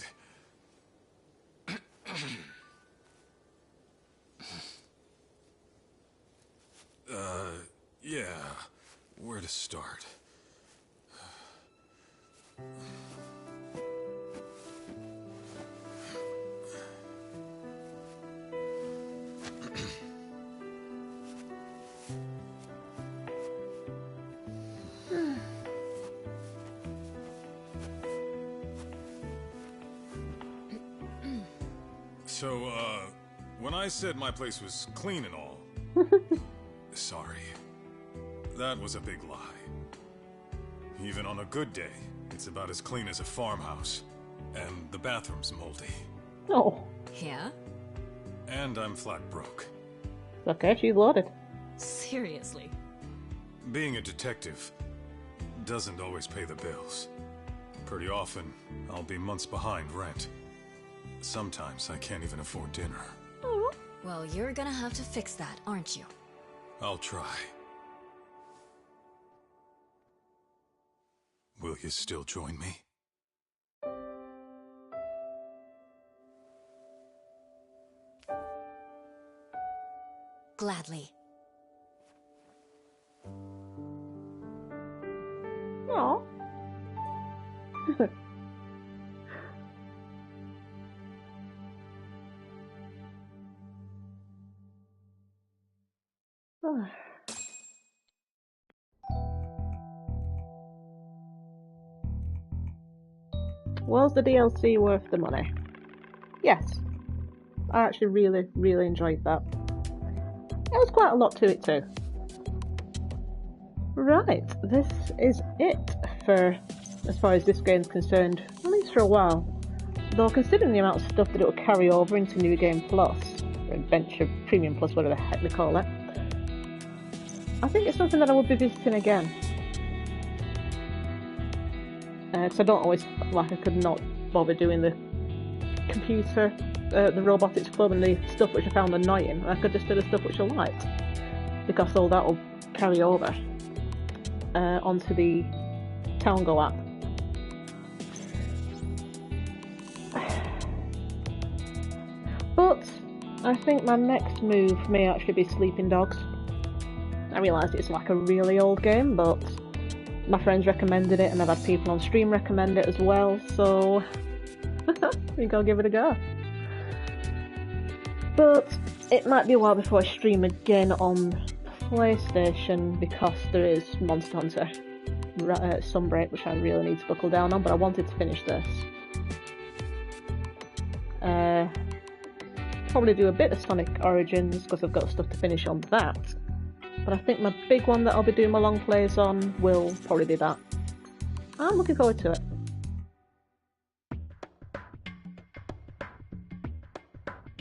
Yeah. Where to start? So, when I said my place was clean and all, sorry. That was a big lie. Even on a good day, it's about as clean as a farmhouse. And the bathroom's moldy. Oh. Yeah? And I'm flat broke. Okay, she's loaded. Seriously? Being a detective doesn't always pay the bills. Pretty often, I'll be months behind rent. Sometimes I can't even afford dinner. Well, you're gonna have to fix that, aren't you? I'll try. Will you still join me? Gladly. Aww. Was the DLC worth the money? Yes. I actually really enjoyed that. There was quite a lot to it too. Right, this is it for as far as this game's concerned, at least for a while. Though considering the amount of stuff that it will carry over into New Game Plus, or Adventure Premium Plus, whatever the heck they call it, I think it's something that I would be visiting again. Because I don't always, like, I could not bother doing the computer, the robotics club and the stuff which I found annoying. I could just do the stuff which I liked. Because all that will carry over onto the Town Go app. But I think my next move may actually be Sleeping Dogs. I realise it's like a really old game, but my friends recommended it and I've had people on stream recommend it as well, so we go give it a go. But it might be a while before I stream again on PlayStation because there is Monster Hunter Sunbreak, which I really need to buckle down on, but I wanted to finish this. Probably do a bit of Sonic Origins because I've got stuff to finish on that. But I think my big one that I'll be doing my long plays on will probably be that. I'm looking forward to it.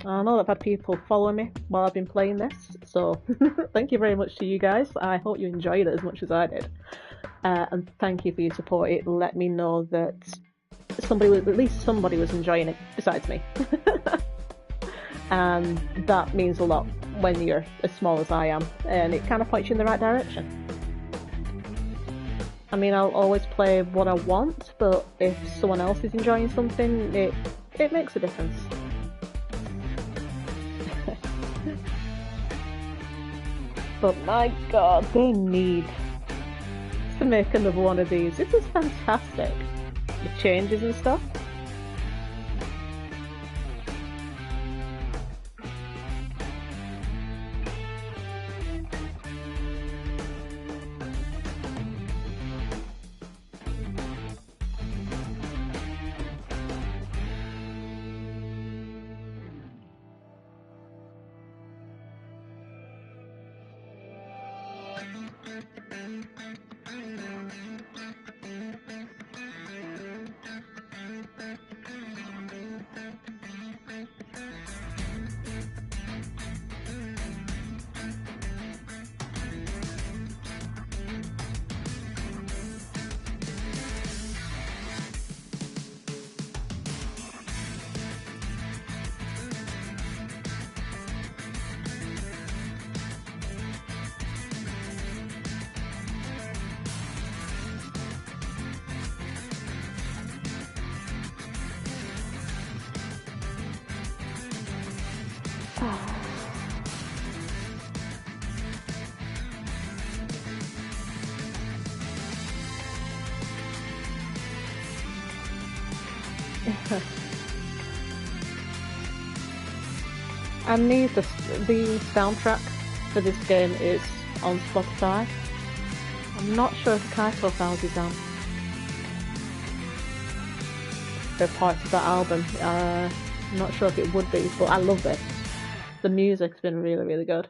I know that I've had people follow me while I've been playing this, so thank you very much to you guys. I hope you enjoyed it as much as I did. And thank you for your support. It let me know that at least somebody was enjoying it besides me. And that means a lot when you're as small as I am, and it kind of points you in the right direction. I mean, I'll always play what I want, but if someone else is enjoying something, it makes a difference. But my god, they need to make another one of these. This is fantastic. The changes and stuff. And the soundtrack for this game is on Spotify. I'm not sure if Kaito Files is on. They're parts of that album. I'm not sure if it would be, but I love it. The music's been really, really good.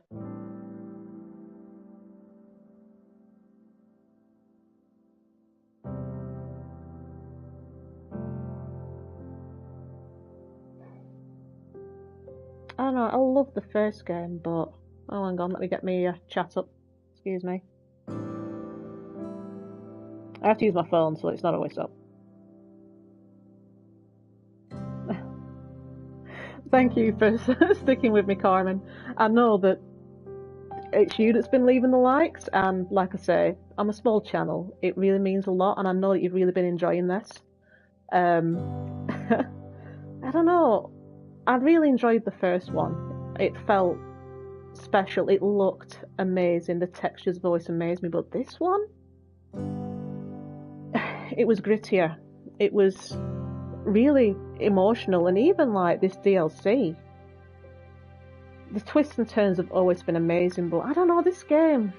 I don't know, I love the first game, but... Oh, hang on, let me get my chat up. Excuse me. I have to use my phone, so it's not always up. Thank you for sticking with me, Carmen. I know that it's you that's been leaving the likes, and like I say, I'm a small channel. It really means a lot, and I know that you've really been enjoying this. I don't know. I really enjoyed the first one. It felt special. It looked amazing. The textures have always amazed me, but this one, it was grittier. It was really emotional, and even like this DLC, the twists and turns have always been amazing, but I don't know, this game,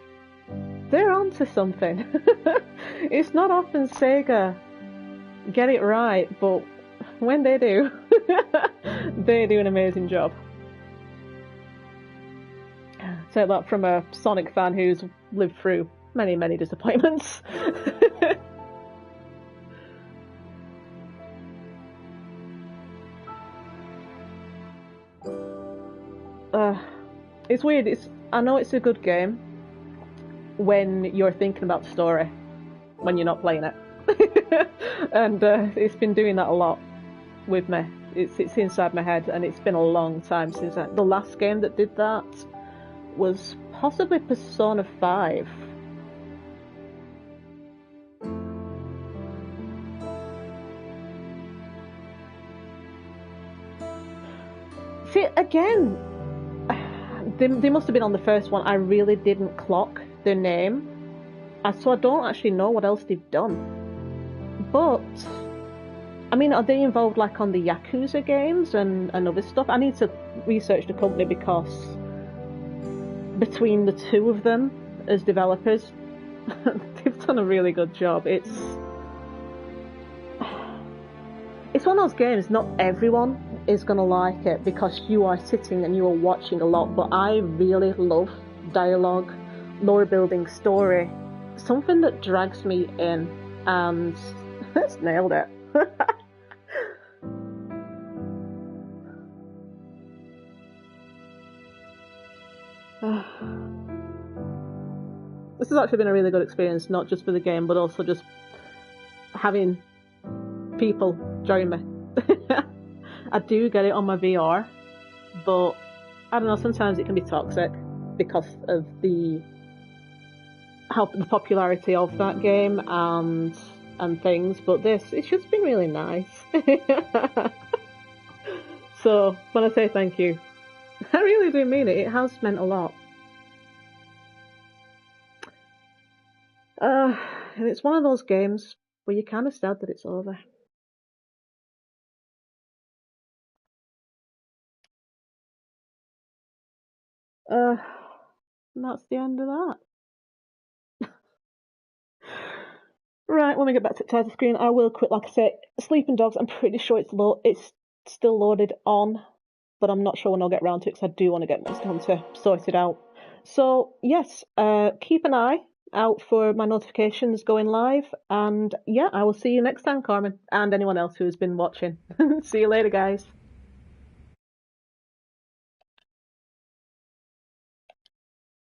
they're onto something. It's not often Sega get it right, but when they do, they do an amazing job. Take that from a Sonic fan who's lived through many, many disappointments. It's weird. I know it's a good game when you're thinking about the story, when you're not playing it. And it's been doing that a lot with me. It's inside my head, and it's been a long time since the last game that did that was possibly Persona 5. See, again, they must have been on the first one. I really didn't clock their name, so I don't actually know what else they've done. But, I mean, are they involved like on the Yakuza games and other stuff? I need to research the company, because between the two of them as developers, they've done a really good job. It's one of those games, not everyone is going to like it because you are sitting and you are watching a lot, but I really love dialogue, lore building, story, something that drags me in, and it's nailed it. This has actually been a really good experience, not just for the game, but also just having people join me. I do get it on my VR, but I don't know, sometimes it can be toxic because of the popularity of that game and things, but it's just been really nice. So when I say thank you, I really do mean it. It has meant a lot. And it's one of those games where you're kind of sad that it's over. And that's the end of that. Right, when we get back to the title screen, I will quit. Like I say, Sleeping Dogs, I'm pretty sure it's still loaded on, but I'm not sure when I'll get around to it, because I do want to get this done to sort it out. So, yes, keep an eye out for my notifications going live, and yeah, I will see you next time, Carmen, and anyone else who has been watching. See you later, guys.